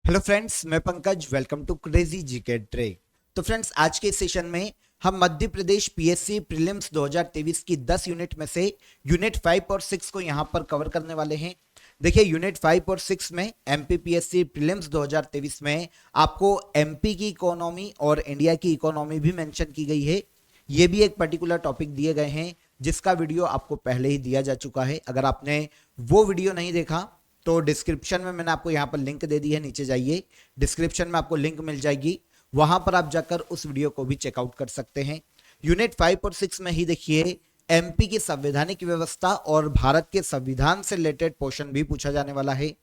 Hello friends, मैं Pankaj. Welcome to crazy GK track. तो friends, आज के सेशन में हम मध्य प्रदेश पीएससी प्रीलिम्स 2023 की 10 यूनिट में से यूनिट 5 और 6 को यहां पर कवर करने वाले हैं। देखिए, यूनिट 5 और 6 में एमपी पीएससी प्रीलिम्स 2023 में आपको एमपी की इकोनॉमी और इंडिया की इकोनॉमी भी मेंशन की गई है। ये भी एक पर्टिकुलर टॉपिक दिए गए हैं जिसका वीडियो आपको पहले ही दिया जा चुका है। अगर आपने वो वीडियो नहीं देखा तो डिस्क्रिप्शन में मैंने आपको यहाँ पर लिंक दे दी है, नीचे जाइए, डिस्क्रिप्शन में आपको लिंक मिल जाएगी, वहां पर आप जाकर उस वीडियो को भी चेकआउट कर सकते हैं। यूनिट 5 और 6 में ही देखिए, एमपी की संवैधानिक व्यवस्था और भारत के संविधान से रिलेटेड पोर्शन भी पूछा जाने वाला है।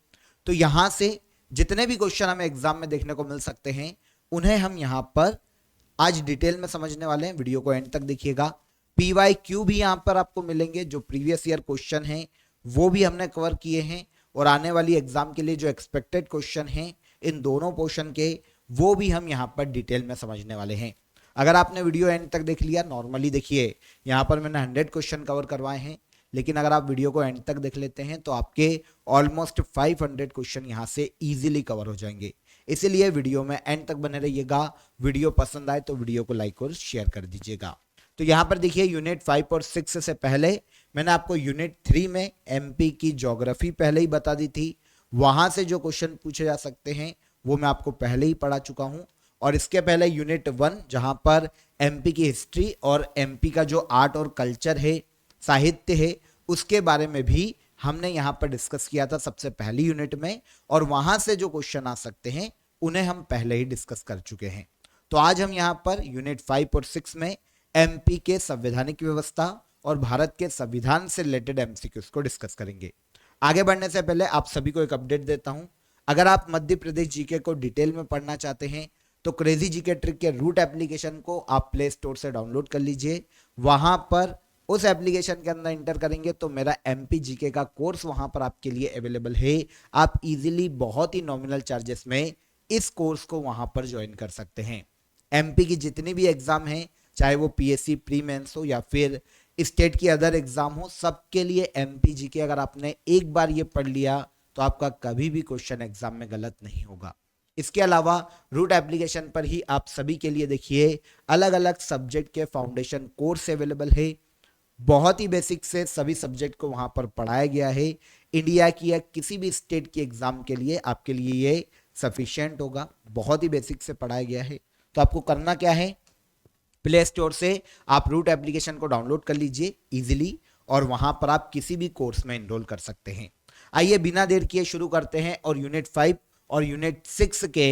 तो यहां से जितने भी क्वेश्चन हमें एग्जाम में देखने को मिल सकते हैं उन्हें हम यहां पर आज डिटेल में समझने वाले हैं। वीडियो को एंड तक देखिएगा। पीवाईक्यू भी यहां पर आपको मिलेंगे, जो प्रीवियस ईयर क्वेश्चन हैं वो भी हमने कवर किए हैं, और आने वाली एग्जाम के लिए जो एक्सपेक्टेड क्वेश्चन हैं इन दोनों पोर्शन के, वो भी हम यहां पर डिटेल में समझने वाले हैं। अगर आपने वीडियो एंड तक देख लिया, नॉर्मली देखिए यहां पर मैंने 100 क्वेश्चन कवर करवाए हैं, लेकिन अगर आप वीडियो को एंड तक देख लेते हैं तो आपके ऑलमोस्ट 500 क्वेश्चन यहां से इजीली कवर हो जाएंगे। इसीलिए वीडियो में एंड तक बने रहिएगा। वीडियो पसंद आए तो वीडियो को लाइक और शेयर कर दीजिएगा। तो यहां पर देखिए, यूनिट 5 और 6 से पहले मैंने आपको यूनिट 3 में एमपी की ज्योग्राफी पहले ही बता दी थी। वहां से जो क्वेश्चन पूछे जा सकते हैं वो मैं आपको पहले ही पढ़ा चुका हूं। और इसके पहले यूनिट 1, जहां पर एमपी की हिस्ट्री और एमपी का जो आर्ट और कल्चर है, साहित्य है, उसके बारे में भी हमने यहां पर डिस्कस किया था सबसे पहली यूनिट में। और वहां से जो क्वेश्चन आ सकते हैं उन्हें हम पहले ही डिस्कस कर चुके हैं। तो आज हम यहां पर यूनिट 5 और 6 में एमपी के संवैधानिक व्यवस्था और भारत के संविधान से रिलेटेड एमसीक्यूज को डिस्कस करेंगे। आगे बढ़ने से पहले आप सभी को एक अपडेट देता हूं। अगर आप मध्य प्रदेश जीके को डिटेल में पढ़ना चाहते हैं तो क्रेजी जीके ट्रिक के रूट एप्लीकेशन को आप प्ले स्टोर से डाउनलोड कर लीजिए। वहां पर उस एप्लीकेशन के अंदर इंटर करेंगे तो मेरा एमपी जीके का कोर्स वहां पर आपके लिए अवेलेबल है। आप इजीली बहुत ही नॉमिनल चार्जेस में इस कोर्स को वहां पर ज्वाइन कर सकते हैं। एमपी की जितनी भी एग्जाम है, चाहे वो पीएससी प्री मेंस हो या फिर स्टेट की अदर एग्जाम हो, सबके लिए एमपी जीके अगर आपने एक बार ये पढ़ लिया तो आपका कभी भी क्वेश्चन एग्जाम में गलत नहीं होगा। इसके अलावा रूट एप्लीकेशन पर ही आप सभी के लिए देखिए अलग अलग सब्जेक्ट के फाउंडेशन कोर्स अवेलेबल है। बहुत ही बेसिक से सभी सब्जेक्ट को वहां पर पढ़ाया गया है। इंडिया की या किसी भी स्टेट की एग्जाम के लिए आपके लिए ये सफिशिएंट होगा। बहुत ही बेसिक से पढ़ाया गया है। तो आपको करना क्या है, प्ले स्टोर से आप रूट एप्लीकेशन को डाउनलोड कर लीजिए इजीली, और वहां पर आप किसी भी कोर्स में एनरोल कर सकते हैं। आइए बिना देर किए शुरू करते हैं और यूनिट 5 और यूनिट 6 के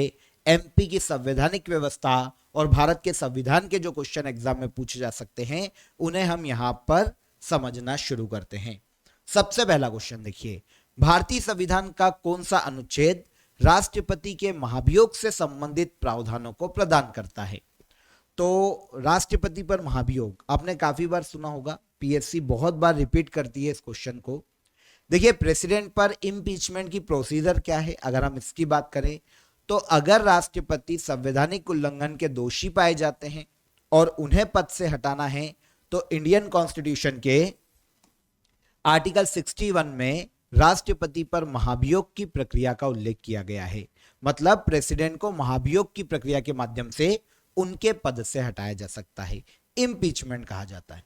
एमपी की संवैधानिक व्यवस्था और भारत के संविधान के जो क्वेश्चन एग्जाम में पूछे जा सकते हैं उन्हें हम यहां पर समझना शुरू करते हैं। सबसे पहला क्वेश्चन देखिए, भारतीय संविधान का कौन सा अनुच्छेद राष्ट्रपति के महाभियोग से संबंधित प्रावधानों को प्रदान करता है? तो राष्ट्रपति पर महाभियोग आपने काफी बार सुना होगा, पीएससी बहुत बार रिपीट करती है इस क्वेश्चन को। देखिए, प्रेसिडेंट पर इम्पीचमेंट की प्रोसीजर क्या है अगर हम इसकी बात करें तो अगर राष्ट्रपति संवैधानिक उल्लंघन के दोषी पाए जाते हैं और उन्हें पद से हटाना है तो इंडियन कॉन्स्टिट्यूशन के आर्टिकल 61 में राष्ट्रपति पर महाभियोग की प्रक्रिया का उल्लेख किया गया है। मतलब प्रेसिडेंट को महाभियोग की प्रक्रिया के माध्यम से उनके पद से हटाया जा सकता है, इम्पीचमेंट कहा जाता है।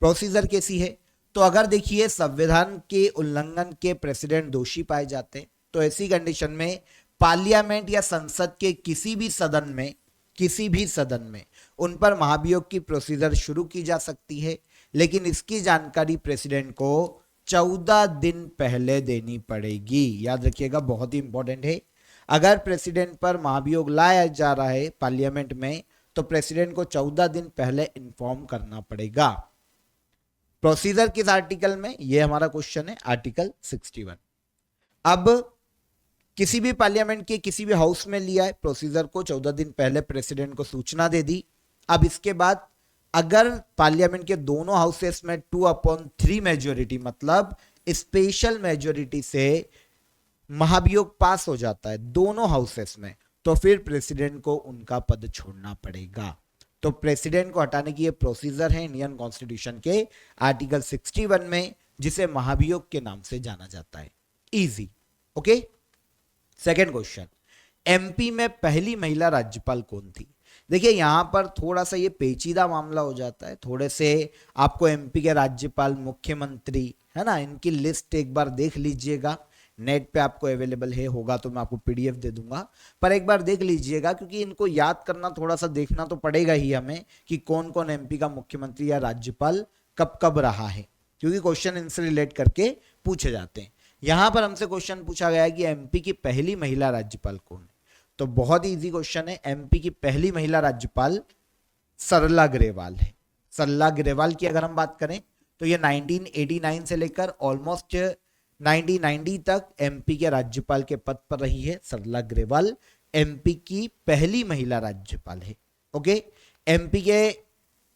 प्रोसीजर कैसी है, तो अगर देखिए संविधान के उल्लंघन के प्रेसिडेंट दोषी पाए जाते हैं तो ऐसी कंडीशन में पार्लियामेंट या संसद के किसी भी सदन में उन पर महाभियोग की प्रोसीजर शुरू की जा सकती है, लेकिन इसकी जानकारी प्रेसिडेंट को 14 दिन पहले देनी पड़ेगी। याद रखिएगा, बहुत ही इंपॉर्टेंट है। अगर प्रेसिडेंट पर महाभियोग लाया जा रहा है पार्लियामेंट में तो प्रेसिडेंट को 14 दिन पहले इंफॉर्म करना पड़ेगा। प्रोसीजर किस आर्टिकल में, यह हमारा क्वेश्चन है, आर्टिकल 61। अब किसी भी पार्लियामेंट के किसी भी हाउस में लिया है प्रोसीजर को, 14 दिन पहले प्रेसिडेंट को सूचना दे दी। अब इसके बाद अगर पार्लियामेंट के दोनों हाउसेस में 2/3 मेजोरिटी, मतलब स्पेशल मेजोरिटी से महाभियोग पास हो जाता है दोनों हाउसेस में, तो फिर प्रेसिडेंट को उनका पद छोड़ना पड़ेगा। तो प्रेसिडेंट को हटाने की ये प्रोसीजर है इंडियन कॉन्स्टिट्यूशन के आर्टिकल 61 में, जिसे महाभियोग के नाम से जाना जाता है। Easy, okay. Second question, MP में पहली महिला राज्यपाल कौन थी? देखिए यहां पर थोड़ा सा ये पेचीदा मामला हो जाता है, थोड़े से आपको एमपी के राज्यपाल, मुख्यमंत्री, है ना, इनकी लिस्ट एक बार देख लीजिएगा। नेट पे आपको अवेलेबल है, होगा तो मैं आपको पीडीएफ दे दूंगा, पर एक बार देख लीजिएगा क्योंकि इनको याद करना थोड़ा सा देखना तो पड़ेगा ही हमें कि कौन कौन एमपी का मुख्यमंत्री या राज्यपाल कब कब रहा है, क्योंकि क्वेश्चन इनसे रिलेट करके पूछे जाते हैं। यहां पर हमसे क्वेश्चन पूछा गया है कि एमपी की पहली महिला राज्यपाल कौन है, तो बहुत ही इजी क्वेश्चन है। एमपी की पहली महिला राज्यपाल सरला ग्रेवाल है। सरला ग्रेवाल की अगर हम बात करें तो ये 1989 से लेकर ऑलमोस्ट 1990 तक एमपी के राज्यपाल के पद पर रही है। सरला ग्रेवाल एमपी की पहली महिला राज्यपाल है। ओके, एमपी के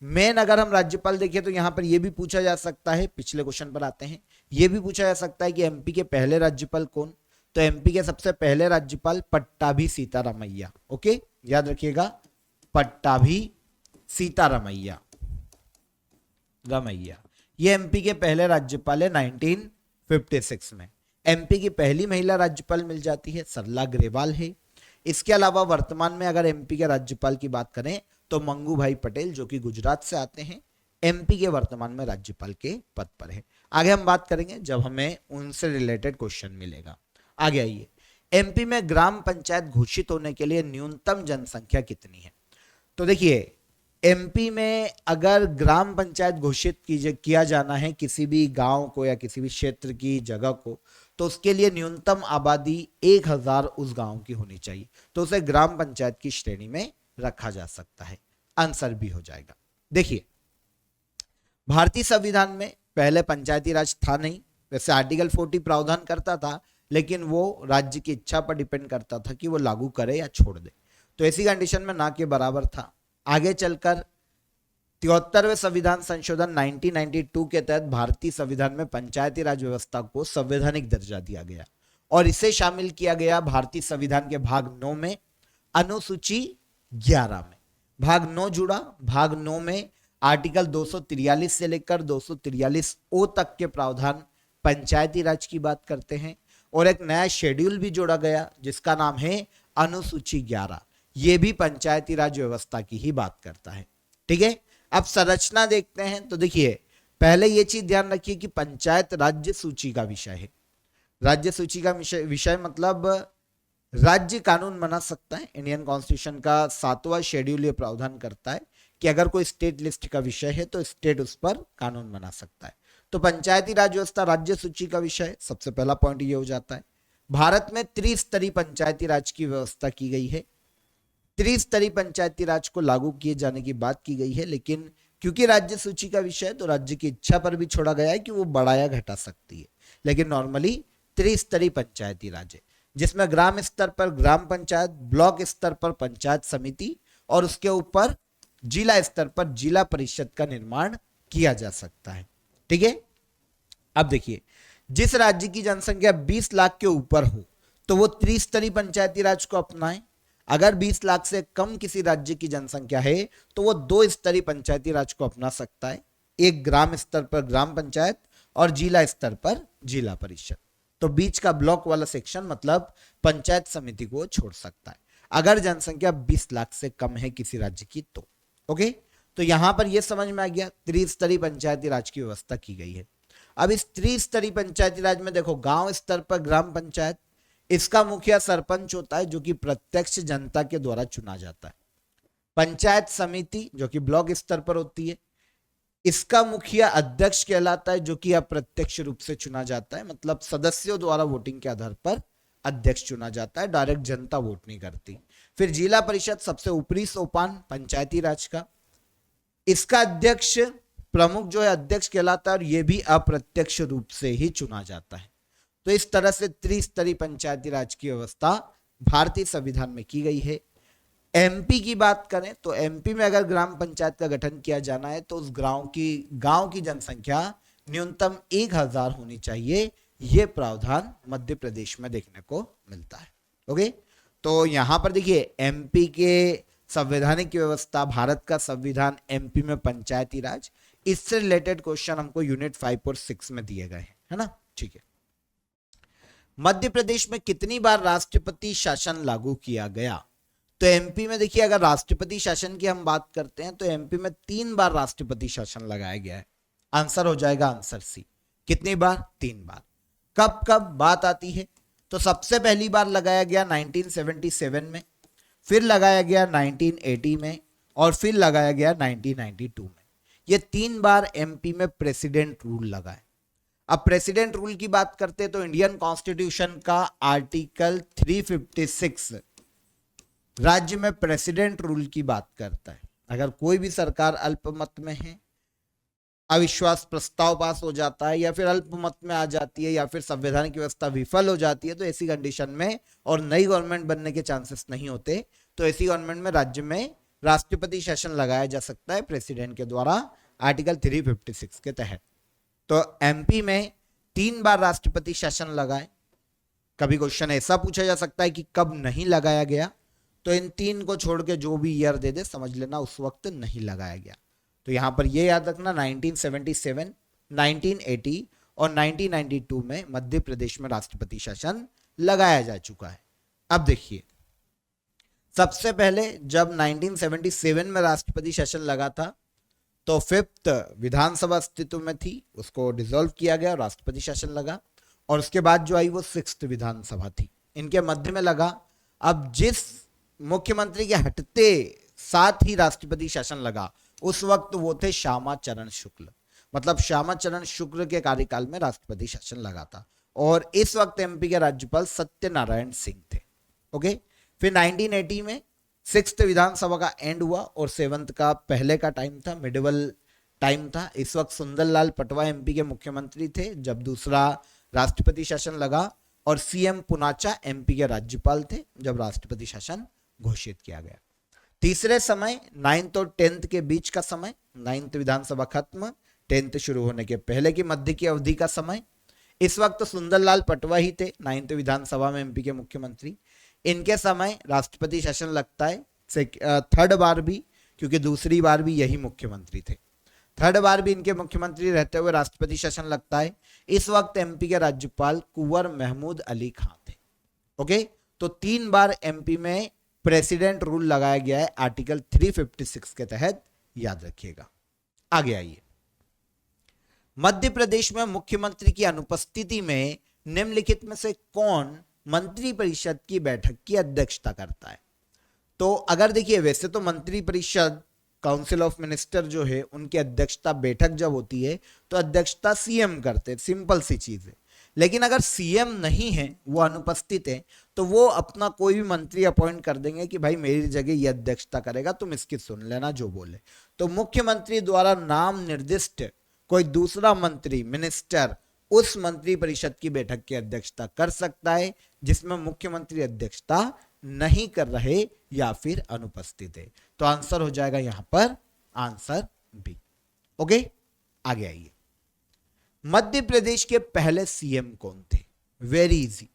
मेन अगर हम राज्यपाल देखें तो यहां पर यह भी पूछा जा सकता है, पिछले क्वेश्चन पर आते हैं, यह भी पूछा जा सकता है कि एमपी के पहले राज्यपाल कौन, तो एमपी के सबसे पहले राज्यपाल पट्टाभी सीतारामैया। ओके, याद रखिएगा, पट्टाभी सीतारामैया रमैया, ये एमपी के पहले राज्यपाल है 1956 में। एमपी की पहली महिला राज्यपाल मिल जाती है, सरला ग्रेवाल है। इसके अलावा वर्तमान में अगर एमपी के राज्यपाल की बात करें तो मंगू भाई पटेल जो कि गुजरात से आते हैं, एमपी के वर्तमान में राज्यपाल के पद पर है। आगे हम बात करेंगे जब हमें उनसे रिलेटेड क्वेश्चन मिलेगा। आगे आइए, एमपी में ग्राम पंचायत घोषित होने के लिए न्यूनतम जनसंख्या कितनी है? तो देखिए एमपी में अगर ग्राम पंचायत घोषित किया जाना है किसी भी गांव को या किसी भी क्षेत्र की जगह को, तो उसके लिए न्यूनतम आबादी 1000 उस गांव की होनी चाहिए, तो उसे ग्राम पंचायत की श्रेणी में रखा जा सकता है। आंसर भी हो जाएगा। देखिए भारतीय संविधान में पहले पंचायती राज था नहीं, वैसे आर्टिकल 40 प्रावधान करता था, लेकिन वो राज्य की इच्छा पर डिपेंड करता था कि वो लागू करे या छोड़ दे, तो ऐसी कंडीशन में ना के बराबर था। आगे चलकर 73वें संविधान संशोधन 1992 के तहत भारतीय संविधान में पंचायती राज व्यवस्था को संवैधानिक दर्जा दिया गया और इसे शामिल किया गया भारतीय संविधान के भाग 9 में, अनुसूची 11 में। भाग 9 जुड़ा, भाग 9 में आर्टिकल 243 से लेकर 243 ओ तक के प्रावधान पंचायती राज की बात करते हैं और एक नया शेड्यूल भी जोड़ा गया जिसका नाम है अनुसूची 11, ये भी पंचायती राज व्यवस्था की ही बात करता है। ठीक है, अब संरचना देखते हैं। तो देखिए पहले ये चीज ध्यान रखिए कि पंचायत राज्य सूची का विषय है। राज्य सूची का विषय मतलब राज्य कानून बना सकता है। इंडियन कॉन्स्टिट्यूशन का 7वां शेड्यूल ये प्रावधान करता है कि अगर कोई स्टेट लिस्ट का विषय है तो स्टेट उस पर कानून बना सकता है। तो पंचायती राज व्यवस्था राज्य सूची का विषय है, सबसे पहला पॉइंट ये हो जाता है। भारत में त्रिस्तरीय पंचायती राज की व्यवस्था की गई है। त्रिस्तरीय पंचायती राज को लागू किए जाने की बात की गई है, लेकिन क्योंकि राज्य सूची का विषय है तो राज्य की इच्छा पर भी छोड़ा गया है कि वो बढ़ाया घटा सकती है, लेकिन नॉर्मली त्रिस्तरीय पंचायती राज है जिसमें ग्राम स्तर पर ग्राम पंचायत, ब्लॉक स्तर पर पंचायत समिति और उसके ऊपर जिला स्तर पर जिला परिषद का निर्माण किया जा सकता है। ठीक है, अब देखिए जिस राज्य की जनसंख्या 20 लाख के ऊपर हो तो वो त्रिस्तरीय पंचायती राज को अपनाए। अगर 20 लाख से कम किसी राज्य की जनसंख्या है तो वो 2 स्तरीय पंचायती राज को अपना सकता है, एक ग्राम स्तर पर ग्राम पंचायत और जिला स्तर पर जिला परिषद। तो बीच का ब्लॉक वाला सेक्शन मतलब पंचायत समिति को छोड़ सकता है अगर जनसंख्या 20 लाख से कम है किसी राज्य की तो। ओके, तो यहां पर यह समझ में आ गया त्रिस्तरीय पंचायती राज की व्यवस्था की गई है। अब इस त्रिस्तरीय पंचायती राज में देखो गांव स्तर पर ग्राम पंचायत, इसका मुखिया सरपंच होता है जो कि प्रत्यक्ष जनता के द्वारा चुना जाता है। पंचायत समिति जो कि ब्लॉक स्तर पर होती है, इसका मुखिया अध्यक्ष कहलाता है जो कि अप्रत्यक्ष रूप से चुना जाता है, मतलब सदस्यों द्वारा वोटिंग के आधार पर अध्यक्ष चुना जाता है, डायरेक्ट जनता वोट नहीं करती। फिर जिला परिषद सबसे ऊपरी सोपान पंचायती राज का, इसका अध्यक्ष प्रमुख जो है अध्यक्ष कहलाता है और यह भी अप्रत्यक्ष रूप से ही चुना जाता है। तो इस तरह से त्रिस्तरीय पंचायती राज की व्यवस्था भारतीय संविधान में की गई है। एमपी की बात करें तो एमपी में अगर ग्राम पंचायत का गठन किया जाना है तो उस गांव की जनसंख्या न्यूनतम 1000 होनी चाहिए। यह प्रावधान मध्य प्रदेश में देखने को मिलता है। ओके, तो यहां पर देखिए एमपी के संवैधानिक व्यवस्था, भारत का संविधान, एमपी में पंचायती राज, इससे रिलेटेड क्वेश्चन हमको यूनिट 5 और 6 में दिए गए हैं, है ना। ठीक है, मध्य प्रदेश में कितनी बार राष्ट्रपति शासन लागू किया गया? तो एमपी में देखिए, अगर राष्ट्रपति शासन की हम बात करते हैं तो एमपी में 3 बार राष्ट्रपति शासन लगाया गया है। आंसर हो जाएगा आंसर सी। कितनी बार? 3 बार। कब कब बात आती है? तो सबसे पहली बार लगाया गया 1977 में, फिर लगाया गया 1980 में, और फिर लगाया गया 1992 में। ये 3 बार एमपी में प्रेसिडेंट रूल लगा है। अब प्रेसिडेंट रूल की बात करते हैं तो इंडियन कॉन्स्टिट्यूशन का आर्टिकल 356 राज्य में प्रेसिडेंट रूल की बात करता है। अगर कोई भी सरकार अल्पमत में है, अविश्वास प्रस्ताव पास हो जाता है, या फिर अल्पमत में आ जाती है, या फिर संवैधानिक व्यवस्था विफल हो जाती है, तो ऐसी कंडीशन में और नई गवर्नमेंट बनने के चांसेस नहीं होते, तो ऐसी गवर्नमेंट में राज्य में राष्ट्रपति शासन लगाया जा सकता है प्रेसिडेंट के द्वारा आर्टिकल 356 के तहत। तो एमपी में 3 बार राष्ट्रपति शासन लगाए। कभी क्वेश्चन ऐसा पूछा जा सकता है कि कब नहीं लगाया गया, तो इन 3 को छोड़ के जो भी ईयर दे दे समझ लेना उस वक्त नहीं लगाया गया। तो यहां पर ये याद रखना 1977, 1980 और 1992 में मध्य प्रदेश में राष्ट्रपति शासन लगाया जा चुका है। अब देखिए, सबसे पहले जब 1977 में राष्ट्रपति शासन लगा था तो 5th विधानसभा अस्तित्व में थी, उसको डिसॉल्व किया गया, राष्ट्रपति शासन लगा। और उसके बाद जो आई वो 6th विधानसभा थी, इनके मध्य में लगा। अब जिस मुख्यमंत्री के हटते साथ ही राष्ट्रपति शासन लगा, उस वक्त वो थे श्यामा चरण शुक्ल। मतलब श्यामा चरण शुक्ल के कार्यकाल में राष्ट्रपति शासन लगा था, और इस वक्त एमपी के राज्यपाल सत्यनारायण सिंह थे। ओके, फिर 1980 में 6th विधानसभा का एंड हुआ और 7th का पहले का टाइम था, मिडिवल टाइम था। इस वक्त सुंदरलाल पटवा एमपी के मुख्यमंत्री थे जब दूसरा राष्ट्रपति शासन लगा, और सीएम पुनाचा एमपी के राज्यपाल थे जब राष्ट्रपति शासन घोषित किया गया। तीसरे समय 9th और 10th के बीच का समय, 9th विधानसभा खत्म, 10th शुरू होने के पहले की मध्य की अवधि का समय। इस वक्त सुंदरलाल पटवा ही थे 9th विधानसभा में एमपी के मुख्यमंत्री। इनके समय राष्ट्रपति शासन लगता है 3rd बार भी, क्योंकि दूसरी बार भी यही मुख्यमंत्री थे। 3rd बार भी इनके मुख्यमंत्री रहते हुए राष्ट्रपति शासन लगता है। इस वक्त एमपी के राज्यपाल कुंवर महमूद अली खां थे। ओके, तो 3 बार एमपी में प्रेसिडेंट रूल लगाया गया है आर्टिकल 356 के तहत, याद रखिएगा। आगे आइए, मध्य प्रदेश में मुख्यमंत्री की अनुपस्थिति में निम्नलिखित में से कौन मंत्रिपरिषद की बैठक की अध्यक्षता करता है? तो अगर देखिए, वैसे तो मंत्रिपरिषद काउंसिल ऑफ मिनिस्टर जो है उनकी अध्यक्षता, बैठक जब होती है तो अध्यक्षता सीएम करते हैं, सिंपल सी चीज है। लेकिन अगर सीएम नहीं है, वो अनुपस्थित है, तो वो अपना कोई भी मंत्री अपॉइंट कर देंगे कि भाई मेरी जगह ये अध्यक्षता करेगा, तुम इसकी सुन लेना जो बोले। तो मुख्यमंत्री द्वारा नाम निर्दिष्ट कोई दूसरा मंत्री, मिनिस्टर, उस मंत्री परिषद की बैठक की अध्यक्षता कर सकता है जिसमें मुख्यमंत्री अध्यक्षता नहीं कर रहे या फिर अनुपस्थित है। तो आंसर हो जाएगा यहां पर आंसर बी। ओके, आगे आइए, मध्य प्रदेश के पहले सीएम कौन थे? Very easy.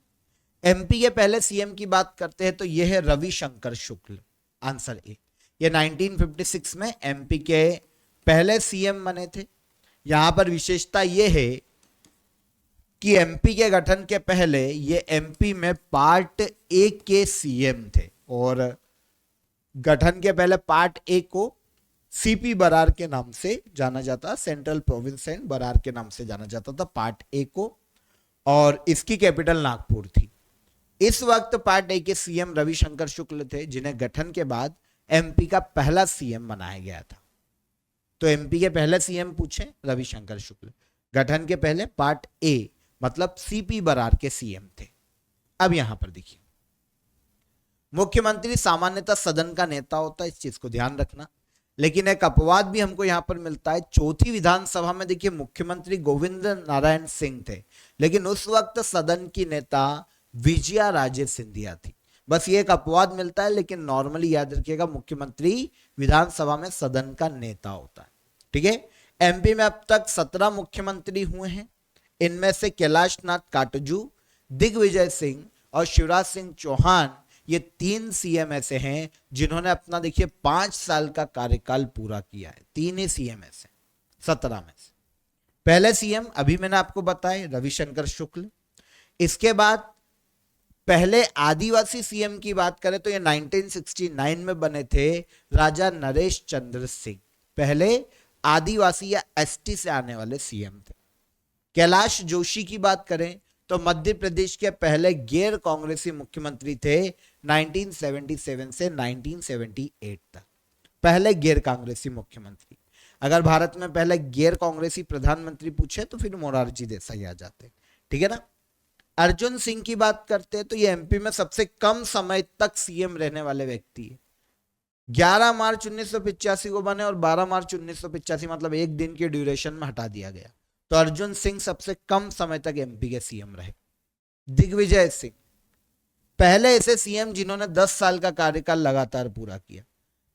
एमपी के पहले सीएम की बात करते हैं तो यह है रविशंकर शुक्ल, आंसर ए। ये 1956 में एमपी के पहले सीएम बने थे। यहां पर विशेषता यह है कि एमपी के गठन के पहले ये एमपी में पार्ट ए के सीएम थे, और गठन के पहले पार्ट ए को सीपी बरार के नाम से जाना जाता, सेंट्रल प्रोविंस एंड बरार के नाम से जाना जाता था पार्ट ए को, और इसकी कैपिटल नागपुर थी। इस वक्त पार्ट ए के सीएम रविशंकर शुक्ल थे, जिन्हें गठन के बाद एमपी का पहला सीएम बनाया गया था। तो एमपी के पहले सीएम पूछे रविशंकर शुक्ल, गठन के पहले पार्ट ए मतलब सीपी बरार के सीएम थे। अब यहां पर देखिए, मुख्यमंत्री सामान्यतः सदन का नेता होता है, इस चीज को ध्यान रखना। लेकिन एक अपवाद भी हमको यहां पर मिलता है। चौथी विधानसभा में देखिए मुख्यमंत्री गोविंद नारायण सिंह थे, लेकिन उस वक्त सदन की नेता विजया राजे सिंधिया थी। बस ये एक अपवाद मिलता है, लेकिन नॉर्मली याद रखिएगा मुख्यमंत्री विधानसभा में सदन का नेता होता है। ठीक है, एमपी में अब तक 17 मुख्यमंत्री हुए हैं। इनमें से कैलाश नाथ काटजू, दिग्विजय सिंह और शिवराज सिंह चौहान, ये 3 सीएम ऐसे हैं जिन्होंने अपना देखिए 5 साल का कार्यकाल पूरा किया है। 3 ही सीएम ऐसे 17 में से। पहले सीएम अभी मैंने आपको बताया रविशंकर शुक्ल, इसके बाद पहले आदिवासी सीएम की बात करें तो ये 1969 में बने थे राजा नरेश चंद्र सिंह, पहले आदिवासी या एसटी से आने वाले सीएम थे। कैलाश जोशी की बात करें तो मध्य प्रदेश के पहले गैर कांग्रेसी मुख्यमंत्री थे 1977 से 1978 तक, पहले गैर कांग्रेसी मुख्यमंत्री। अगर भारत में पहले गैर कांग्रेसी प्रधानमंत्री पूछे तो फिर मोरारजी देसाई आ जाते, ठीक है ना। अर्जुन सिंह की बात करते हैं तो ये एमपी में सबसे कम समय तक सीएम रहने वाले व्यक्ति है। 11 मार्च 1985 को बने और 12 मार्च 1985, मतलब एक दिन के ड्यूरेशन में हटा दिया गया। तो अर्जुन सिंह सबसे कम समय तक एमपी के सीएम रहे। दिग्विजय सिंह पहले ऐसे सीएम जिन्होंने 10 साल का कार्यकाल लगातार पूरा किया।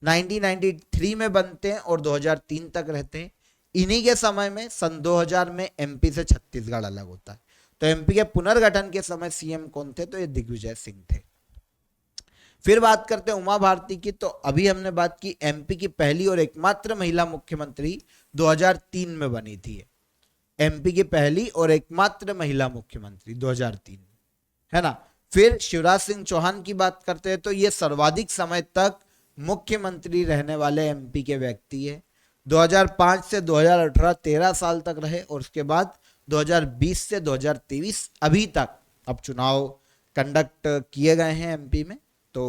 1993 में बनते हैं और 2003 तक रहते हैं। इन्हीं के समय में सन 2000 में एमपी से छत्तीसगढ़ अलग होता है। तो एमपी के पुनर्गठन के समय सीएम कौन थे, तो ये दिग्विजय सिंह थे। फिर बात करते हैं उमा भारती की। तो अभी हमने बात की एमपी की पहली और एकमात्र महिला मुख्यमंत्री 2003 में बनी थी। एमपी की पहली और एकमात्र महिला मुख्यमंत्री 2003 में, है ना। फिर शिवराज सिंह चौहान की बात करते हैं तो ये सर्वाधिक समय तक मुख्यमंत्री रहने वाले एमपी के व्यक्ति है। 2005 से 2018 13 साल तक रहे और उसके बाद 2020 से 2023 अभी तक अब चुनाव कंडक्ट किए गए हैं एमपी में। तो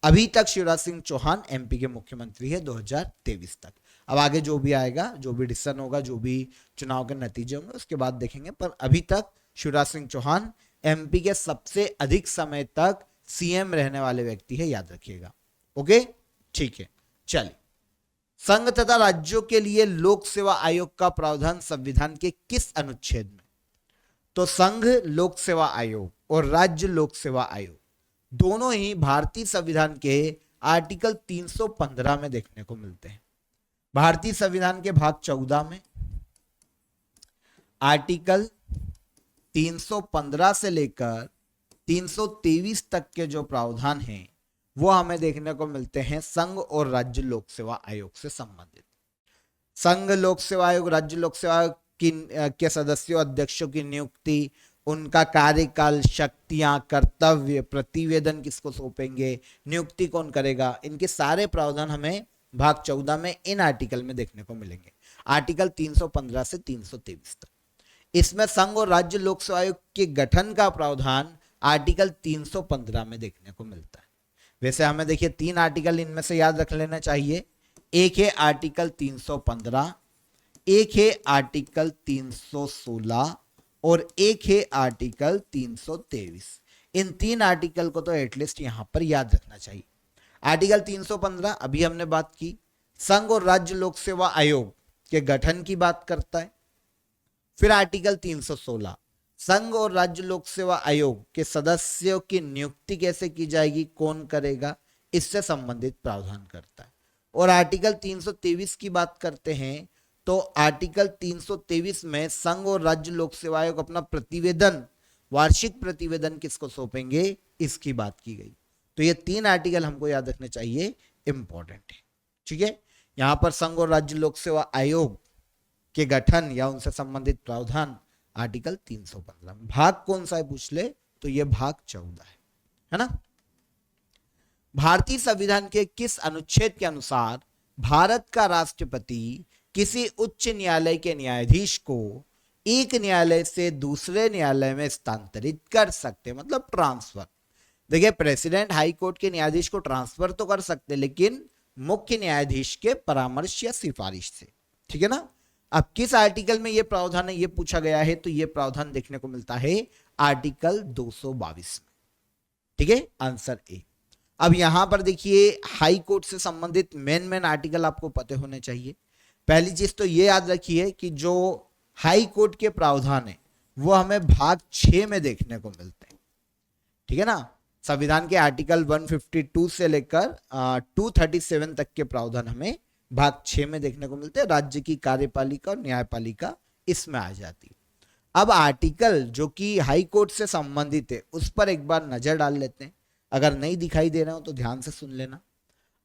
अभी तक शिवराज सिंह चौहान एमपी के मुख्यमंत्री है 2023 तक। अब आगे जो भी आएगा, जो भी डिसीजन होगा, जो भी चुनाव के नतीजे होंगे उसके बाद देखेंगे, पर अभी तक शिवराज सिंह चौहान एमपी के सबसे अधिक समय तक सीएम रहने वाले व्यक्ति है, याद रखिएगा। ओके, ठीक है। चलिए, संघ तथा राज्यों के लिए लोक सेवा आयोग का प्रावधान संविधान के किस अनुच्छेद में? तो संघ लोक सेवा आयोग और राज्य लोक सेवा आयोग दोनों ही भारतीय संविधान के आर्टिकल 315 में देखने को मिलते हैं। भारतीय संविधान के भाग 14 में आर्टिकल 315 से लेकर 323 तक के जो प्रावधान हैं वो हमें देखने को मिलते हैं संघ और राज्य लोक सेवा आयोग से संबंधित। संघ लोक सेवा आयोग, राज्य लोक सेवा आयोग के सदस्यों, अध्यक्षों की नियुक्ति, उनका कार्यकाल, शक्तियां, कर्तव्य, प्रतिवेदन किसको सौंपेंगे, नियुक्ति कौन करेगा, इनके सारे प्रावधान हमें भाग 14 में इन आर्टिकल में देखने को मिलेंगे, आर्टिकल 315 से 323 तक। इसमें संघ और राज्य लोक सेवा आयोग के गठन का प्रावधान आर्टिकल 315 में देखने को मिलता है। वैसे हमें देखिए 3 आर्टिकल इनमें से याद रख लेना चाहिए। एक है आर्टिकल 315, एक है आर्टिकल 316 और एक है आर्टिकल 323। इन 3 आर्टिकल को तो एटलीस्ट यहां पर याद रखना चाहिए। आर्टिकल 315 अभी हमने बात की, संघ और राज्य लोक सेवा आयोग के गठन की बात करता है। फिर आर्टिकल 316 संघ और राज्य लोक सेवा आयोग के सदस्यों की नियुक्ति कैसे की जाएगी, कौन करेगा, इससे संबंधित प्रावधान करता है। और आर्टिकल 323 की बात करते हैं तो आर्टिकल 323 में संघ और राज्य लोक सेवा आयोग अपना प्रतिवेदन, वार्षिक प्रतिवेदन किसको सौंपेंगे, इसकी बात की गई। तो ये 3 आर्टिकल हमको याद रखने चाहिए, इंपॉर्टेंट है, ठीक है। यहां पर संघ और राज्य लोक सेवा आयोग के गठन या उनसे संबंधित प्रावधान आर्टिकल 315 में। भाग कौन सा है पूछ ले तो ये भाग 14 है ना। भारतीय संविधान के किस अनुच्छेद के अनुसार भारत का राष्ट्रपति किसी उच्च न्यायालय के न्यायाधीश को एक न्यायालय से दूसरे न्यायालय में स्थानांतरित कर सकते, मतलब ट्रांसफर। देखिए, प्रेसिडेंट हाई कोर्ट के न्यायाधीश को ट्रांसफर तो कर सकते, लेकिन मुख्य न्यायाधीश के परामर्श या सिफारिश से, ठीक है ना। अब किस आर्टिकल में यह प्रावधान है, यह पूछा गया है, तो यह प्रावधान देखने को मिलता है आर्टिकल 222 में, ठीक है, आंसर ए। अब यहां पर देखिए हाई कोर्ट से संबंधित मेन आर्टिकल आपको पते होने चाहिए। पहली चीज तो यह याद रखिए कि जो हाई कोर्ट के प्रावधान है वो हमें भाग 6 में देखने को मिलते हैं, ठीक है ना। संविधान के आर्टिकल 152 से लेकर 237 तक के प्रावधान हमें भाग 6 में देखने को मिलते हैं। राज्य की कार्यपालिका और न्यायपालिका इसमें आ जाती है। अब आर्टिकल जो कि हाई कोर्ट से संबंधित है उस पर एक बार नजर डाल लेते हैं, अगर नहीं दिखाई दे रहे हो तो ध्यान से सुन लेना।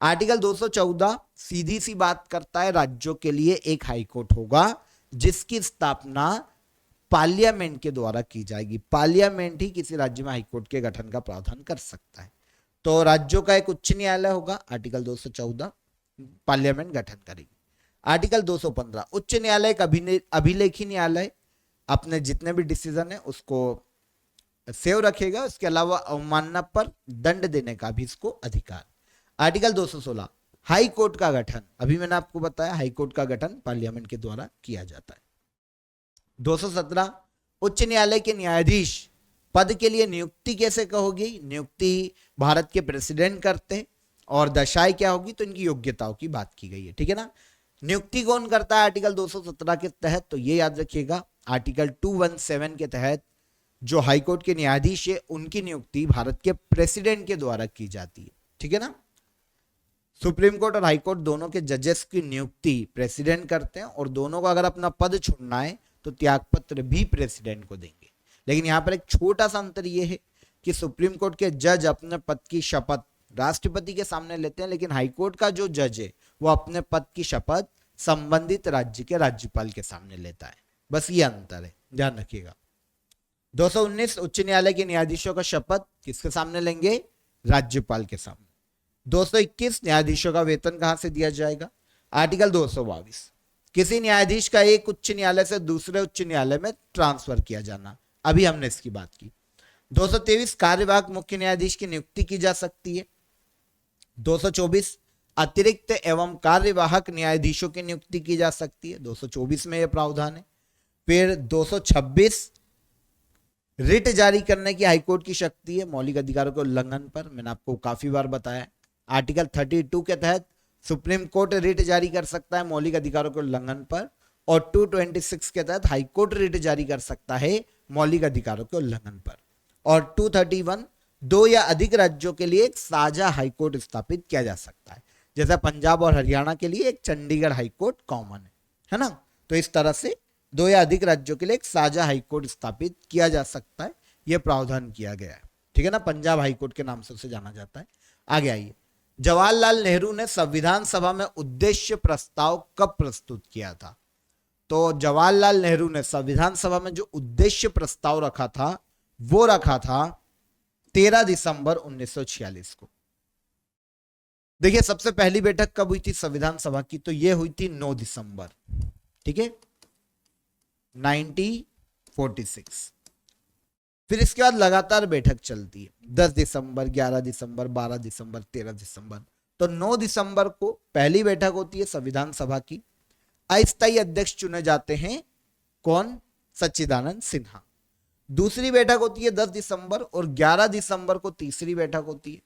आर्टिकल 214 सीधी सी बात करता है राज्यों के लिए एक हाई कोर्ट होगा जिसकी स्थापना पार्लियामेंट के द्वारा की जाएगी। पार्लियामेंट ही किसी राज्य में हाईकोर्ट के गठन का प्रावधान कर सकता है। तो राज्यों का एक उच्च न्यायालय होगा, आर्टिकल 214 पार्लियामेंट गठन करेगी। आर्टिकल 215 उच्च न्यायालय एक अभिलेखी न्यायालय अपने जितने भी डिसीजन है उसको सेव रखेगा, उसके अलावा अवमानना पर दंड देने का भी इसको अधिकार। आर्टिकल 216 हाई कोर्ट का गठन, अभी मैंने आपको बताया हाई कोर्ट का गठन पार्लियामेंट के द्वारा किया जाता है। 217 उच्च न्यायालय के न्यायाधीश पद के लिए नियुक्ति कैसे होगी, नियुक्ति भारत के प्रेसिडेंट करते हैं और दशाएं क्या होगी, तो इनकी योग्यताओं की बात की गई है, ठीक है ना। नियुक्ति कौन करता है आर्टिकल 217 के तहत, तो ये याद रखिएगा आर्टिकल 217 के तहत जो हाईकोर्ट के न्यायाधीश है उनकी नियुक्ति भारत के प्रेसिडेंट के द्वारा की जाती है, ठीक है ना। सुप्रीम कोर्ट और हाईकोर्ट दोनों के जजेस की नियुक्ति प्रेसिडेंट करते हैं और दोनों को अगर अपना पद छोड़ना है तो त्यागपत्र भी प्रेसिडेंट को देंगे। लेकिन यहां पर एक छोटा सा अंतर यह है कि सुप्रीम कोर्ट के जज अपने पद की शपथ राष्ट्रपति के सामने लेते हैं, लेकिन हाईकोर्ट का जो जज है वो अपने पद की शपथ संबंधित राज्य के राज्यपाल के सामने लेता है। बस ये अंतर है, ध्यान रखिएगा। 219 उच्च न्यायालय के न्यायाधीशों का शपथ किसके सामने लेंगे, राज्यपाल के सामने। 221 न्यायाधीशों का वेतन कहां से दिया जाएगा, आर्टिकल 222 किसी न्यायाधीश का एक उच्च न्यायालय से दूसरे उच्च न्यायालय में ट्रांसफर किया जाना, अभी हमने इसकी बात की। 223 कार्यवाहक मुख्य न्यायाधीश की नियुक्ति की जा सकती है। 224 अतिरिक्त एवं कार्यवाहक न्यायाधीशों की नियुक्ति की जा सकती है, 224 में यह प्रावधान है। फिर 226 रिट जारी करने की हाईकोर्ट की शक्ति है मौलिक अधिकारों के उल्लंघन पर, मैंने आपको काफी बार बताया। आर्टिकल 32 के तहत सुप्रीम कोर्ट रिट जारी कर सकता है मौलिक अधिकारों के उल्लंघन पर, और 226 के तहत हाईकोर्ट रिट जारी कर सकता है मौलिक अधिकारों के उल्लंघन पर। और 231 दो या अधिक राज्यों के लिए एक साझा हाईकोर्ट स्थापित किया जा सकता है, जैसा पंजाब और हरियाणा के लिए एक चंडीगढ़ हाईकोर्ट कॉमन है ना। तो इस तरह से दो या अधिक राज्यों के लिए एक साझा हाईकोर्ट स्थापित किया जा सकता है, यह प्रावधान किया गया है, ठीक है ना। पंजाब हाईकोर्ट के नाम से उसे जाना जाता है। आगे आइए, जवाहरलाल नेहरू ने संविधान सभा में उद्देश्य प्रस्ताव कब प्रस्तुत किया था, तो जवाहरलाल नेहरू ने संविधान सभा में जो उद्देश्य प्रस्ताव रखा था वो रखा था 13 दिसंबर 1946 को। देखिए सबसे पहली बैठक कब हुई थी संविधान सभा की, तो यह हुई थी 9 दिसंबर, ठीक है 1946। फिर इसके बाद लगातार बैठक चलती है, 10 दिसंबर, 11 दिसंबर, 12 दिसंबर, 13 दिसंबर। तो 9 दिसंबर को पहली बैठक होती है संविधान सभा की। अस्थायी अध्यक्ष चुने जाते हैं, कौन, सच्चिदानंद सिन्हा। दूसरी बैठक होती है 10 दिसंबर और 11 दिसंबर को तीसरी बैठक होती है,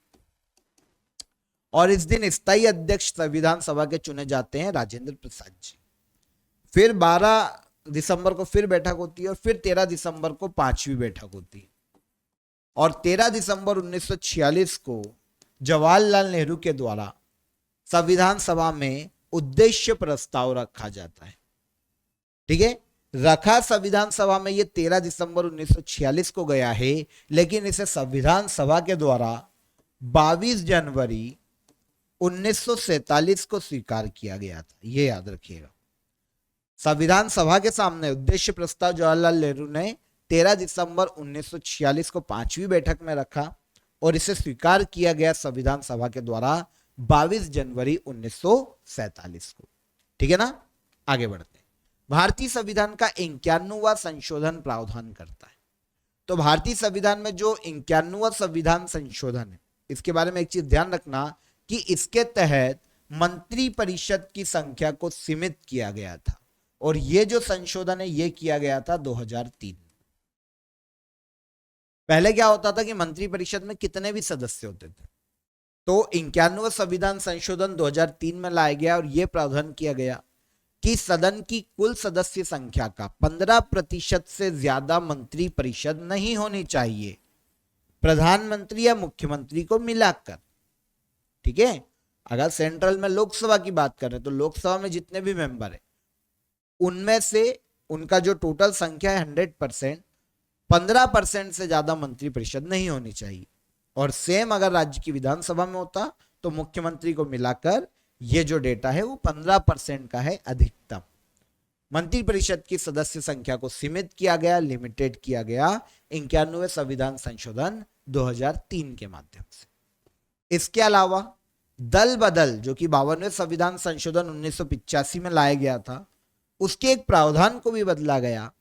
और इस दिन स्थायी अध्यक्ष संविधान सभा के चुने जाते हैं राजेंद्र प्रसाद जी। फिर 12 दिसंबर को फिर बैठक होती है और फिर 13 दिसंबर को पांचवी बैठक होती है, और 13 दिसंबर 1946 को जवाहरलाल नेहरू के द्वारा संविधान सभा में उद्देश्य प्रस्ताव रखा जाता है, ठीक है। रखा संविधान सभा में ये 13 दिसंबर 1946 को गया है, लेकिन इसे संविधान सभा के द्वारा 22 जनवरी 1947 को स्वीकार किया गया था, ये याद रखिएगा। संविधान सभा के सामने उद्देश्य प्रस्ताव जवाहरलाल नेहरू ने 13 दिसंबर 1946 को पांचवी बैठक में रखा और इसे स्वीकार किया गया संविधान सभा के द्वारा 22 जनवरी 1947 को, ठीक है ना। आगे बढ़ते हैं, भारतीय संविधान का 51वां संशोधन प्रावधान करता है। तो भारतीय संविधान में जो 51वां संविधान संशोधन है, इसके बारे में एक चीज ध्यान रखना कि इसके तहत मंत्रिपरिषद की संख्या को सीमित किया गया था, और ये जो संशोधन है ये किया गया था 2003। पहले क्या होता था कि मंत्रिपरिषद में कितने भी सदस्य होते थे, तो 51वां संविधान संशोधन 2003 में लाया गया और यह प्रावधान किया गया कि सदन की कुल सदस्य संख्या का 15% से ज्यादा मंत्रिपरिषद नहीं होनी चाहिए, प्रधानमंत्री या मुख्यमंत्री को मिलाकर, ठीक है। अगर सेंट्रल में लोकसभा की बात करें तो लोकसभा में जितने भी मेंबर है उनमें से उनका जो टोटल संख्या है 100%, 15% से ज्यादा मंत्रिपरिषद नहीं होनी चाहिए। और सेम अगर राज्य की विधानसभा में होता तो मुख्यमंत्री को मिलाकर ये जो डेटा है वो 15% का है अधिकतम। मंत्रिपरिषद की सदस्य संख्या को सीमित किया गया, लिमिटेड किया गया 91वें संविधान संशोधन 2003 के माध्यम से। इसके अलावा दल बदल जो कि 52वें संविधान संशोधन 1985 में लाया गया था, उसके एक प्रावधान को भी बदला गया।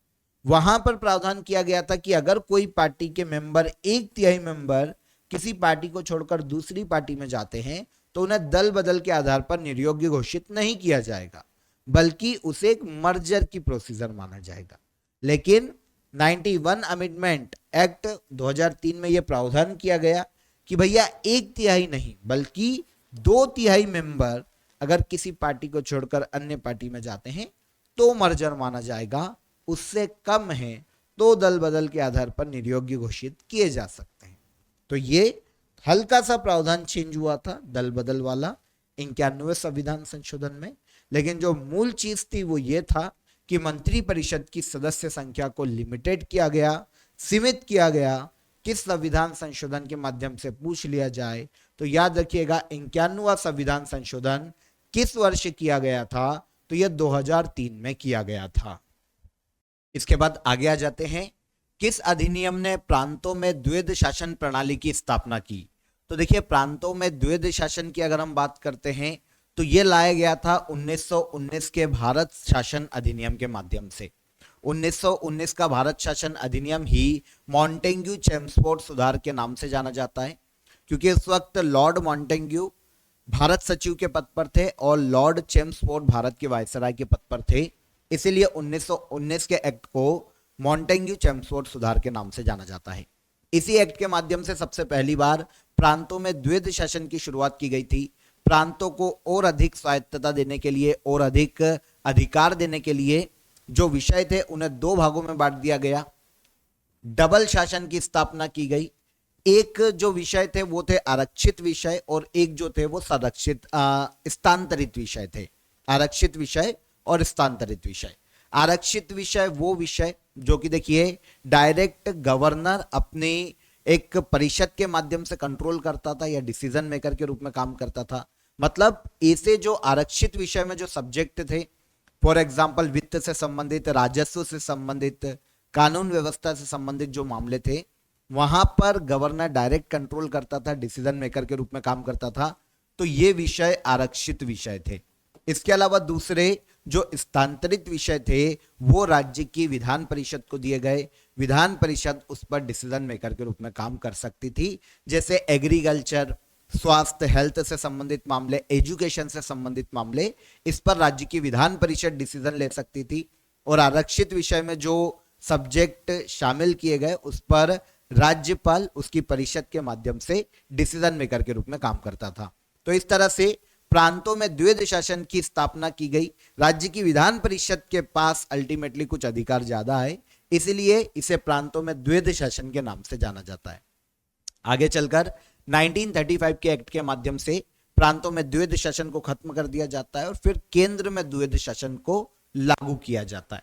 वहां पर प्रावधान किया गया था कि अगर कोई पार्टी के मेंबर, 1/3 मेंबर किसी पार्टी को छोड़कर दूसरी पार्टी में जाते हैं तो उन्हें दल बदल के आधार पर निर्योग्य घोषित नहीं किया जाएगा, बल्कि उसे एक मर्जर की प्रोसीजर माना जाएगा। लेकिन 91 अमेंडमेंट एक्ट 2003 में यह प्रावधान किया गया कि भैया 1/3 नहीं बल्कि 2/3 मेंबर अगर किसी पार्टी को छोड़कर अन्य पार्टी में जाते हैं तो मर्जर माना जाएगा, उससे कम है तो दल बदल के आधार पर निर्योग्य घोषित किए जा सकते हैं। तो ये हल्का सा प्रावधान चेंज हुआ था दल बदल वाला 91वें संविधान संशोधन में, लेकिन जो मूल चीज थी वो ये था कि मंत्रिपरिषद की सदस्य संख्या को लिमिटेड किया गया, सीमित किया गया। किस संविधान संशोधन के माध्यम से पूछ लिया जाए तो याद रखिएगा 91वां संविधान संशोधन किस वर्ष किया गया था, तो यह 2003 में किया गया था। इसके बाद आगे आ जाते हैं, किस अधिनियम ने प्रांतों में द्वैध शासन प्रणाली की स्थापना की। तो देखिए प्रांतों में द्वैध शासन की अगर हम बात करते हैं तो यह लाया गया था 1919 के भारत शासन अधिनियम के माध्यम से। 1919 का भारत शासन अधिनियम ही मॉन्टेग्यू चेम्सफोर्ड सुधार के नाम से जाना जाता है, क्योंकि उस वक्त लॉर्ड मॉन्टेग्यू भारत सचिव के पद पर थे और लॉर्ड चेम्सफोर्ड भारत के वायसराय के पद पर थे। इसीलिए 1919 के एक्ट को मॉन्टेग्यू चेम्सफोर्ड सुधार के नाम से जाना जाता है। इसी एक्ट के माध्यम से सबसे पहली बार प्रांतों में द्वैध शासन की शुरुआत की गई थी। प्रांतों को और अधिक स्वायत्तता देने के लिए और अधिक अधिकार देने के लिए जो विषय थे उन्हें 2 भागों में बांट दिया गया। डबल शासन की स्थापना की गई। एक जो विषय थे वो थे आरक्षित विषय और एक जो थे वो संरक्षित स्थानांतरित विषय थे। आरक्षित विषय और स्थानांतरित विषय। आरक्षित विषय वो विषय जो कि देखिए डायरेक्ट गवर्नर अपने एक परिषद के माध्यम से कंट्रोल करता था या डिसीजन मेकर के रूप में काम करता था। मतलब ऐसे जो आरक्षित विषय में जो सब्जेक्ट थे, फॉर एग्जांपल वित्त से संबंधित, राजस्व से संबंधित, कानून व्यवस्था से संबंधित जो मामले थे, वहां पर गवर्नर डायरेक्ट कंट्रोल करता था, डिसीजन मेकर के रूप में काम करता था। तो ये विषय आरक्षित विषय थे। इसके अलावा दूसरे जो स्थानांतरित विषय थे वो राज्य की विधान परिषद को दिए गए। विधान परिषद उस पर डिसीजन मेकर के रूप में काम कर सकती थी, जैसे एग्रीकल्चर, स्वास्थ्य, हेल्थ से संबंधित मामले, एजुकेशन से संबंधित मामले, इस पर राज्य की विधान परिषद डिसीजन ले सकती थी। और आरक्षित विषय में जो सब्जेक्ट शामिल किए गए उस पर राज्यपाल उसकी परिषद के माध्यम से डिसीजन मेकर के रूप में काम करता था। तो इस तरह से प्रांतों में द्वैध शासन की स्थापना की गई। राज्य की विधान परिषद के पास अल्टीमेटली कुछ अधिकार ज्यादा है, इसलिए इसे प्रांतों में द्वैध शासन के नाम से जाना जाता है। आगे चलकर 1935 के एक्ट के माध्यम से प्रांतों में द्वैध शासन को खत्म कर दिया जाता है और फिर केंद्र में द्वैध शासन को लागू किया जाता है।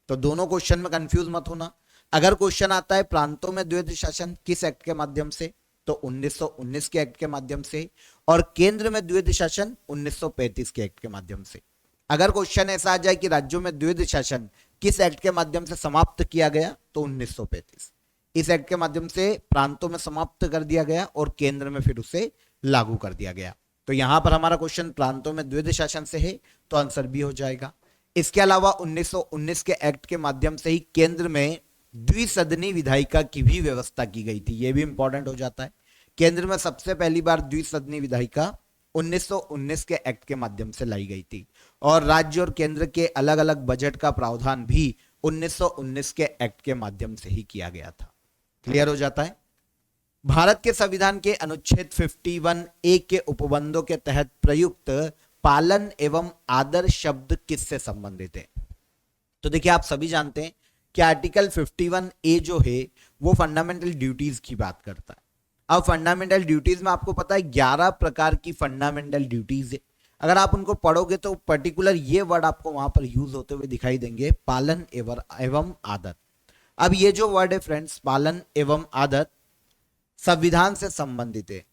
तो दोनों क्वेश्चन में कंफ्यूज मत होना। अगर क्वेश्चन आता है प्रांतों में द्वैध शासन किस एक्ट के माध्यम से, तो 1919 के एक्ट के माध्यम से, और केंद्र में द्वैध शासन 1935 के एक्ट के माध्यम से। अगर क्वेश्चन ऐसा आ जाए कि राज्यों में द्वैध शासन किस एक्ट के माध्यम से समाप्त किया गया, तो 1935 इस एक्ट के माध्यम से प्रांतों में समाप्त कर दिया गया और केंद्र में फिर उसे लागू कर दिया गया। तो यहां पर हमारा क्वेश्चन प्रांतों में द्वैध शासन से है, तो आंसर बी हो जाएगा। इसके अलावा 1919 के एक्ट के माध्यम से ही केंद्र में द्विसदनी विधायिका की भी व्यवस्था की गई थी। यह भी इंपॉर्टेंट हो जाता है। केंद्र में सबसे पहली बार द्विसदनी विधायिका 1919 के एक्ट के माध्यम से लाई गई थी और राज्य और केंद्र के अलग अलग बजट का प्रावधान भी 1919 के एक्ट के माध्यम से ही किया गया था। क्लियर हो जाता है। भारत के संविधान के अनुच्छेद 51A के उपबंधों के तहत प्रयुक्त पालन एवं आदर शब्द किससे संबंधित है? तो देखिए आप सभी जानते हैं कि आर्टिकल 51A जो है वो फंडामेंटल ड्यूटीज की बात करता है। अब फंडामेंटल ड्यूटीज में आपको पता है 11 प्रकार की फंडामेंटल ड्यूटीज है। अगर आप उनको पढ़ोगे तो पर्टिकुलर ये वर्ड आपको वहां पर यूज होते हुए दिखाई देंगे, पालन एवं आदर। अब ये जो वर्ड है फ्रेंड्स, पालन एवं आदर, संविधान से संबंधित है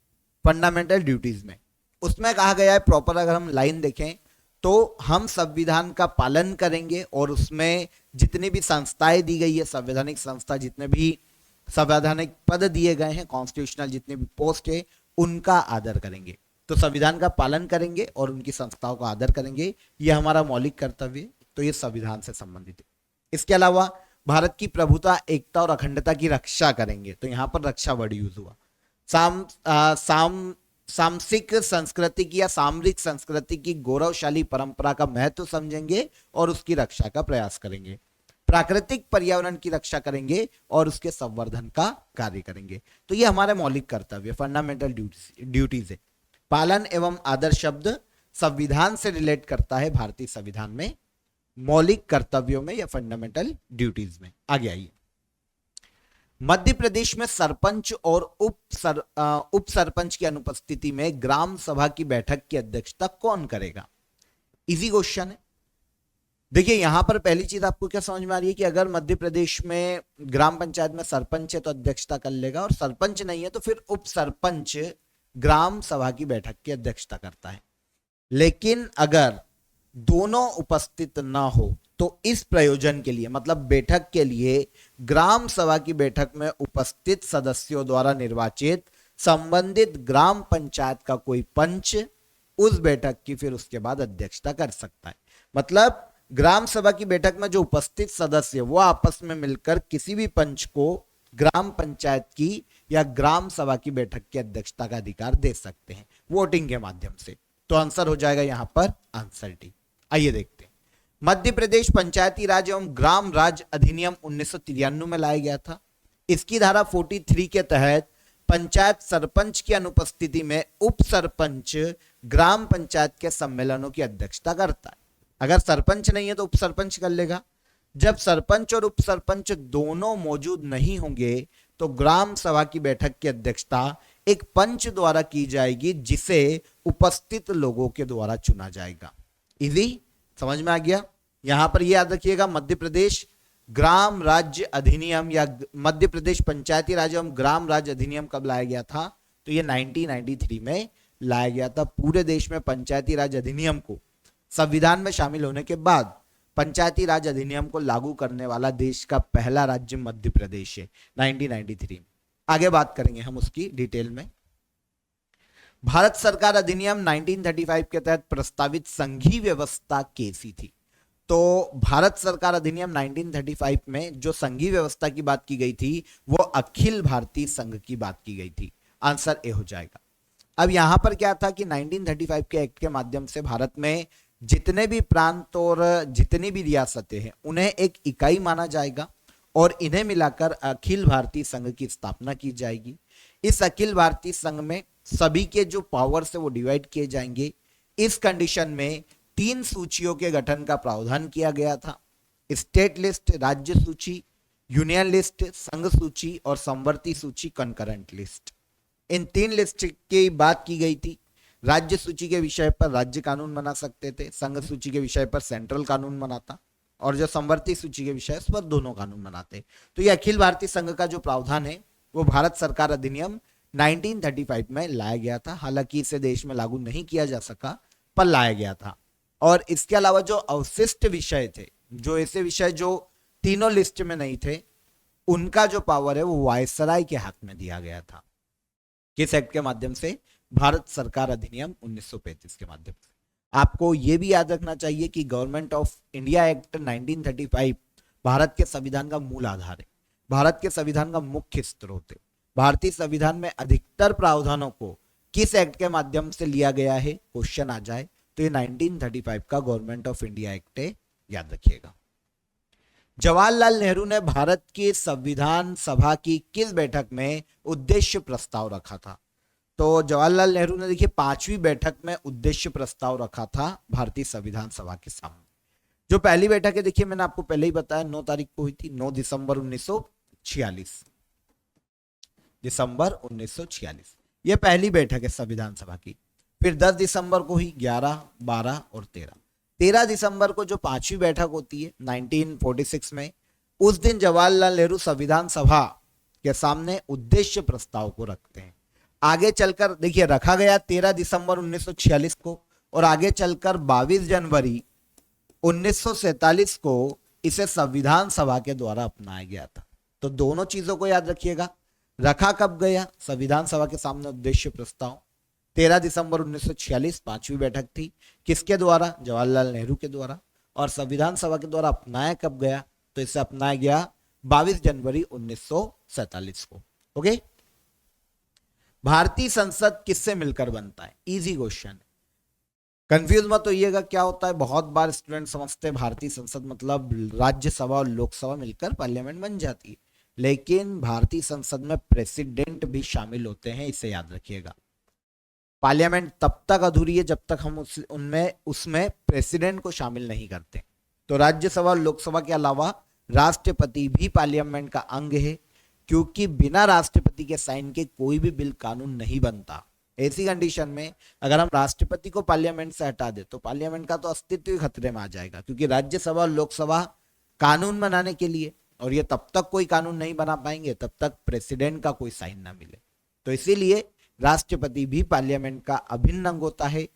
फंडामेंटल ड्यूटीज में। उसमें कहा गया है प्रॉपर, अगर हम लाइन देखें तो हम संविधान का पालन करेंगे और उसमें जितनी भी संस्थाएं दी गई है, संवैधानिक संस्था, जितने भी संवैधानिक पद दिए गए हैं, कॉन्स्टिट्यूशनल जितने भी पोस्ट है, उनका आदर करेंगे। तो संविधान का पालन करेंगे और उनकी संस्थाओं का आदर करेंगे, ये हमारा मौलिक कर्तव्य है। तो ये संविधान से संबंधित है। इसके अलावा भारत की प्रभुता, एकता और अखंडता की रक्षा करेंगे। तो यहां पर रक्षा वर्ड यूज हुआ। सामसिक संस्कृति की या सामरिक संस्कृति की गौरवशाली परंपरा का महत्व समझेंगे और उसकी रक्षा का प्रयास करेंगे। प्राकृतिक पर्यावरण की रक्षा करेंगे और उसके संवर्धन का कार्य करेंगे। तो ये हमारे मौलिक कर्तव्य, फंडामेंटल ड्यूटीज है। पालन एवं आदर शब्द संविधान से रिलेट करता है भारतीय संविधान में, मौलिक कर्तव्यों में या फंडामेंटल ड्यूटीज में। आगे आइए। मध्य प्रदेश में सरपंच और उप सरपंच की अनुपस्थिति में ग्राम सभा की बैठक की अध्यक्षता कौन करेगा? इजी क्वेश्चन है। देखिए यहां पर पहली चीज आपको क्या समझ में आ रही है कि अगर मध्य प्रदेश में ग्राम पंचायत में सरपंच है तो अध्यक्षता कर लेगा, और सरपंच नहीं है तो फिर उप सरपंच ग्राम सभा की बैठक की अध्यक्षता करता है। लेकिन अगर दोनों उपस्थित ना हो तो इस प्रयोजन के लिए, मतलब बैठक के लिए, ग्राम सभा की बैठक में उपस्थित सदस्यों द्वारा निर्वाचित संबंधित ग्राम पंचायत का कोई पंच उस बैठक की फिर उसके बाद अध्यक्षता कर सकता है। मतलब ग्राम सभा की बैठक में जो उपस्थित सदस्य वो आपस में मिलकर किसी भी पंच को ग्राम पंचायत की या ग्राम सभा की बैठक की अध्यक्षता का अधिकार दे सकते हैं वोटिंग के माध्यम से। तो आंसर हो जाएगा यहां पर आंसर डी। आइए देखते हैं। मध्य प्रदेश पंचायती राज एवं ग्राम राज अधिनियम 1993 में लाया गया था। इसकी धारा 43 के तहत पंचायत सरपंच की अनुपस्थिति में उप सरपंच ग्राम पंचायत के सम्मेलनों की अध्यक्षता करता है। अगर सरपंच नहीं है तो उप सरपंच कर लेगा। जब सरपंच और उप सरपंच दोनों मौजूद नहीं होंगे तो ग्राम सभा की बैठक की अध्यक्षता एक पंच द्वारा की जाएगी, जिसे उपस्थित लोगों के द्वारा चुना जाएगा। इजी समझ में आ गया। यहां पर यह याद रखिएगा, मध्य प्रदेश ग्राम राज्य अधिनियम या मध्य प्रदेश पंचायती राज एवं ग्राम राज्य अधिनियम कब लाया गया था? तो ये 1993 में लाया गया था। पूरे देश में पंचायती राज अधिनियम को संविधान में शामिल होने के बाद पंचायती राज अधिनियम को लागू करने वाला देश का पहला राज्य मध्य प्रदेश है 1993 में। आगे बात करेंगे हम उसकी डिटेल में। भारत सरकार अधिनियम 1935 के तहत प्रस्तावित संघीय व्यवस्था कैसी थी? तो भारत सरकार अधिनियम 1935 में जो संघीय व्यवस्था की बात की गई थी वो अखिल भारतीय संघ की बात की गई थी। आंसर ए हो जाएगा। अब यहां पर क्या था कि 1935 के एक्ट के माध्यम से भारत में जितने भी प्रांत और जितनी भी रियासतें हैं उन्हें एक इकाई माना जाएगा और इन्हें मिलाकर अखिल भारतीय संघ की स्थापना की जाएगी। इस अखिल भारतीय संघ में सभी के जो पावर्स है वो डिवाइड किए जाएंगे। इस कंडीशन में 3 सूचियों के गठन का प्रावधान किया गया था। स्टेट लिस्ट, राज्य सूची, यूनियन लिस्ट, संघ सूची और समवर्ती सूची, कंकरेंट लिस्ट। इन 3 लिस्ट की बात की गई थी। राज्य सूची के विषय पर राज्य कानून बना सकते थे, संघ सूची के विषय पर सेंट्रल कानून बनाता, और जो समवर्ती सूची के विषय पर दोनों कानून बनाते। तो ये अखिल भारतीय संघ का जो प्रावधान है वो भारत सरकार अधिनियम 1935 में लाया गया था। हालांकि इसे देश में लागू नहीं किया जा सका, पर लाया गया था। और इसके अलावा जो अवशिष्ट विषय थे, जो ऐसे विषय जो तीनों लिस्ट में नहीं थे, उनका जो पावर है वो वायसराय के हाथ में दिया गया था। किस एक्ट के माध्यम से? भारत सरकार अधिनियम 1935 के माध्यम से। आपको यह भी याद रखना चाहिए कि government of India act 1935 Bharat के संविधान का मूल आधार है, भारत के संविधान का मुख्य स्रोत है। भारतीय संविधान में अधिकतर प्रावधानों को किस एक्ट के माध्यम से लिया गया है, क्वेश्चन आ जाए तो ये 1935 का गवर्नमेंट ऑफ इंडिया एक्ट है, याद रखिएगा। जवाहरलाल नेहरू ने भारत की संविधान सभा की किस बैठक में उद्देश्य प्रस्ताव रखा था? तो जवाहरलाल नेहरू ने देखिए 5वीं बैठक में उद्देश्य प्रस्ताव रखा था भारतीय संविधान सभा के सामने। जो पहली बैठक है देखिए मैंने आपको पहले ही बताया 9 तारीख को हुई थी, 9 दिसंबर 1946। दिसंबर 1946 यह पहली बैठक है संविधान सभा की। फिर 10 दिसंबर को हुई, 11, 12 और 13। 13 दिसंबर को जो 5वीं बैठक होती है 1946 में, उस दिन जवाहरलाल नेहरू संविधान सभा के सामने उद्देश्य प्रस्ताव को रखते हैं। आगे चलकर देखिए रखा गया 13 दिसंबर 1946 को, और आगे चलकर 22 जनवरी 1947 को इसे संविधान सभा के द्वारा अपनाया गया था। तो दोनों चीजों को याद रखिएगा। रखा कब गया? संविधान सभा के सामने उद्देश्य प्रस्ताव 13 दिसंबर 1946 पांचवी बैठक थी। किसके द्वारा? जवाहरलाल नेहरू के द्वारा। और संविधान सभा के द्वारा अपनाया कब गया? तो इसे अपनाया गया 22 जनवरी 1947 को। ओके। भारतीय संसद किससे मिलकर बनता है? Easy question. कंफ्यूज मत होइएगा क्या होता है। बहुत बार स्टूडेंट समझते हैं भारतीय संसद मतलब राज्यसभा और लोकसभा मिलकर पार्लियामेंट बन जाती है, लेकिन भारतीय संसद में प्रेसिडेंट भी शामिल होते हैं, इसे याद रखिएगा। पार्लियामेंट तब तक अधूरी है जब तक हम उसमें प्रेसिडेंट को शामिल नहीं करते। तो राज्यसभा और लोकसभा के अलावा राष्ट्रपति भी पार्लियामेंट का अंग है, क्योंकि बिना राष्ट्रपति के साइन के कोई भी बिल कानून नहीं बनता। ऐसी कंडीशन में अगर हम राष्ट्रपति को पार्लियामेंट से हटा दे तो पार्लियामेंट का तो अस्तित्व ही खतरे में आ जाएगा, क्योंकि राज्यसभा और लोकसभा कानून बनाने के लिए, और ये तब तक कोई कानून नहीं बना पाएंगे तब तक प्रेसिडेंट का कोई साइन ना मिले। तो इसीलिए राष्ट्रपति भी पार्लियामेंट का अभिन्न अंग होता है।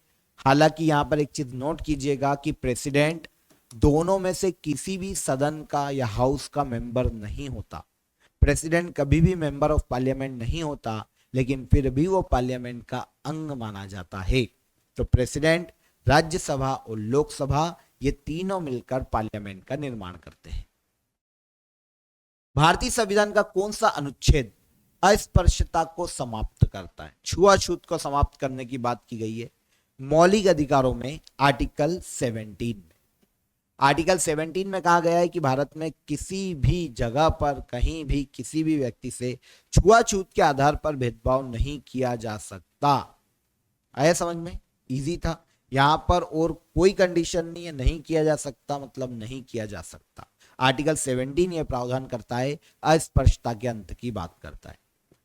हालांकि यहां पर एक चीज नोट कीजिएगा कि प्रेसिडेंट दोनों में से किसी भी सदन का या हाउस का मेंबर नहीं होता। प्रेसिडेंट कभी भी मेंबर ऑफ पार्लियामेंट नहीं होता, लेकिन फिर भी वो पार्लियामेंट का अंग माना जाता है। तो प्रेसिडेंट, राज्यसभा और लोकसभा ये तीनों मिलकर पार्लियामेंट का निर्माण करते हैं। भारतीय संविधान का कौन सा अनुच्छेद अस्पृश्यता को समाप्त करता है? छुआछूत को समाप्त करने की बात की गई है मौलिक अधिकारों में आर्टिकल 17 में। आर्टिकल 17 में कहा गया है कि भारत में किसी भी जगह पर कहीं भी किसी भी व्यक्ति से छुआछूत के आधार पर भेदभाव नहीं किया जा सकता। आया समझ में? इजी था। यहां पर और कोई कंडीशन नहीं है, नहीं किया जा सकता मतलब नहीं किया जा सकता। आर्टिकल 17 ये प्रावधान करता है, अस्पृश्यता के अंत की बात करता है।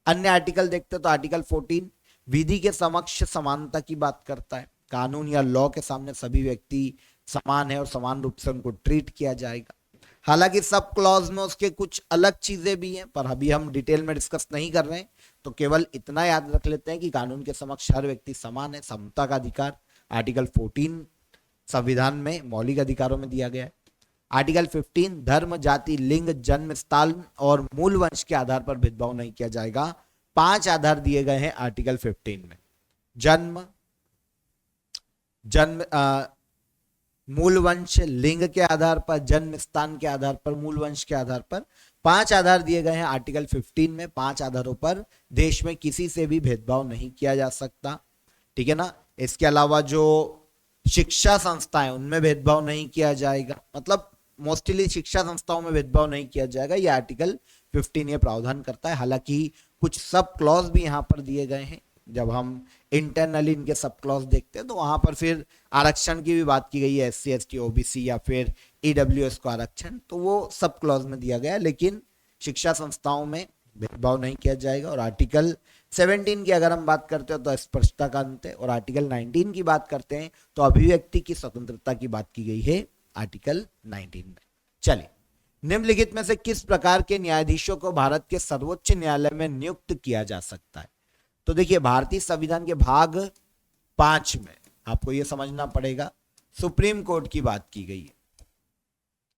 अन्य आर्टिकल देखते तो आर्टिकल 14 विधि के समक्ष समानता की बात करता है। कानून या लॉ के सामने सभी व्यक्ति समान है और समान रूप से उनको ट्रीट किया जाएगा। हालांकि सब क्लॉज में उसके कुछ अलग चीजें भी हैं, पर अभी हम डिटेल में डिस्कस नहीं कर रहे हैं, तो केवल इतना याद रख लेते हैं कि कानून के समक्ष हर व्यक्ति समान है, समता का अधिकार आर्टिकल 14 संविधान में मौलिक अधिकारों में दिया गया है। आर्टिकल 15 धर्म, जाति, लिंग, जन्म स्थान और मूल वंश के आधार पर भेदभाव नहीं किया जाएगा। 5 आधार दिए गए हैं आर्टिकल 15 में। जन्म मूल वंश, लिंग के आधार पर, जन्म स्थान के आधार पर, मूल वंश के आधार पर 5 आधार दिए गए हैं आर्टिकल 15 में। 5 आधारों पर देश में किसी से भी भेदभाव नहीं किया जा सकता, ठीक है ना। इसके अलावा जो शिक्षा संस्थाएं उनमें भेदभाव नहीं किया जाएगा, मतलब मोस्टली शिक्षा संस्थाओं में भेदभाव नहीं किया जाएगा, ये आर्टिकल 15 ये प्रावधान करता है। हालांकि कुछ सब क्लॉज भी यहाँ पर दिए गए हैं। जब हम इंटरनली इनके सब क्लॉज देखते हैं तो वहां पर फिर आरक्षण की भी बात की गई है, SC ST OBC या फिर EWS को आरक्षण, तो वो सब क्लॉज में दिया गया है। लेकिन शिक्षा संस्थाओं में भेदभाव नहीं किया जाएगा। और आर्टिकल 17 की अगर हम बात करते हैं तो स्पष्टता का अंत है। और आर्टिकल 19 की बात करते हैं तो अभिव्यक्ति की स्वतंत्रता की बात की गई है आर्टिकल 19 में। चलिए, निम्नलिखित में से किस प्रकार के न्यायाधीशों को भारत के सर्वोच्च न्यायालय में नियुक्त किया जा सकता है? तो देखिए, भारतीय संविधान के भाग 5 में आपको यह समझना पड़ेगा, सुप्रीम कोर्ट की बात की गई है।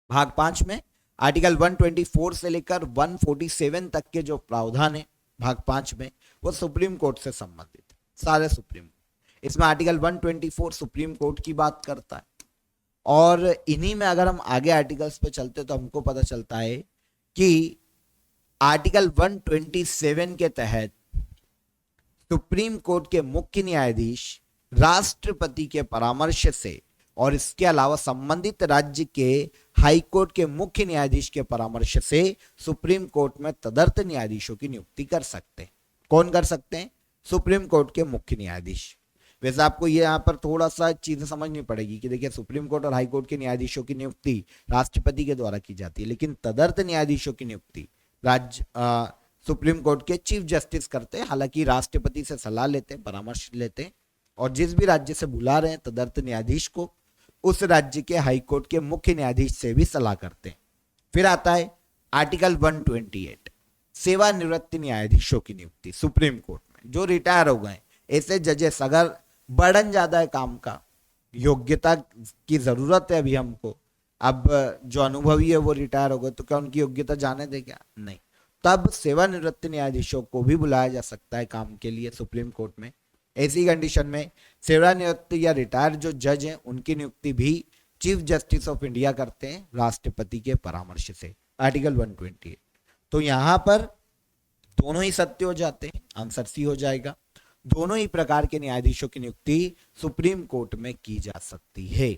भाग 5 में आर्टिकल 124 से लेकर 147 तक के जो प्रावधान है भाग 5 में, वो सुप्रीम कोर्ट से संबंधित है, सारे सुप्रीम कोर्ट। इसमें आर्टिकल 124 सुप्रीम कोर्ट की बात करता है। और इन्हीं में अगर हम आगे आर्टिकल्स पे चलते तो हमको पता चलता है कि आर्टिकल 127 के तहत सुप्रीम कोर्ट के मुख्य न्यायाधीश राष्ट्रपति के परामर्श से और इसके अलावा संबंधित राज्य के हाई कोर्ट के मुख्य न्यायाधीश के परामर्श से सुप्रीम कोर्ट में तदर्थ न्यायाधीशों की नियुक्ति कर सकते हैं। कौन कर सकते हैं? सुप्रीम कोर्ट के मुख्य न्यायाधीश। वैसे आपको ये यहाँ पर थोड़ा सा चीजें समझनी पड़ेगी कि देखिए, सुप्रीम कोर्ट और हाई कोर्ट के न्यायाधीशों की नियुक्ति राष्ट्रपति के द्वारा की जाती है, लेकिन तदर्थ न्यायाधीशों की नियुक्ति सुप्रीम कोर्ट के चीफ जस्टिस करते हैं। हालांकि राष्ट्रपति से सलाह लेते हैं, परामर्श लेते हैं, और जिस भी राज्य से बुला रहे हैं तदर्थ न्यायाधीश को, उस राज्य के हाई कोर्ट के मुख्य न्यायाधीश से भी सलाह करते हैं। फिर आता है आर्टिकल 128 सेवानिवृत्त न्यायाधीशों की नियुक्ति सुप्रीम कोर्ट में, जो रिटायर हो गए। ऐसे जजेस, अगर बर्डन ज्यादा है काम का योग्यता की जरूरत है अभी हमको। अब जो अनुभवी है वो रिटायर हो गए तो क्या उनकी योग्यता जाने दे क्या? नहीं। तब सेवानिवृत्त न्यायाधीशों को भी बुलाया जा सकता है काम के लिए सुप्रीम कोर्ट में। ऐसी कंडीशन में सेवानिवृत्त या रिटायर जो जज हैं उनकी नियुक्ति भी चीफ जस्टिस ऑफ इंडिया करते हैं राष्ट्रपति के परामर्श से, आर्टिकल 128। तो यहां पर दोनों ही सत्य हो जाते हैं, आंसर सी हो जाएगा। दोनों ही प्रकार के न्यायाधीशों की नियुक्ति सुप्रीम कोर्ट में की जा सकती है।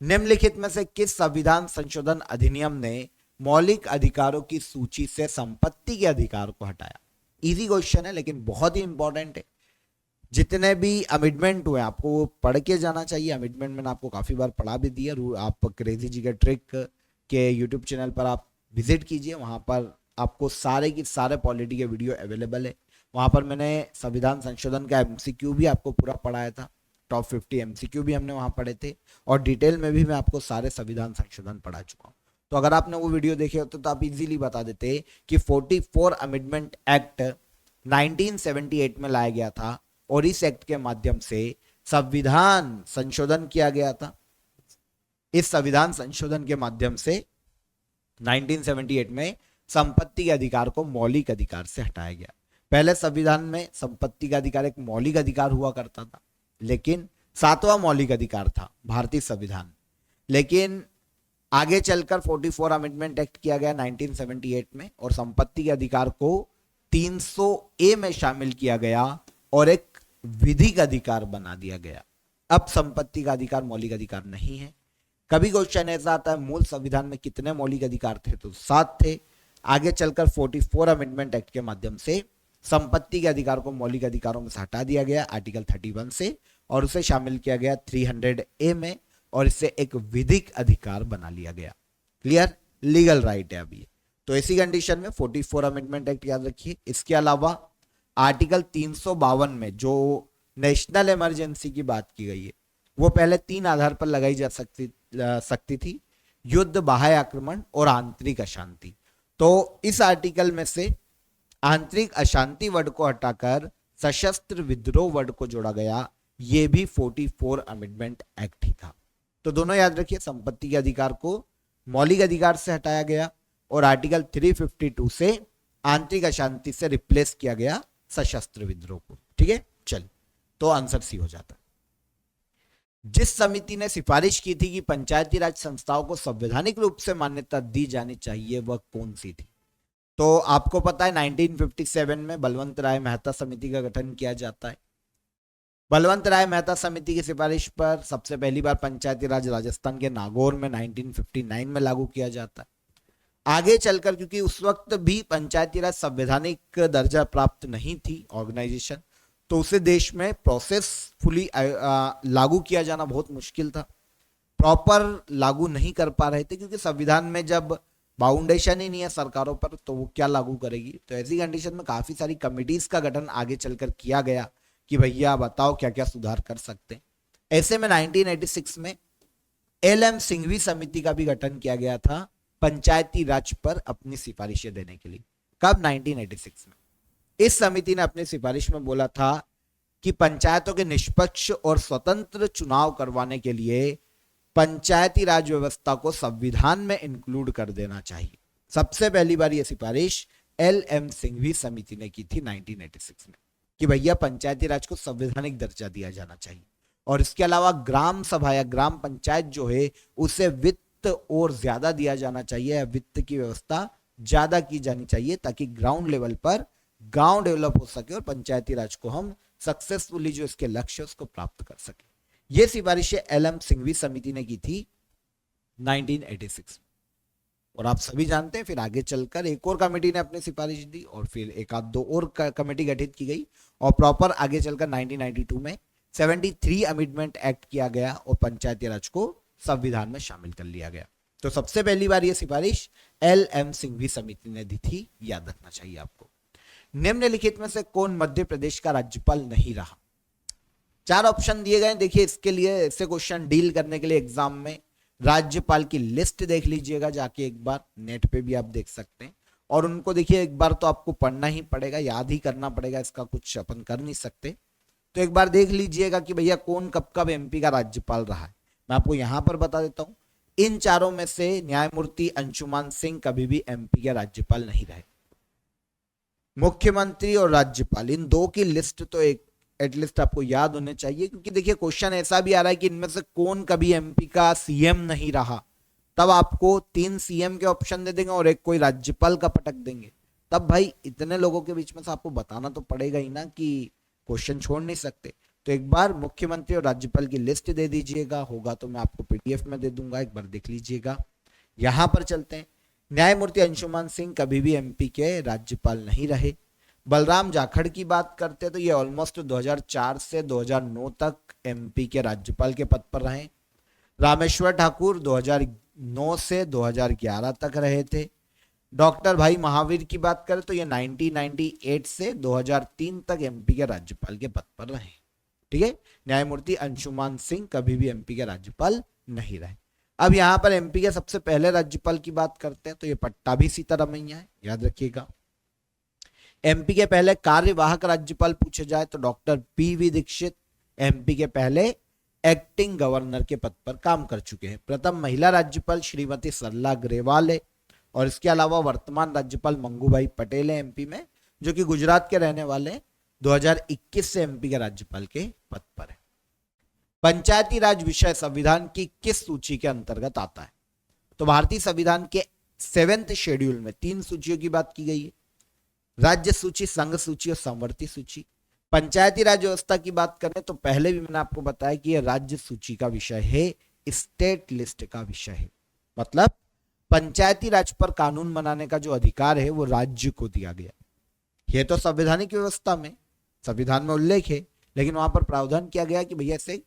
निम्नलिखित में से किस संविधान संशोधन अधिनियम ने मौलिक अधिकारों की सूची से संपत्ति के अधिकार को हटाया? इजी क्वेश्चन है लेकिन बहुत ही इंपॉर्टेंट है। जितने भी अमेंडमेंट हुए आपको वो पढ़ के जाना चाहिए। अमेंडमेंट मैंने आपको काफी बार पढ़ा भी दिया। आप क्रेजी जी के ट्रिक के यूट्यूब चैनल पर आप विजिट कीजिए, वहां पर आपको सारे की सारे पॉलिटी के वीडियो अवेलेबल है। वहां पर मैंने संविधान संशोधन का एमसीक्यू भी आपको पूरा पढ़ाया था। टॉप 50 एमसीक्यू भी हमने वहां पढ़े थे और डिटेल में भी मैं आपको सारे संविधान संशोधन पढ़ा चुका हूं। तो अगर आपने वो वीडियो देखे होते तो आप इजीली बता देते कि 44 अमेंडमेंट एक्ट 1978 में लाया गया था और इस एक्ट के माध्यम से संविधान संशोधन किया गया था। इस संविधान संशोधन के माध्यम से 1978 में संपत्ति के अधिकार को मौलिक अधिकार से हटाया गया। पहले संविधान में संपत्ति का अधिकार एक मौलिक अधिकार हुआ करता था, लेकिन 7वां मौलिक अधिकार था भारतीय संविधान। लेकिन आगे चलकर 44 अमेंडमेंट एक्ट किया गया 1978 में और संपत्ति के अधिकार को 300A में शामिल किया गया और एक विधिक अधिकार बना दिया गया। अब संपत्ति का अधिकार मौलिक अधिकार नहीं है। कभी क्वेश्चन ऐसा आता है मूल संविधान में कितने मौलिक अधिकार थे, तो 7 थे। आगे चलकर 44 अमेंडमेंट एक्ट के माध्यम से संपत्ति के अधिकार को मौलिक अधिकारों में से हटा दिया गया आर्टिकल 31 से और उसे शामिल किया गया 300A में और इससे एक विधिक अधिकार बना लिया गया। क्लियर? लीगल राइट है अभी। तो ऐसी कंडीशन में 44 अमेंडमेंट एक्ट याद रखिए। इसके अलावा आर्टिकल 352 में जो नेशनल इमरजेंसी की बात की गई है वो पहले 3 आधार पर लगाई जा सकती थी, युद्ध, बाह्य आक्रमण और आंतरिक अशांति। तो इस आर्टिकल में से आंतरिक अशांति वर्ड को हटाकर सशस्त्र विद्रोह वर्ड को जोड़ा गया। ये भी 44 अमेंडमेंट एक्ट ही था। तो दोनों याद रखिए, संपत्ति के अधिकार को मौलिक अधिकार से हटाया गया और आर्टिकल 352 से आंतरिक अशांति से रिप्लेस किया गया सशस्त्र विद्रोह को। ठीक है, चल तो आंसर सी हो जाता। जिस समिति ने सिफारिश की थी कि पंचायती राज संस्थाओं को संवैधानिक रूप से मान्यता दी जानी चाहिए वह कौन सी थी? तो आपको पता है 1957 में बलवंत राय मेहता समिति का गठन किया जाता है। बलवंत राय मेहता समिति की सिफारिश पर सबसे पहली बार पंचायती राज राजस्थान के नागौर में 1959 में लागू किया जाता है। आगे चलकर क्योंकि उस वक्त भी पंचायती राज संवैधानिक दर्जा प्राप्त नहीं थी ऑर्गेनाइजेशन, तो उसे देश में प्रोसेसफुली लागू किया जाना बहुत मुश्किल था। प्रॉपर लागू नहीं कर पा रहे थे क्योंकि संविधान में जब बाउंडेशन ही नहीं है सरकारों पर तो वो क्या लागू करेगी। तो ऐसी कंडीशन में काफी सारी कमिटीज का गठन आगे चलकर किया गया कि भैया बताओ क्या क्या सुधार कर सकते हैं। ऐसे में 1986 में LM सिंघवी समिति का भी गठन किया गया था पंचायती राज पर अपनी सिफारिशें देने के लिए। कब? 1986 में। इस समिति ने अपनी सिफारिश में बोला था कि पंचायतों के निष्पक्ष और स्वतंत्र चुनाव करवाने के लिए पंचायती राज व्यवस्था को संविधान में इंक्लूड कर देना चाहिए। सबसे पहली बार यह सिफारिश LM सिंघवी समिति ने की थी 1986 में कि भैया पंचायती राज को संवैधानिक दर्जा दिया जाना चाहिए और इसके अलावा ग्राम सभा या ग्राम पंचायत जो है उसे वित्त और ज्यादा दिया जाना चाहिए, वित्त की व्यवस्था ज्यादा की जानी चाहिए ताकि ग्राउंड लेवल पर गांव डेवलप हो सके और पंचायती राज को हम सक्सेसफुली जो इसके लक्ष्य उसको प्राप्त कर सके। ये सिफारिशें LM सिंघवी समिति ने की थी 1986 और आप सभी जानते हैं फिर आगे चलकर एक और कमेटी ने अपनी सिफारिश दी और फिर एक आध दो और कमेटी गठित की गई और प्रॉपर आगे चलकर 1992 में 73 अमेंडमेंट एक्ट किया गया और पंचायती राज को संविधान में शामिल कर लिया गया। तो सबसे पहली बार यह सिफारिश LM सिंघवी समिति ने दी थी, याद रखना चाहिए आपको। निम्नलिखित में से कौन मध्य प्रदेश का राज्यपाल नहीं रहा? 4 ऑप्शन दिए गए। देखिए इसके लिए ऐसे क्वेश्चन डील करने के लिए एग्जाम में राज्यपाल की लिस्ट देख लीजिएगा जाके, एक बार नेट पे भी आप देख सकते हैं और उनको देखिए एक बार तो आपको पढ़ना ही पड़ेगा, याद ही करना पड़ेगा, इसका कुछ अपन कर नहीं सकते। तो एक बार देख लीजिएगा कि भैया कौन कब कब एमपी का राज्यपाल रहा है। मैं आपको यहां पर बता देता हूं, इन चारों में से न्यायमूर्ति अंशुमान सिंह कभी भी एमपी के राज्यपाल नहीं रहे। मुख्यमंत्री और राज्यपाल, इन दो की लिस्ट तो एक एटलीस्ट आपको याद होने चाहिए, क्योंकि देखिए क्वेश्चन ऐसा भी आ रहा है कि इनमें से कौन कभी एमपी का सीएम नहीं रहा, तब आपको 3 सीएम के ऑप्शन दे देंगे और एक कोई राज्यपाल का पटक देंगे। तब भाई इतने लोगों के बीच में से आपको बताना तो पड़ेगा ही ना, कि क्वेश्चन छोड़ नहीं सकते। तो एक बार मुख्यमंत्री और राज्यपाल की लिस्ट दे दीजिएगा, होगा तो मैं आपको पीडीएफ में दे दूंगा, एक बार देख लीजिएगा। यहां पर चलते हैं, न्यायमूर्ति अंशुमान सिंह कभी भी एमपी के राज्यपाल नहीं रहे। बलराम जाखड़ की बात करते हैं तो ये ऑलमोस्ट 2004 से 2009 तक एमपी के राज्यपाल के पद पर रहे। रामेश्वर ठाकुर 2009 से 2011 तक रहे थे। डॉक्टर भाई महावीर की बात करें तो ये 1998 से 2003 तक एमपी के राज्यपाल के पद पर रहे। ठीक है, न्यायमूर्ति अंशुमान सिंह कभी भी एमपी के राज्यपाल नहीं रहे। अब यहां पर एमपी के सबसे पहले राज्यपाल की बात करते हैं तो ये पट्टाभी सीतारमैया है, याद रखिएगा। एमपी के पहले कार्यवाहक राज्यपाल पूछे जाए तो डॉक्टर पीवी दीक्षित एमपी के पहले एक्टिंग गवर्नर के पद पर काम कर चुके हैं। प्रथम महिला राज्यपाल श्रीमती सरला ग्रेवाल है, और इसके अलावा वर्तमान राज्यपाल मंगूभाई पटेल है एमपी में, जो कि गुजरात के रहने वाले हैं। 2021 से एमपी के राज्यपाल के पद पर है। पंचायती राज विषय संविधान की किस सूची के अंतर्गत आता है? तो भारतीय संविधान के 7वें शेड्यूल में 3 सूचियों की बात की गई है, राज्य सूची, संघ सूची और संवर्ती सूची। पंचायती राज व्यवस्था की बात करें तो पहले भी मैंने आपको बताया कि यह राज्य सूची का विषय है, स्टेट लिस्ट का विषय है। मतलब पंचायती राज पर कानून बनाने का जो अधिकार है वो राज्य को दिया गया। यह तो संवैधानिक व्यवस्था में, संविधान में उल्लेख है, लेकिन वहां पर प्रावधान किया गया कि भैया इसे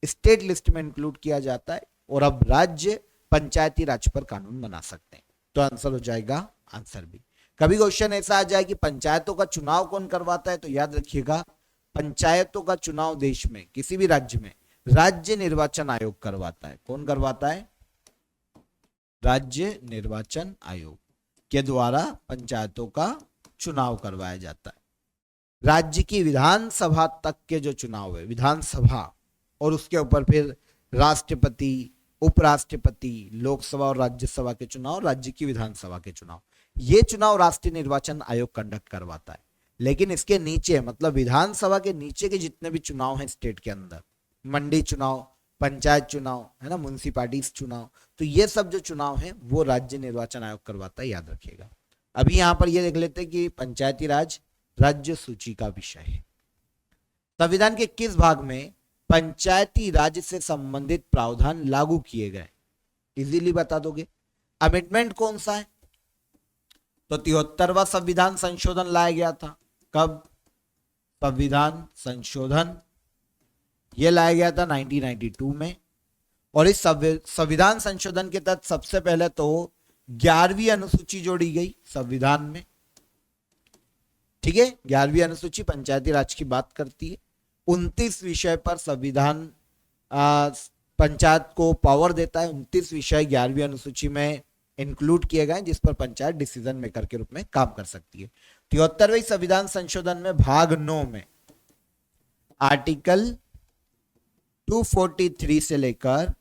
स्टेट लिस्ट में इंक्लूड किया जाता है, और अब राज्य पंचायती राज पर कानून बना सकते हैं। तो आंसर हो जाएगा आंसर बी। कभी क्वेश्चन ऐसा आ जाए कि पंचायतों का चुनाव कौन करवाता है, तो याद रखिएगा पंचायतों का चुनाव देश में किसी भी राज्य में राज्य निर्वाचन आयोग करवाता है। कौन करवाता है? राज्य निर्वाचन आयोग के द्वारा पंचायतों का चुनाव करवाया जाता है। राज्य की विधानसभा तक के जो चुनाव है, विधानसभा, और उसके ऊपर फिर राष्ट्रपति, उपराष्ट्रपति, लोकसभा और राज्यसभा के चुनाव, राज्य की विधानसभा के चुनाव, ये चुनाव राष्ट्रीय निर्वाचन आयोग कंडक्ट करवाता है। लेकिन इसके नीचे, मतलब विधानसभा के नीचे के जितने भी चुनाव हैं स्टेट के अंदर, मंडी चुनाव, पंचायत चुनाव, है ना, म्युनिसिपैलिटीज चुनाव, तो ये सब जो चुनाव है वो राज्य निर्वाचन आयोग करवाता है, याद रखिएगा। अभी यहां पर ये देख लेते हैं कि पंचायती राज राज्य सूची का विषय है। संविधान के किस भाग में पंचायती राज से संबंधित प्रावधान लागू किए गए? इजीली बता दोगे। अमेंडमेंट कौन सा है? तो 73वां संविधान संशोधन लाया गया था। कब? संविधान संशोधन ये लाया गया था 1992 में, और इस संविधान संशोधन के तहत सबसे पहले तो 11वीं अनुसूची जोड़ी गई संविधान में। ठीक है, 11वीं अनुसूची पंचायती राज की बात करती है। 29 विषय पर संविधान पंचायत को पावर देता है। 29 विषय 11वीं अनुसूची में इंक्लूड किए गए जिस पर पंचायत डिसीजन मेकर के रूप में काम कर सकती है। 73वें संविधान संशोधन में भाग 9 में आर्टिकल 243 से लेकर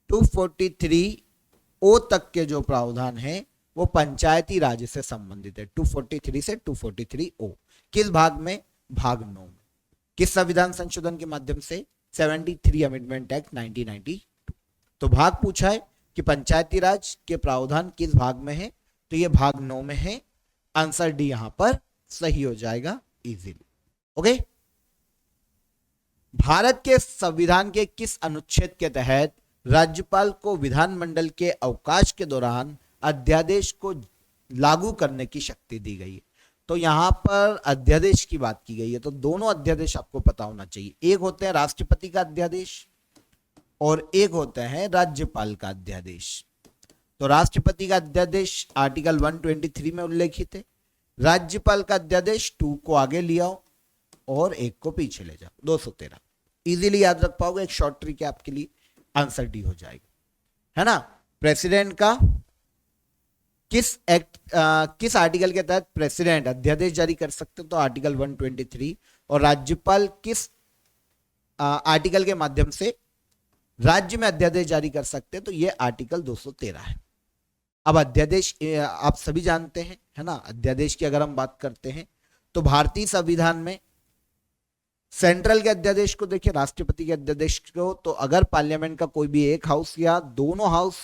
243 ओ तक के जो प्रावधान है वो पंचायती राज से संबंधित है। 243 से 243 ओ किस भाग में? भाग 9 में। किस संविधान संशोधन के माध्यम से? 73 अमेंडमेंट एक्ट 1992। तो भाग पूछा है कि पंचायती राज के प्रावधान किस भाग में है, तो ये भाग 9 में है। आंसर डी यहां पर सही हो जाएगा इजीली। ओके, भारत के संविधान के किस अनुच्छेद के तहत राज्यपाल को विधानमंडल के अवकाश के दौरान अध्यादेश को लागू करने की शक्ति दी गई है? तो यहां पर अध्यादेश की बात की गई है, तो दोनों अध्यादेश आपको पता होना चाहिए। एक होते हैं राष्ट्रपति का अध्यादेश और एक होता है राज्यपाल का अध्यादेश। तो राष्ट्रपति का अध्यादेश आर्टिकल 123 में उल्लेखित है, राज्यपाल का अध्यादेश 2 को आगे ले आओ और 1 को पीछे ले जाओ, 213। इजीली याद रख पाओगे, एक शॉर्ट ट्रिक है आपके लिए, आंसर डी हो जाएगा, है ना। प्रेसिडेंट का किस आर्टिकल के तहत प्रेसिडेंट अध्यादेश जारी कर सकते हो? तो आर्टिकल 123। और राज्यपाल किस आर्टिकल के माध्यम से राज्य में अध्यादेश जारी कर सकते हैं, तो ये आर्टिकल 213 है। अब अध्यादेश आप सभी जानते हैं, है ना। अध्यादेश की अगर हम बात करते हैं तो भारतीय संविधान में सेंट्रल के अध्यादेश को देखिए, राष्ट्रपति के अध्यादेश को, तो अगर पार्लियामेंट का कोई भी एक हाउस या दोनों हाउस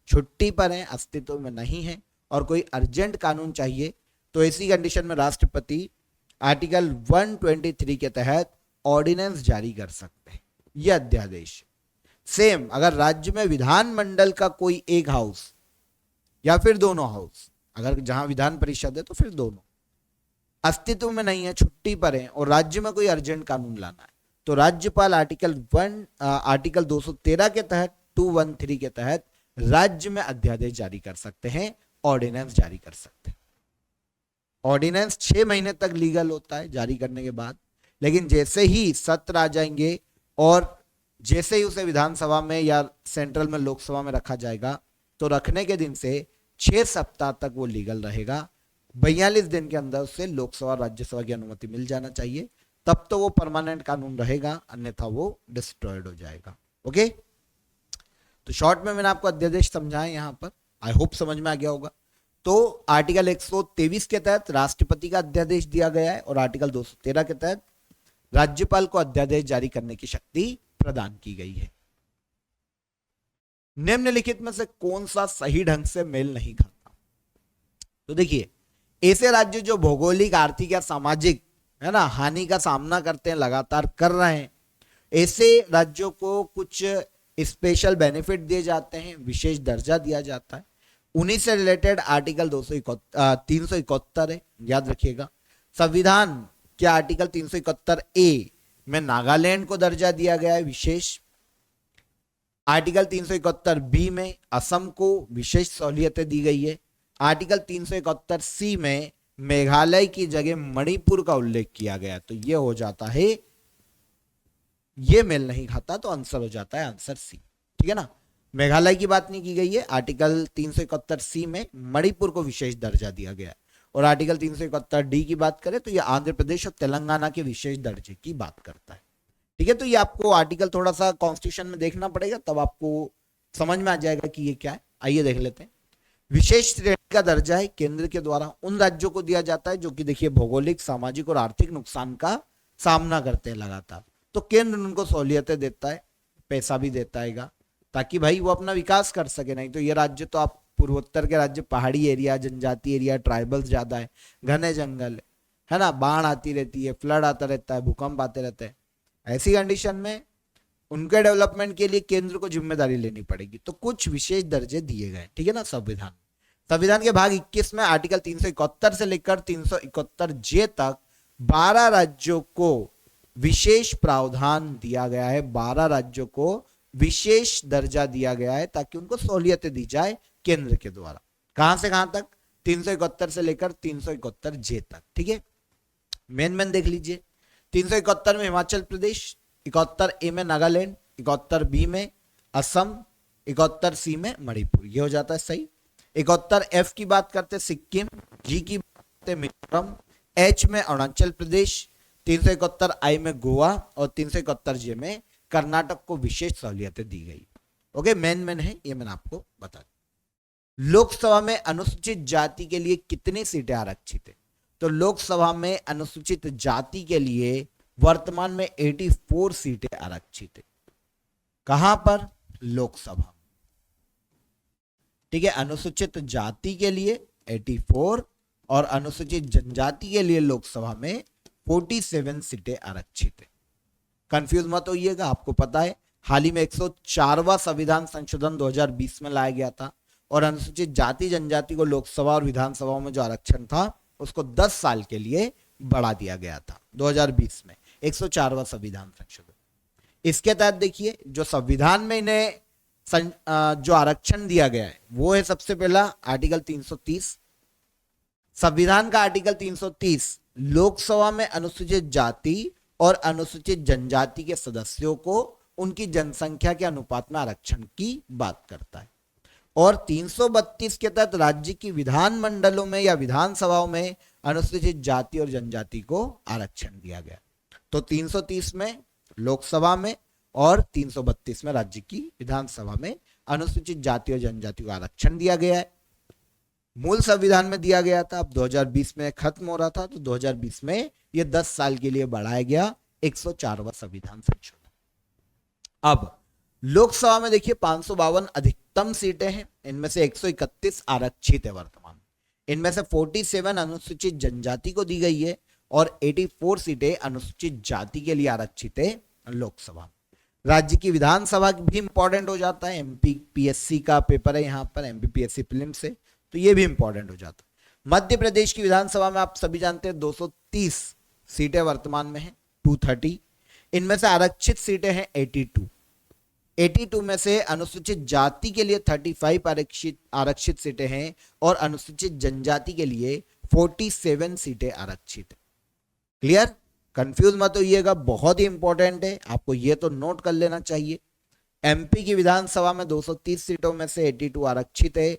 छुट्टी पर है, अस्तित्व में नहीं है और कोई अर्जेंट कानून चाहिए, तो ऐसी कंडीशन में राष्ट्रपति आर्टिकल 123 के तहत ऑर्डिनेंस जारी कर सकते हैं। यह अध्यादेश सेम अगर राज्य में विधानमंडल का कोई एक हाउस या फिर दोनों हाउस, अगर जहां विधान परिषद है तो फिर दोनों अस्तित्व में नहीं है, छुट्टी पर है और राज्य में कोई अर्जेंट कानून लाना है, तो राज्यपाल आर्टिकल 213 के तहत 213 के तहत राज्य में अध्यादेश जारी कर सकते हैं, ऑर्डिनेंस जारी कर सकते हैं। ऑर्डिनेंस 6 महीने तक लीगल होता है जारी करने के बाद, लेकिन जैसे ही सत्र आ जाएंगे और जैसे ही उसे विधानसभा में या सेंट्रल में लोकसभा में रखा जाएगा, तो रखने के दिन से 6 सप्ताह तक वो लीगल रहेगा। 42 दिन के अंदर उसे लोकसभा राज्यसभा की अनुमति मिल जाना चाहिए, तब तो वो परमानेंट कानून रहेगा, अन्यथा वो डिस्ट्रॉयड हो जाएगा। ओके, तो शॉर्ट में मैंने आपको अध्यादेश समझाया यहाँ पर, आई होप समझ में आ गया होगा। तो आर्टिकल 123 के तहत राष्ट्रपति का अध्यादेश दिया गया है और आर्टिकल 213 के तहत राज्यपाल को अध्यादेश जारी करने की शक्ति प्रदान की गई है। निम्नलिखित में से कौन सा सही ढंग से मेल नहीं खाता? तो देखिए, ऐसे राज्य जो भौगोलिक, आर्थिक या सामाजिक, है ना, हानि का सामना करते हैं, लगातार कर रहे हैं, ऐसे राज्यों को कुछ स्पेशल बेनिफिट दिए जाते हैं, विशेष दर्जा दिया जाता है। उन्हीं से रिलेटेड आर्टिकल 371 है, याद रखिएगा। संविधान के आर्टिकल 371A में नागालैंड को दर्जा दिया गया है विशेष। आर्टिकल 371B में असम को विशेष सहूलियतें दी गई है। आर्टिकल 371C में मेघालय की जगह मणिपुर का उल्लेख किया गया, तो ये हो जाता है, ये मेल नहीं खाता, तो आंसर हो जाता है आंसर सी। ठीक है ना, मेघालय की बात नहीं की गई है। आर्टिकल 371C में मणिपुर को विशेष दर्जा दिया गया है। और आर्टिकल 371D की बात करें तो ये आंध्र प्रदेश और तेलंगाना के विशेष दर्जे की बात करता है। ठीक है, तो ये आपको आर्टिकल थोड़ा सा कॉन्स्टिट्यूशन में देखना पड़ेगा, तब आपको समझ में आ जाएगा कि ये क्या है। आइए देख लेते हैं। विशेष श्रेणी का दर्जा है केंद्र के द्वारा उन राज्यों को दिया जाता है जो कि देखिए भौगोलिक, सामाजिक और आर्थिक नुकसान का सामना करते हैं लगातार, तो केंद्र उनको सहूलियतें देता है, पैसा भी देता है, ताकि भाई वो अपना विकास कर सके। नहीं तो ये राज्य तो आप पूर्वोत्तर के राज्य, पहाड़ी एरिया, जनजाति एरिया, ट्राइबल्स ज्यादा है, घने जंगल है ना, बाढ़ आती रहती है, फ्लड आता रहता है, भूकंप आते रहते हैं। ऐसी कंडीशन में उनके डेवलपमेंट के लिए केंद्र को जिम्मेदारी लेनी पड़ेगी, तो कुछ विशेष दर्जे दिए गए। ठीक है ना, संविधान के भाग 21 में आर्टिकल 371 से लेकर 371J तक 12 राज्यों को विशेष प्रावधान दिया गया है, 12 राज्यों को विशेष दर्जा दिया गया है, ताकि उनको सहूलियतें दी जाए केंद्र के द्वारा। कहां से कहां तक? 371 से लेकर 371J तक। ठीक है, मेन देख लीजिए। 371 में हिमाचल प्रदेश, 71A में नागालैंड, 71B में असम, 71C में मणिपुर, ये हो जाता है सही। 71F की बात करते सिक्किम, G की बात करते मिजोरम, H में अरुणाचल प्रदेश, 371I में गोवा और 371J में कर्नाटक को विशेष सहूलियतें दी गई। ओके, मेन है, ये मैंने आपको बता दी। लोकसभा में अनुसूचित जाति के लिए कितनी सीटें आरक्षित है? तो लोकसभा में अनुसूचित जाति के लिए वर्तमान में 84 सीटें आरक्षित है। कहां पर? लोकसभा। ठीक है, अनुसूचित जाति के लिए 84 और अनुसूचित जनजाति के लिए लोकसभा में 47 सीटें आरक्षित है। कंफ्यूज मत होइएगा, आपको पता है हाल ही में 104वां संविधान संशोधन 2020 में लाया गया था और अनुसूचित जाति जनजाति को लोकसभा और विधानसभा में जो आरक्षण था उसको 10 साल के लिए बढ़ा दिया गया था 2020 में, 104वां संविधान संशोधन। इसके तहत देखिए जो संविधान में इन्हें जो आरक्षण दिया गया है वो है सबसे पहला आर्टिकल 330। संविधान का आर्टिकल 330 लोकसभा में अनुसूचित जाति और अनुसूचित जनजाति के सदस्यों को उनकी जनसंख्या के अनुपात में आरक्षण की बात करता है। और 332 के तहत राज्य की विधानमंडलों में या विधानसभाओं में अनुसूचित जाति और जनजाति को आरक्षण दिया गया। तो 330 में लोकसभा में और 332 में राज्य की विधानसभा में अनुसूचित जाति और जनजाति को आरक्षण दिया गया है। मूल संविधान में दिया गया था, अब 2020 में खत्म हो रहा था, तो 2020 में ये 10 साल के लिए बढ़ाया गया 104वां संविधान संशोधन। अब लोकसभा में देखिए 552 अधिकतम सीटें हैं, इनमें से 131 आरक्षित है वर्तमान, इनमें से 47 अनुसूचित जनजाति को दी गई है और 84 सीटें अनुसूचित जाति के लिए आरक्षित है लोकसभा। राज्य की विधानसभा भी इंपॉर्टेंट हो जाता है, एमपी पीएससी का पेपर है यहाँ पर, एमपी पीएससी प्रीलिम्स से, तो ये भी इंपॉर्टेंट हो जाता है। मध्य प्रदेश की विधानसभा में आप सभी जानते हैं 230 सीटें वर्तमान में हैं, 230, इनमें से आरक्षित सीटें हैं 82 में से अनुसूचित जाति के लिए 35 आरक्षित सीटें हैं और अनुसूचित जनजाति के लिए 47 सीटें आरक्षित है। क्लियर? कंफ्यूज मत होइएगा, बहुत ही इंपॉर्टेंट है, आपको ये तो नोट कर लेना चाहिए। एमपी की विधानसभा में 230 सीटों में से 82 आरक्षित है,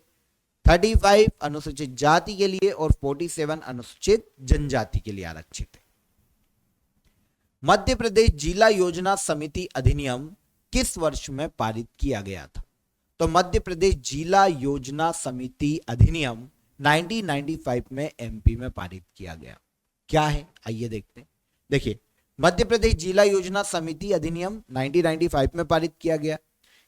35 अनुसूचित जाति के लिए और 47 अनुसूचित जनजाति के लिए आरक्षित है। मध्य प्रदेश जिला योजना समिति अधिनियम किस वर्ष में पारित किया गया था? तो मध्य प्रदेश जिला योजना समिति अधिनियम 1995 में एमपी में पारित किया गया। क्या है, आइए देखते हैं। देखिए, मध्य प्रदेश जिला योजना समिति अधिनियम 1995 में पारित किया गया।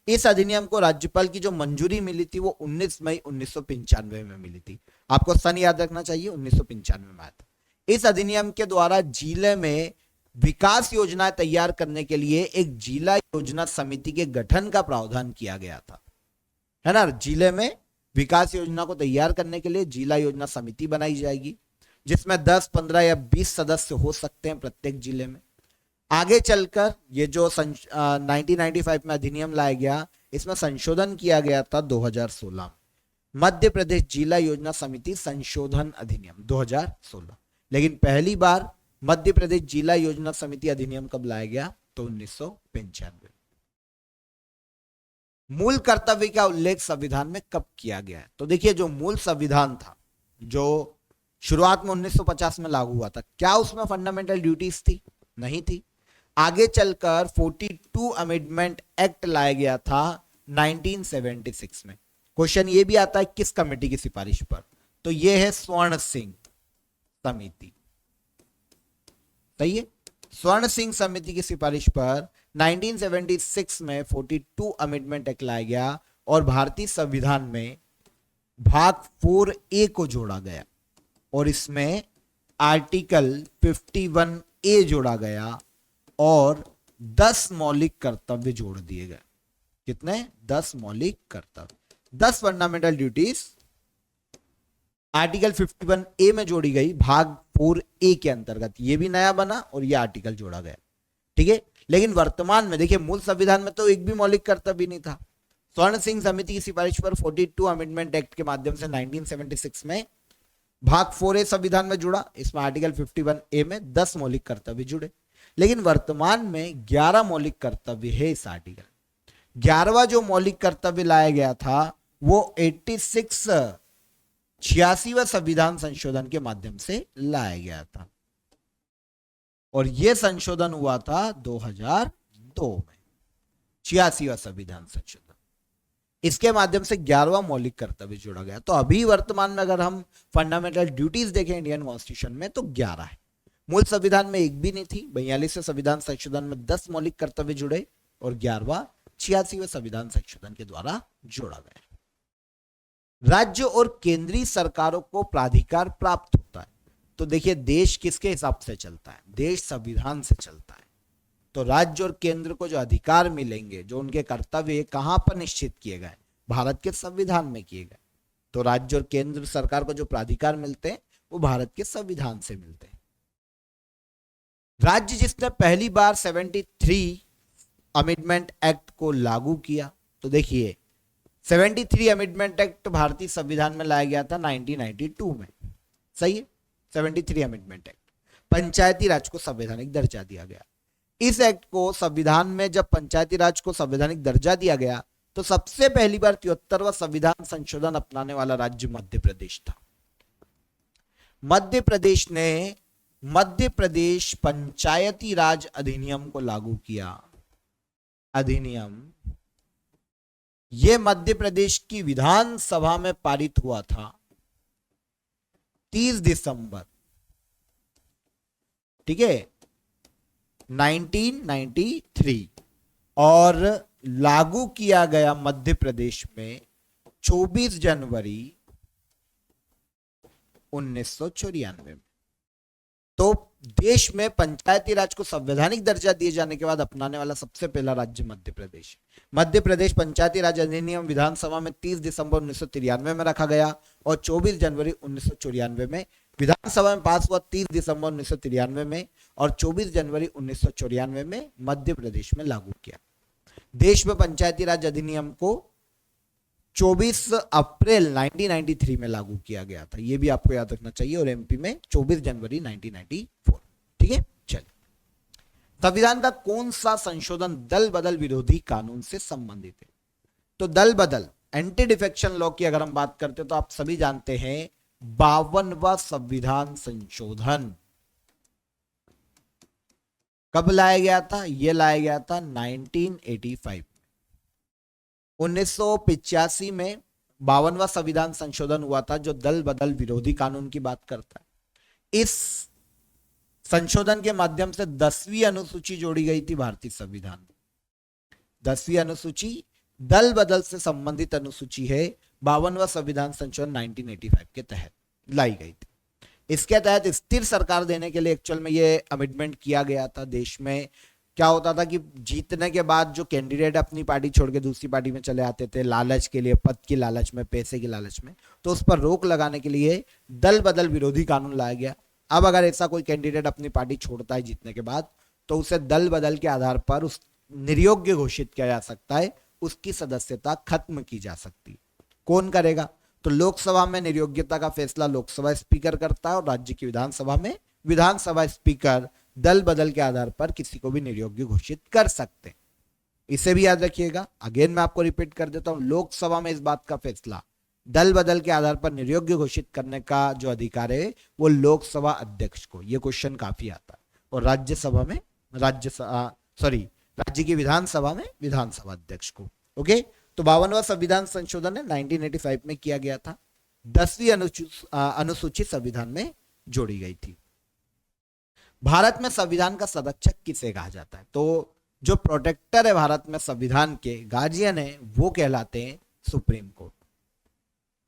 इस अधिनियम को राज्यपाल की जो मंजूरी मिली थी वो 19 मई 1995 में मिली थी। आपको सन याद रखना चाहिए, 1995 में आया था। इस अधिनियम के द्वारा जिले में विकास योजनाएं तैयार करने के लिए एक जिला योजना समिति के गठन का प्रावधान किया गया था, है ना। जिले में विकास योजना को तैयार करने के लिए जिला योजना समिति बनाई जाएगी, जिसमें 10, 15 या 20 सदस्य हो सकते हैं प्रत्येक जिले में। आगे चलकर ये जो 1995 में अधिनियम लाया गया, इसमें संशोधन किया गया था 2016, मध्य प्रदेश जिला योजना समिति संशोधन अधिनियम 2016। लेकिन पहली बार मध्य प्रदेश जिला योजना समिति अधिनियम कब लाया गया? तो 1995। मूल कर्तव्य का उल्लेख संविधान में कब किया गया है? तो देखिए, जो मूल संविधान था, जो शुरुआत में 1950 में लागू हुआ था, क्या उसमें फंडामेंटल ड्यूटीज थी? नहीं थी। आगे चलकर 42 अमेंडमेंट एक्ट लाया गया था 1976 में। क्वेश्चन ये भी आता है किस कमेटी की सिफारिश पर? तो ये है स्वर्ण सिंह समिति, सही है। स्वर्ण सिंह समिति की सिफारिश पर 1976 में 42 अमेंडमेंट एक्ट लाया गया और भारतीय संविधान में भाग 4A को जोड़ा गया और इसमें आर्टिकल 51A जोड़ा गया और 10 मौलिक कर्तव्य जोड़ दिए गए। कितने? 10 मौलिक कर्तव्य, 10 फंडामेंटल ड्यूटीज आर्टिकल 51A में जोड़ी गई भाग 4A के अंतर्गत। ये भी नया बना और ये आर्टिकल जोड़ा गया, ठीक है। लेकिन वर्तमान में देखिए, मूल संविधान में तो एक भी मौलिक कर्तव्य नहीं था। स्वर्ण सिंह समिति की सिफारिश पर 42 अमेंडमेंट एक्ट के माध्यम से 1976 में भाग 4A संविधान में जुड़ा। इसमें आर्टिकल 51A में 10 मौलिक कर्तव्य जुड़े। लेकिन वर्तमान में 11 मौलिक कर्तव्य है इस आर्टिकल। 11वां जो मौलिक कर्तव्य लाया गया था वो 86वां संविधान संशोधन के माध्यम से लाया गया था और यह संशोधन हुआ था 2002 में, 86वां संविधान संशोधन। इसके माध्यम से 11वां मौलिक कर्तव्य जोड़ा गया। तो अभी वर्तमान में अगर हम फंडामेंटल ड्यूटीज देखें इंडियन कॉन्स्टिट्यूशन में तो 11 है। मूल संविधान में एक भी नहीं थी। 42वें संविधान संशोधन में 10 मौलिक कर्तव्य जुड़े और 11वां 86वें संविधान संशोधन के द्वारा जोड़ा गया। राज्य और केंद्रीय सरकारों को प्राधिकार प्राप्त होता है। तो देखिए, देश किसके हिसाब से चलता है? देश संविधान से चलता है। तो राज्य और केंद्र को जो अधिकार मिलेंगे, जो उनके कर्तव्य कहां पर निश्चित किए गए? भारत के संविधान में किए गए। तो राज्य और केंद्र सरकार को जो प्राधिकार मिलते हैं वो भारत के संविधान से मिलते हैं। राज्य जिसने पहली बार 73 अमेंडमेंट एक्ट को लागू किया, तो देखिए 73 अमेंडमेंट एक्ट भारतीय संविधान में लाया गया था 1992 में, सही है। 73 अमेंडमेंट एक्ट, पंचायती राज को संवैधानिक दर्जा दिया गया। इस एक्ट को संविधान में जब पंचायती राज को संवैधानिक दर्जा दिया गया तो सबसे पहली बार 73वां संविधान संशोधन अपनाने वाला राज्य मध्य प्रदेश था। मध्य प्रदेश ने मध्य प्रदेश पंचायती राज अधिनियम को लागू किया? अधिनियम ये मध्य प्रदेश की विधानसभा में पारित हुआ था 30 दिसंबर, ठीक है, 1993, और लागू किया गया मध्य प्रदेश में 24 जनवरी 1994 में। तो देश में पंचायती राज को संवैधानिक दर्जा दिए जाने के बाद अपनाने वाला सबसे पहला राज्य मध्य प्रदेश। मध्य प्रदेश पंचायती राज अधिनियम विधानसभा में 30 दिसंबर 1993 में रखा गया और 24 जनवरी 1994 में विधानसभा में पास हुआ। 30 दिसंबर 1993 में और 24 जनवरी 1994 में मध्य प्रदेश में लागू किया। देश में पंचायती राज अधिनियम को 24 अप्रैल 1993 में लागू किया गया था, यह भी आपको याद रखना चाहिए, और एमपी में 24 जनवरी 1994। ठीक है, चलिए। संविधान का कौन सा संशोधन दल बदल विरोधी कानून से संबंधित है? तो दल बदल, एंटी डिफेक्शन लॉ की अगर हम बात करते हैं तो आप सभी जानते हैं 52वां संविधान संशोधन कब लाया गया था? यह लाया गया था 1985। 1985 में 52वां संविधान संशोधन हुआ था जो दल बदल विरोधी कानून की बात करता है। इस संशोधन के माध्यम से 10वीं अनुसूची जोड़ी गई थी भारतीय संविधान में। 10वीं अनुसूची दल बदल से संबंधित अनुसूची है, 52वां संविधान संशोधन 1985 के तहत लाई गई थी। इसके तहत स्थिर सरकार देने के लिए एक्चुअल में ये अमेंडमेंट किया गया था। देश में क्या होता था कि जीतने के बाद जो कैंडिडेट अपनी पार्टी छोड़ के दूसरी पार्टी में चले आते थे लालच के लिए, पद की लालच में, पैसे की लालच में, तो उस पर रोक लगाने के लिए दल बदल विरोधी कानून लाया गया। अब अगर ऐसा कोई कैंडिडेट अपनी पार्टी छोड़ता है जीतने के बाद, तो उसे दल बदल के आधार पर उस निर्योग्य घोषित किया जा सकता है, उसकी सदस्यता खत्म की जा सकती है। कौन करेगा? तो लोकसभा में निर्योग्यता का फैसला लोकसभा स्पीकर करता है और राज्य की विधानसभा में विधानसभा स्पीकर दल बदल के आधार पर किसी को भी निर्योग्य घोषित कर सकते हैं। इसे भी याद रखिएगा। अगेन मैं आपको रिपीट कर देता हूं, लोकसभा में इस बात का फैसला दल बदल के आधार पर निर्योग्य घोषित करने का जो अधिकार है वो लोकसभा अध्यक्ष को। यह क्वेश्चन काफी आता है। और राज्यसभा में राज्य की विधानसभा में विधानसभा अध्यक्ष को। ओके, तो 52वां संविधान संशोधन 1985 में किया गया था। 10वीं अनुसूची संविधान में जोड़ी गई थी। भारत में संविधान का संरक्षक किसे कहा जाता है? तो जो प्रोटेक्टर है भारत में संविधान के, गार्जियन है, वो कहलाते हैं सुप्रीम कोर्ट।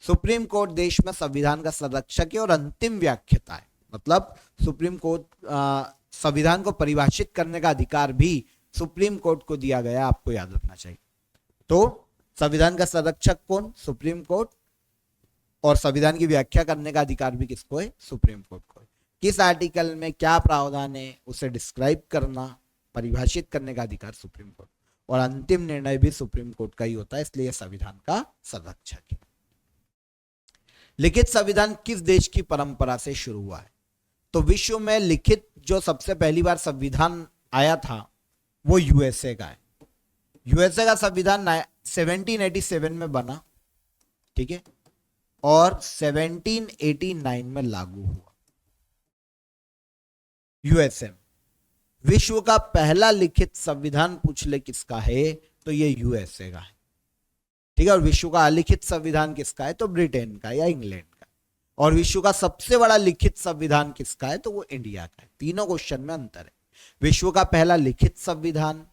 सुप्रीम कोर्ट देश में संविधान का संरक्षक है और अंतिम व्याख्याता है। मतलब सुप्रीम कोर्ट संविधान को परिभाषित करने का अधिकार भी सुप्रीम कोर्ट को दिया गया, आपको याद रखना चाहिए। तो संविधान का संरक्षक कौन? Supreme court. और संविधान की व्याख्या करने का अधिकार भी किसको है? सुप्रीम कोर्ट को। किस आर्टिकल में क्या प्रावधान है उसे डिस्क्राइब करना, परिभाषित करने का अधिकार सुप्रीम कोर्ट, और अंतिम निर्णय भी सुप्रीम कोर्ट का ही होता है, इसलिए संविधान का संरक्षक है। लिखित संविधान किस देश की परंपरा से शुरू हुआ है? तो विश्व में लिखित जो सबसे पहली बार संविधान आया था वो यूएसए का है। यूएसए का संविधान 1787 में बना, ठीक है, और 1789 में लागू हुआ। यूएसए विश्व का पहला लिखित संविधान पूछ ले किसका है तो ये यूएसए का है, ठीक है। और विश्व का अलिखित संविधान किसका है? तो ब्रिटेन का या इंग्लैंड का। और विश्व का सबसे बड़ा लिखित संविधान किसका है? तो वो इंडिया का है। तीनों क्वेश्चन में अंतर है। विश्व का पहला लिखित संविधान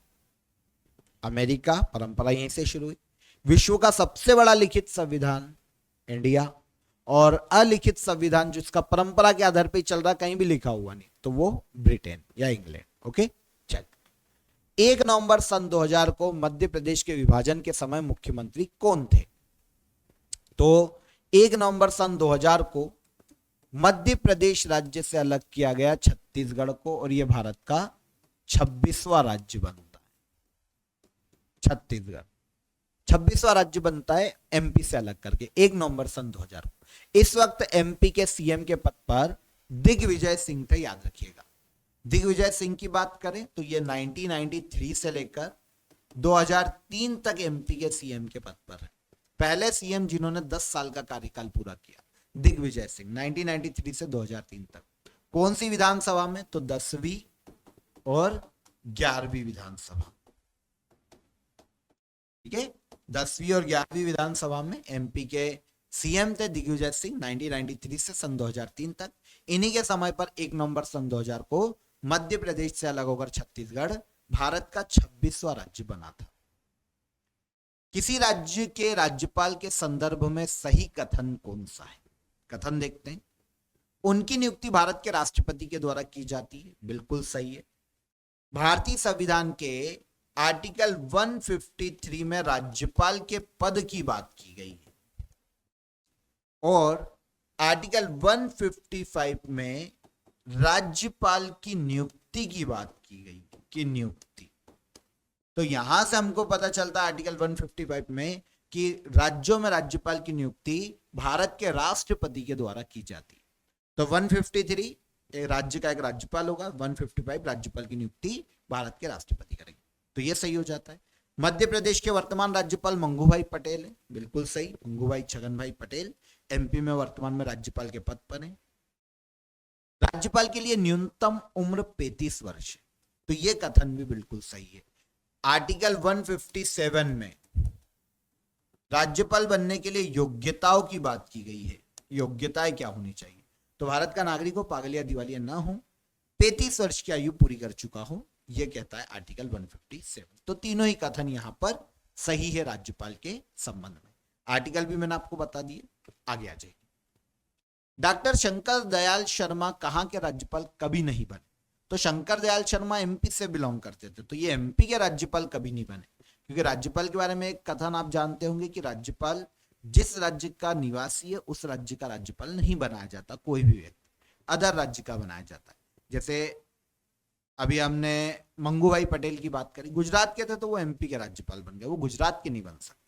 अमेरिका, परंपरा यहीं से शुरू हुई। विश्व का सबसे बड़ा लिखित संविधान इंडिया, और अलिखित संविधान जिसका परंपरा के आधार पर चल रहा, कहीं भी लिखा हुआ नहीं, तो वो ब्रिटेन या इंग्लैंड। ओके, चल। 1 नवंबर सन 2000 को मध्य प्रदेश के विभाजन के समय मुख्यमंत्री कौन थे? तो 1 नवंबर सन 2000 को मध्य प्रदेश राज्य से अलग किया गया छत्तीसगढ़ को, और यह भारत का 26वां राज्य बनता है। छत्तीसगढ़ 26वां राज्य बनता है एमपी से अलग करके 1 नवंबर सन 2000। इस वक्त एमपी के सीएम के पद पर दिग्विजय सिंह थे, याद रखिएगा। दिग्विजय सिंह की बात करें तो ये 1993 से लेकर 2003 तक एमपी के सीएम के पद पर है। पहले सीएम जिन्होंने 10 साल का कार्यकाल पूरा किया, दिग्विजय सिंह, 1993 से 2003 तक। कौन सी विधानसभा में? तो 10वीं और 11वीं विधानसभा। ठीक है, 10वीं और 11वीं विधानसभा में एमपी के सीएम थे दिग्विजय सिंह 1993 से सन 2003 तक। इन्हीं के समय पर 1 नवंबर सन 2000 को मध्य प्रदेश से अलग होकर छत्तीसगढ़ भारत का 26वां राज्य बना था। किसी राज्य के राज्यपाल के संदर्भ में सही कथन कौन सा है? कथन देखते हैं। उनकी नियुक्ति भारत के राष्ट्रपति के द्वारा की जाती है, बिल्कुल सही है। भारतीय संविधान के आर्टिकल 153 में राज्यपाल के पद की बात की गई है और आर्टिकल 155 में राज्यपाल की नियुक्ति की बात की गई कि नियुक्ति। तो यहां से हमको पता चलता है आर्टिकल 155 में कि राज्यों में राज्यपाल की नियुक्ति भारत के राष्ट्रपति के द्वारा की जाती है। तो 153 राज्य का एक राज्यपाल होगा, 155 राज्यपाल की नियुक्ति भारत के राष्ट्रपति करेंगे। तो ये सही हो जाता है। मध्य प्रदेश के वर्तमान राज्यपाल मंगूभाई पटेल है, बिल्कुल सही। मंगूभाई छगन भाई पटेल एमपी में वर्तमान में राज्यपाल के पद पर हैं। राज्यपाल के लिए न्यूनतम उम्र 35 वर्ष है, तो ये कथन भी बिल्कुल सही है। आर्टिकल 157 में राज्यपाल बनने के लिए योग्यताओं की बात की गई है। योग्यताएं क्या होनी चाहिए? तो भारत का नागरिक हो, पागल या दिवालिया ना हो, 35 वर्ष की आयु पूरी कर चुका हो, यह कहता है आर्टिकल 157। तो तीनों ही कथन यहां पर सही है राज्यपाल के संबंध में। आर्टिकल भी मैंने आपको बता दिए, आगे आ जाइए। डॉक्टर शंकर दयाल शर्मा कहां के राज्यपाल कभी नहीं बने? तो शंकर दयाल शर्मा एमपी से बिलोंग करते थे, तो ये एमपी के राज्यपाल कभी नहीं बने। क्योंकि राज्यपाल के बारे में एक कथन आप जानते होंगे कि राज्यपाल जिस राज्य का निवासी है उस राज्य का राज्यपाल नहीं बनाया जाता, कोई भी व्यक्ति अदर राज्य का बनाया जाता है। जैसे अभी हमने मंगूभाई पटेल की बात करी, गुजरात के थे तो वो एमपी के राज्यपाल बन गए, वो गुजरात के नहीं बन सकते।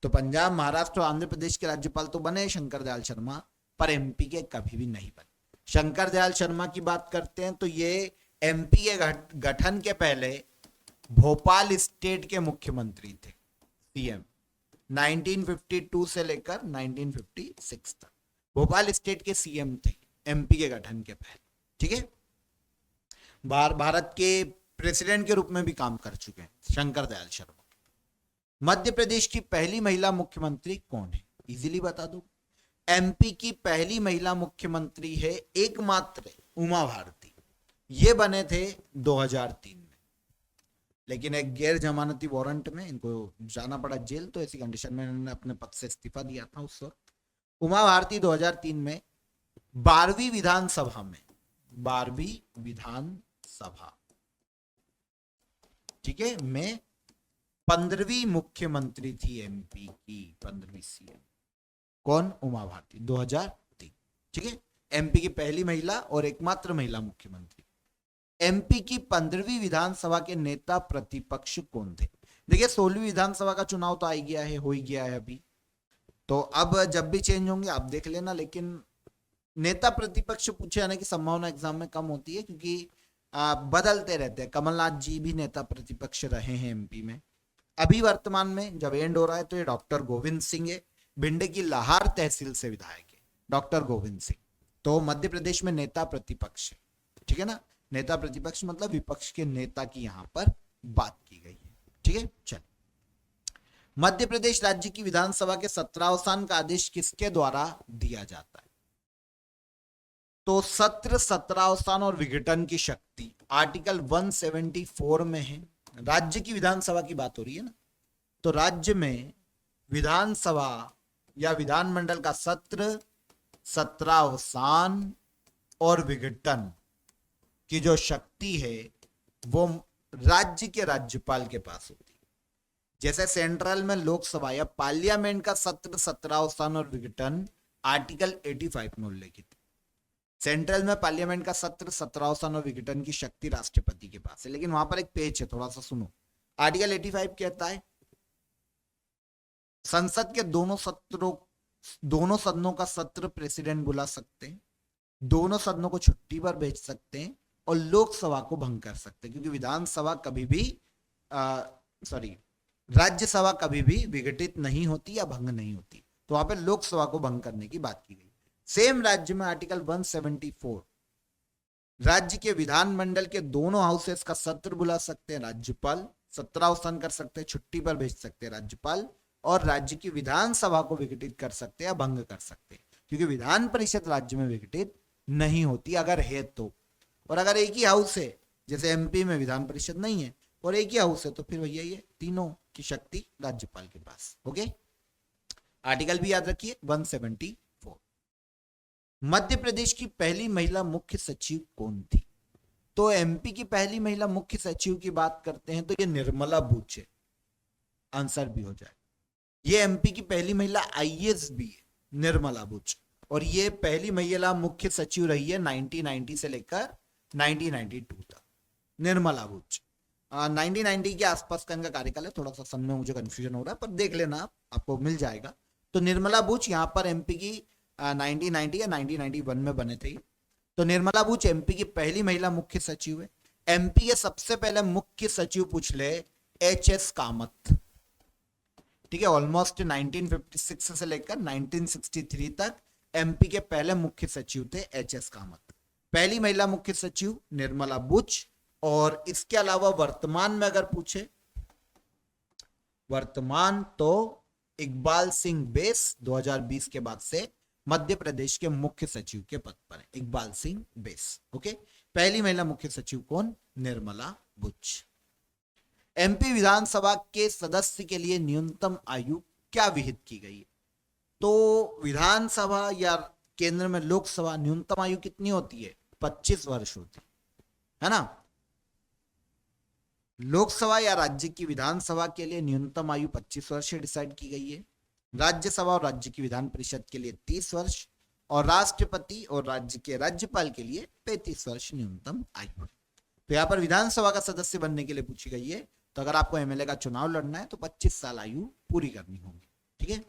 तो पंजाब, महाराष्ट्र और आंध्र प्रदेश के राज्यपाल तो बने शंकर दयाल शर्मा, पर एमपी के कभी भी नहीं बने। शंकर दयाल शर्मा की बात करते हैं तो ये एमपी के गठन के पहले भोपाल स्टेट के मुख्यमंत्री थे, सीएम, 1952 से लेकर 1956 तक भोपाल स्टेट के सीएम थे एमपी के गठन के पहले। ठीक है, भारत के प्रेसिडेंट के रूप में भी काम कर चुके हैं शंकर दयाल शर्मा। मध्य प्रदेश की पहली महिला मुख्यमंत्री कौन है? इजीली बता दो। एमपी की पहली महिला मुख्यमंत्री है एकमात्र उमा भारती। ये बने थे 2003 में, लेकिन एक गैर जमानती वारंट में इनको जाना पड़ा जेल, तो ऐसी कंडीशन में इन्होंने अपने पद से इस्तीफा दिया था उस वक्त। उमा भारती 2003 में 12वीं विधानसभा में, 12वीं विधानसभा, ठीक है, में 15वीं मुख्यमंत्री थी एमपी की, 15वीं सीएम। कौन? उमा भारती, 2003। ठीक है, एमपी की पहली महिला और एकमात्र महिला मुख्यमंत्री। एमपी की 15वीं विधानसभा के नेता प्रतिपक्ष कौन थे? देखिए 16वीं विधानसभा का चुनाव तो आ ही गया है, हो ही गया है अभी, तो अब जब भी चेंज होंगे आप देख लेना। लेकिन नेता प्रतिपक्ष पूछे जाने की संभावना एग्जाम में कम होती है, क्योंकि बदलते रहते हैं। कमलनाथ जी भी नेता प्रतिपक्ष रहे हैं एमपी में। अभी वर्तमान में जब एंड हो रहा है तो ये डॉक्टर गोविंद सिंह है, भिंड की लाहार तहसील से विधायक है डॉक्टर गोविंद सिंह। तो मध्य प्रदेश में नेता प्रतिपक्ष है, ठीक है ना। नेता प्रतिपक्ष मतलब विपक्ष के नेता की यहां पर बात की गई है। ठीक है, चलिए। मध्य प्रदेश राज्य की विधानसभा के सत्रावसान का आदेश किसके द्वारा दिया जाता है? तो सत्र, सत्रावसान और विघटन की शक्ति आर्टिकल 174 में है। राज्य की विधानसभा की बात हो रही है ना, तो राज्य में विधानसभा या विधानमंडल का सत्र, सत्रावसान और विघटन की जो शक्ति है वो राज्य के राज्यपाल के पास होती है। जैसे सेंट्रल में लोकसभा या पार्लियामेंट का सत्र, सत्रावसान और विघटन आर्टिकल 85 में उल्लेखित है। सेंट्रल में पार्लियामेंट का सत्र, सत्रावसान और विघटन की शक्ति राष्ट्रपति के पास है। लेकिन वहां पर एक पेज है, थोड़ा सा सुनो। आर्टिकल 85 कहता है संसद के दोनों सदनों का सत्र प्रेसिडेंट बुला सकते हैं, दोनों सदनों को छुट्टी पर भेज सकते हैं और लोकसभा को भंग कर सकते हैं, क्योंकि विधानसभा कभी भी राज्यसभा कभी भी विघटित नहीं होती या भंग नहीं होती। तो वहां पे लोकसभा को भंग करने की बात की गई। सेम राज्य में आर्टिकल 174 राज्य के विधानमंडल के दोनों हाउसेस का सत्र बुला सकते हैं राज्यपाल, सत्रावसान कर सकते हैं, छुट्टी पर भेज सकते हैं राज्यपाल, और राज्य की विधानसभा को विघटित कर सकते हैं या भंग कर सकते हैं, क्योंकि विधान परिषद राज्य में विघटित नहीं होती अगर है तो। और अगर एक ही हाउस है, जैसे एमपी में विधान परिषद नहीं है और एक ही हाउस है, तो फिर भैया ये तीनों की शक्ति राज्यपाल के पास। ओके, आर्टिकल भी याद रखिए 174। मध्य प्रदेश की पहली महिला मुख्य सचिव कौन थी? तो एमपी की पहली महिला मुख्य सचिव की बात करते हैं तो ये निर्मला बूच है, आंसर भी हो जाए। ये एमपी की पहली महिला आईएएस भी है, निर्मला बूच, और ये पहली महिला मुख्य सचिव रही है 1990 से लेकर 1992 तक, निर्मला बूच। 1990 के आसपास का इनका कार्यकाल है, थोड़ा सा समय में मुझे कंफ्यूजन हो रहा है पर देख लेना आप, आपको मिल जाएगा। तो निर्मला बूच यहाँ पर एमपी की 1990 या 1991 में बने थे। तो निर्मला बूच एमपी की पहली महिला मुख्य सचिव है। एमपी के सबसे पहले मुख्य सचिव पूछ ले, एच.एस. कामत, ठीक है, ऑलमोस्ट 1956 से लेकर 1963 तक एमपी के पहले मुख्य सचिव थे एच.एस. कामत। पहली महिला मुख्य सचिव निर्मला बूच। और इसके अलावा वर्तमान में अगर पूछे, वर्तमान तो इकबाल सिंह बेस 2020 के बाद से मध्य प्रदेश के मुख्य सचिव के पद पर है, इकबाल सिंह बेस। ओके, पहली महिला मुख्य सचिव कौन? निर्मला बूच। एमपी विधानसभा के सदस्य के लिए न्यूनतम आयु क्या विहित की गई है? तो विधानसभा या केंद्र में लोकसभा न्यूनतम आयु कितनी होती है? 25 वर्ष होती है ना। लोकसभा या राज्य की विधानसभा के लिए न्यूनतम आयु 25 वर्ष डिसाइड की गई है। राज्यसभा और राज्य की विधान परिषद के लिए 30 वर्ष, और राष्ट्रपति और राज्य के राज्यपाल के लिए 35 वर्ष न्यूनतम आयु है। तो यहाँ पर विधानसभा का सदस्य बनने के लिए पूछी गई है, तो अगर आपको एमएलए का चुनाव लड़ना है तो 25 साल आयु पूरी करनी होगी। ठीक है।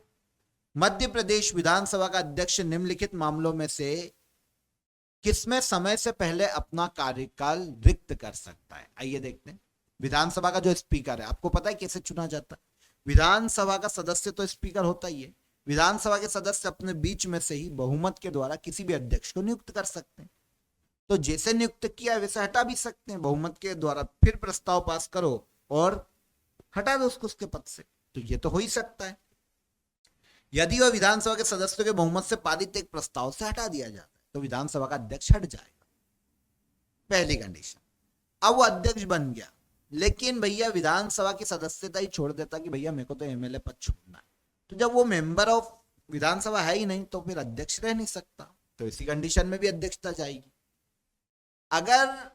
मध्य प्रदेश विधानसभा का अध्यक्ष निम्नलिखित मामलों में से किसमें समय से पहले अपना कार्यकाल रिक्त कर सकता है? आइए देखते हैं। विधानसभा का जो स्पीकर है, आपको पता है कैसे चुना जाता है? विधानसभा का सदस्य तो स्पीकर होता ही है, विधानसभा के सदस्य अपने बीच में से ही बहुमत के द्वारा किसी भी अध्यक्ष को नियुक्त कर सकते हैं। तो जैसे नियुक्त किया वैसे हटा भी सकते हैं, बहुमत के द्वारा फिर प्रस्ताव पास करो और हटा दो उसको उसके पद से, तो ये तो हो ही सकता है। यदि वह विधानसभा के सदस्यों के बहुमत से पारित एक प्रस्ताव से हटा दिया जाता है तो विधानसभा का अध्यक्ष हट जाएगा, पहली कंडीशन। अब वो अध्यक्ष बन गया, लेकिन भैया विधानसभा की सदस्यता ही छोड़ देता कि भैया मेरे को तो एमएलए पद छोड़ना है, तो जब वो मेंबर ऑफ विधानसभा है ही नहीं तो फिर अध्यक्ष रह नहीं सकता, तो इसी कंडीशन में भी अध्यक्षता जाएगी। अगर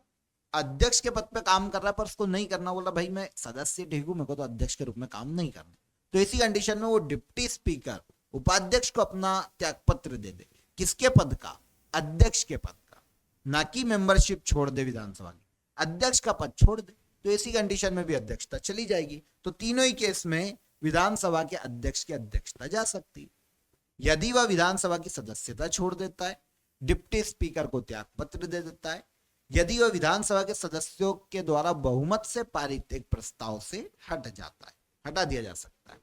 अध्यक्ष के पद पे काम कर रहा है पर उसको नहीं करना, बोला भाई मैं सदस्य ठीक हूं, मेरे को तो अध्यक्ष के रूप में काम नहीं करना, तो इसी कंडीशन में वो डिप्टी स्पीकर उपाध्यक्ष को अपना त्यागपत्र दे दे। किसके पद का? अध्यक्ष के पद का, ना कि मेंबरशिप छोड़ दे विधानसभा की, अध्यक्ष का पद छोड़ दे, तो इसी कंडीशन में भी अध्यक्षता चली जाएगी। तो तीनों ही केस में विधानसभा के अध्यक्ष की अध्यक्षता जा सकती है। यदि वह विधानसभा की सदस्यता छोड़ देता है, डिप्टी स्पीकर को त्यागपत्र दे देता है, यदि वह विधानसभा के सदस्यों के द्वारा बहुमत से पारित एक प्रस्ताव से हट जाता है, हटा दिया जा सकता है।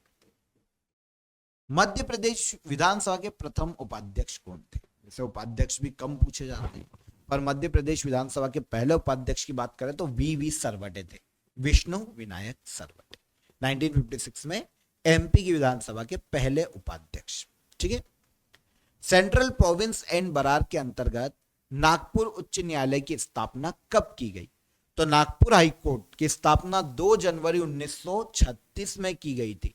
मध्य प्रदेश विधानसभा के प्रथम उपाध्यक्ष कौन थे? जैसे उपाध्यक्ष भी कम पूछे जाते हैं, पर मध्य प्रदेश विधानसभा के पहले उपाध्यक्ष की बात करें तो वी सरवटे थे, विष्णु विनायक सरवटे, 1956 में एमपी की विधानसभा के पहले उपाध्यक्ष। ठीक है। सेंट्रल प्रोविंस एंड बरार के अंतर्गत नागपुर उच्च न्यायालय की स्थापना कब की गई? तो नागपुर हाईकोर्ट की स्थापना 2 जनवरी 1936 में की गई थी,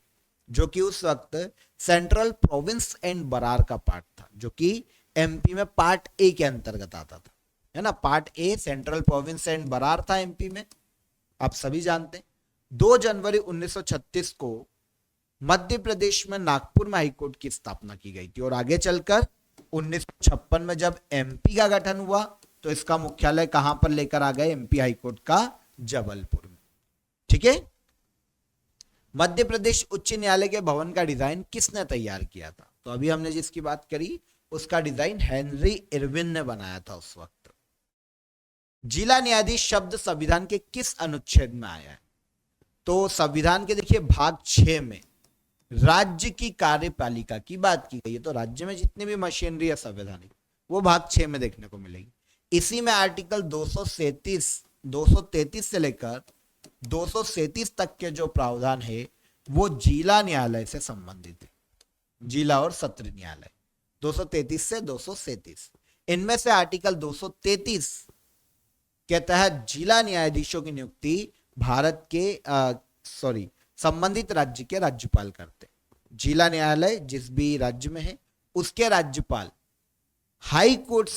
जो कि उस वक्त सेंट्रल प्रोविंस एंड बरार का पार्ट था, जो कि एमपी में पार्ट ए के अंतर्गत आता था, है ना। Part A Central Province and Berar था एमपी में, आप सभी जानते हैं। 2 जनवरी 1936 को मध्य प्रदेश में नागपुर में हाईकोर्ट की स्थापना की गई थी, और आगे चलकर 1956 में जब एमपी का गठन हुआ तो इसका मुख्यालय कहां पर लेकर आ गए? एमपी हाईकोर्ट का जबलपुर में। ठीक है। मध्य प्रदेश उच्च न्यायालय के भवन का डिजाइन किसने तैयार किया था? तो अभी हमने जिसकी बात करी उसका डिजाइन हेनरी इरविन ने बनाया था उस वक्त। जिला न्यायाधीश शब्द संविधान के किस अनुच्छेद में आया है? तो संविधान के देखिए भाग 6 में राज्य की कार्यपालिका की बात की गई है, तो राज्य में जितनी भी मशीनरी है संवैधानिक वो भाग 6 में देखने को मिलेगी। इसी में आर्टिकल 233 से लेकर 237 तक के जो प्रावधान है वो जिला न्यायालय से संबंधित है, जिला और सत्र न्यायालय। 233 से 237, इनमें से आर्टिकल 233 के तहत जिला न्यायाधीशों की नियुक्ति भारत के संबंधित राज्य के राज्यपाल करते हैं। जिला न्यायालय जिस भी राज्य में है उसके राज्यपाल हाई कोर्ट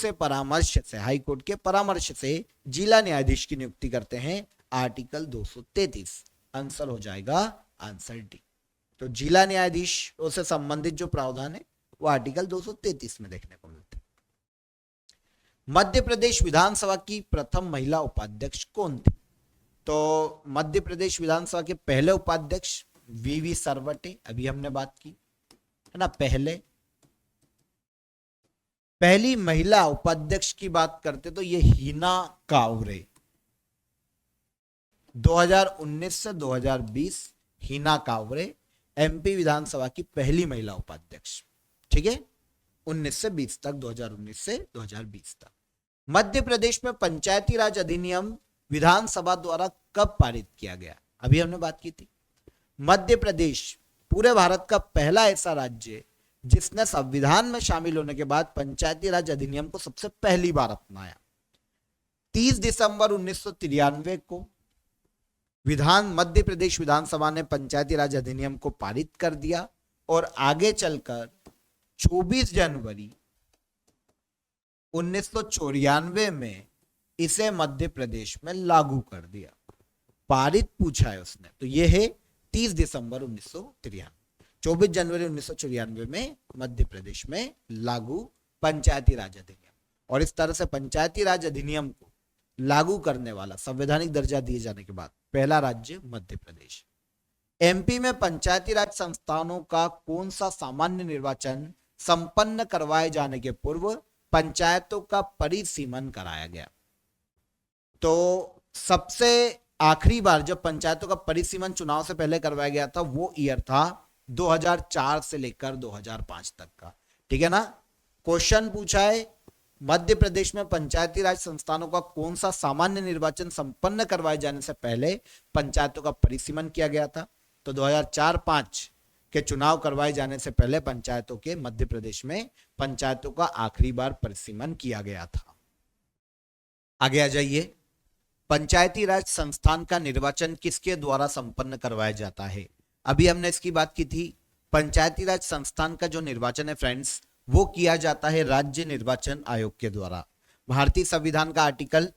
के परामर्श से जिला न्यायाधीश की नियुक्ति करते हैं। आर्टिकल 233, आंसर हो जाएगा आंसर डी। तो जिला न्यायाधीशों से संबंधित जो प्रावधान है वो आर्टिकल 233 में देखने को मिलते हैं। मध्य प्रदेश विधानसभा की प्रथम महिला उपाध्यक्ष कौन थी? तो मध्य प्रदेश विधानसभा के पहले उपाध्यक्ष वीवी सरवटे, अभी हमने बात की है ना। पहली महिला उपाध्यक्ष की बात करते तो ये हिना कावरे, 2019 से 2020 हिना कावरे एमपी विधानसभा की पहली महिला उपाध्यक्ष, ठीक है। 19 से 20 तक, 2019 से 2020 तक। मध्य प्रदेश में पंचायती राज अधिनियम विधानसभा द्वारा कब पारित किया गया? अभी हमने बात की थी। मध्य प्रदेश पूरे भारत का पहला ऐसा राज्य जिसने संविधान में शामिल होने के बाद पंचायती राज अधिनियम को सबसे पहली बार अपनाया। 30 दिसंबर 1993 को मध्य प्रदेश विधानसभा ने पंचायती राज अधिनियम को पारित कर दिया और आगे चलकर 24 जनवरी 1994 में इसे मध्य प्रदेश में लागू कर दिया। पारित पूछा है उसने, तो यह है 30 दिसंबर 1993, 24 जनवरी 1994 में मध्य प्रदेश में लागू पंचायती राज अधिनियम। और इस तरह से पंचायती राज अधिनियम को लागू करने वाला, संवैधानिक दर्जा दिए जाने के बाद पहला राज्य मध्य प्रदेश। एमपी में पंचायती राज संस्थानों का कौन सा सामान्य निर्वाचन संपन्न करवाए जाने के पूर्व पंचायतों का परिसीमन कराया गया? तो सबसे आखिरी बार जब पंचायतों का परिसीमन चुनाव से पहले करवाया गया था वो ईयर था 2004 से लेकर 2005 तक का, ठीक है ना। क्वेश्चन पूछा है मध्य प्रदेश में पंचायती राज संस्थानों का कौन सा सामान्य निर्वाचन संपन्न करवाए जाने से पहले पंचायतों का परिसीमन किया गया था? तो 2004-05 के चुनाव करवाए जाने से पहले पंचायतों के मध्य प्रदेश में पंचायतों का आखिरी बार परिसीमन किया गया था। आगे आ जाइए। पंचायती राज संस्थान का निर्वाचन किसके द्वारा संपन्न करवाया जाता है? अभी हमने इसकी बात की थी। पंचायती राज संस्थान का जो निर्वाचन है फ्रेंड्स वो किया जाता है राज्य निर्वाचन आयोग के द्वारा। भारतीय संविधान का आर्टिकल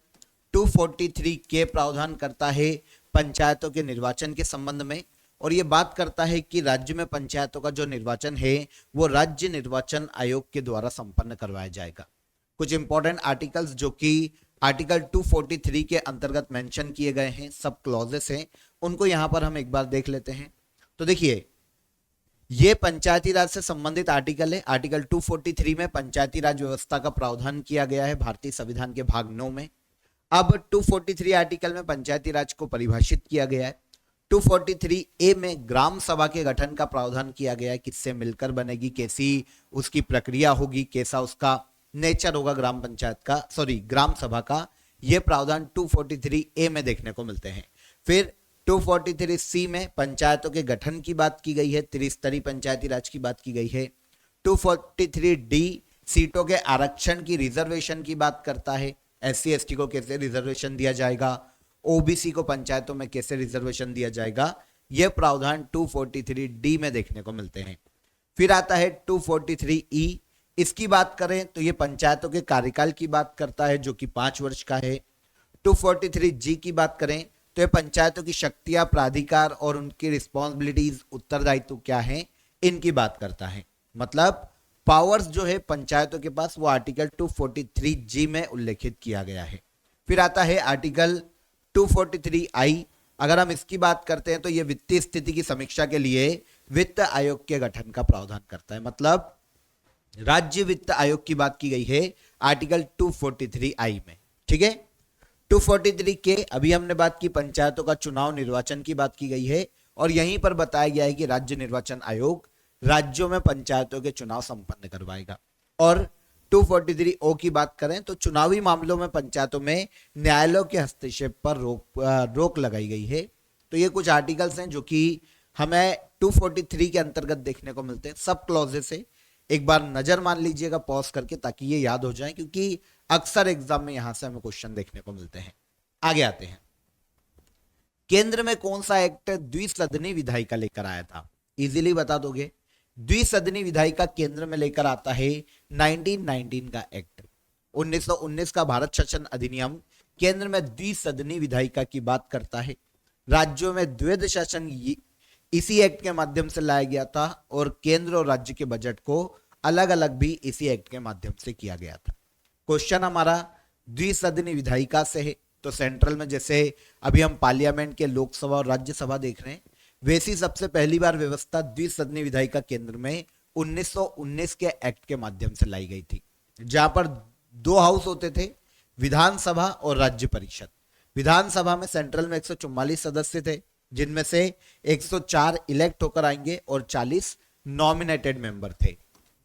243 के प्रावधान करता है पंचायतों के निर्वाचन के संबंध में, और ये बात करता है कि राज्य में पंचायतों का जो निर्वाचन है वो राज्य निर्वाचन आयोग के द्वारा संपन्न करवाया जाएगा। कुछ इंपॉर्टेंट आर्टिकल्स जो कि आर्टिकल 243 के अंतर्गत मेंशन किए गए हैं, सब क्लॉजेस हैं, उनको यहां पर हम एक बार देख लेते हैं। तो देखिए ये पंचायती राज से संबंधित आर्टिकल है। आर्टिकल 243 में पंचायती राज व्यवस्था का प्रावधान किया गया है भारतीय संविधान के भाग 9 में। अब 243 आर्टिकल में पंचायती राज को परिभाषित किया गया है। 243A में ग्राम सभा के गठन का प्रावधान किया गया है, किससे मिलकर बनेगी, कैसी उसकी प्रक्रिया होगी, कैसा उसका नेचर होगा ग्राम पंचायत का, ग्राम सभा का। यह प्रावधान 243A में देखने को मिलते हैं। फिर 243C में पंचायतों के गठन की बात की गई है, त्रिस्तरीय पंचायती राज की बात की गई है। 243D सीटों के आरक्षण की, रिजर्वेशन की बात करता है। SC ST को कैसे रिजर्वेशन दिया जाएगा, OBC को पंचायतों में कैसे रिजर्वेशन दिया जाएगा, यह प्रावधान 243D में देखने को मिलते हैं। फिर आता है 243E। इसकी बात करें तो यह पंचायतों के कार्यकाल की बात करता है जो कि 5 वर्ष का है। 243G की बात करें तो ये पंचायतों की शक्तियां, प्राधिकार और उनकी रिस्पॉन्सिबिलिटीज, उत्तरदायित्व क्या है, इनकी बात करता है। मतलब पावर्स जो है पंचायतों के पास वो आर्टिकल 243G में उल्लेखित किया गया है। फिर आता है आर्टिकल 243I। अगर हम इसकी बात करते हैं तो ये वित्तीय स्थिति की समीक्षा के लिए वित्त आयोग के गठन का प्रावधान करता है। मतलब राज्य वित्त आयोग की बात की गई है आर्टिकल 243I में, ठीक है। 243 के अभी हमने बात की पंचायतों का चुनाव निर्वाचन की बात की गई है, और यहीं पर बताया गया है कि राज्य निर्वाचन आयोग राज्यों में पंचायतों के चुनाव संपन्न करवाएगा। और 243 ओ की बात करें तो चुनावी मामलों में पंचायतों में न्यायालयों के हस्तक्षेप पर रोक लगाई गई है। तो ये कुछ आर्टिकल्स हैं जो कि हमें 243 के अंतर्गत देखने को मिलते हैं। सब क्लॉजेस से एक बार नजर मान लीजिएगा पॉज करके, ताकि ये याद हो जाए, क्योंकि अक्सर एग्जाम में यहां से हमें क्वेश्चन देखने को मिलते हैं। आगे आते हैं, केंद्र में कौन सा एक्ट द्विसदनी विधायिका लेकर आया था? इजीली बता दोगे। द्विसदनी विधायिका केंद्र में लेकर आता है 1919 का एक्ट। 1919 का भारत शासन अधिनियम केंद्र में द्विसदनी विधायिका की बात करता है। राज्यों में द्वैध शासन इसी एक्ट के माध्यम से लाया गया था, और केंद्र और राज्य के बजट को अलग अलग भी इसी एक्ट के माध्यम से किया गया था। क्वेश्चन हमारा द्विसदनी विधायिका से है। तो सेंट्रल में जैसे अभी हम पार्लियामेंट के लोकसभा और राज्यसभा देख रहे हैं, वैसी सबसे पहली बार व्यवस्था द्विसदनी विधायिका केंद्र में 1919 के एक्ट के माध्यम से लाई गई थी, जहां पर दो हाउस होते थे, विधानसभा और राज्य परिषद। विधानसभा में सेंट्रल में 144 सदस्य थे, जिनमें से 104 इलेक्ट होकर आएंगे और 40 नॉमिनेटेड मेंबर थे।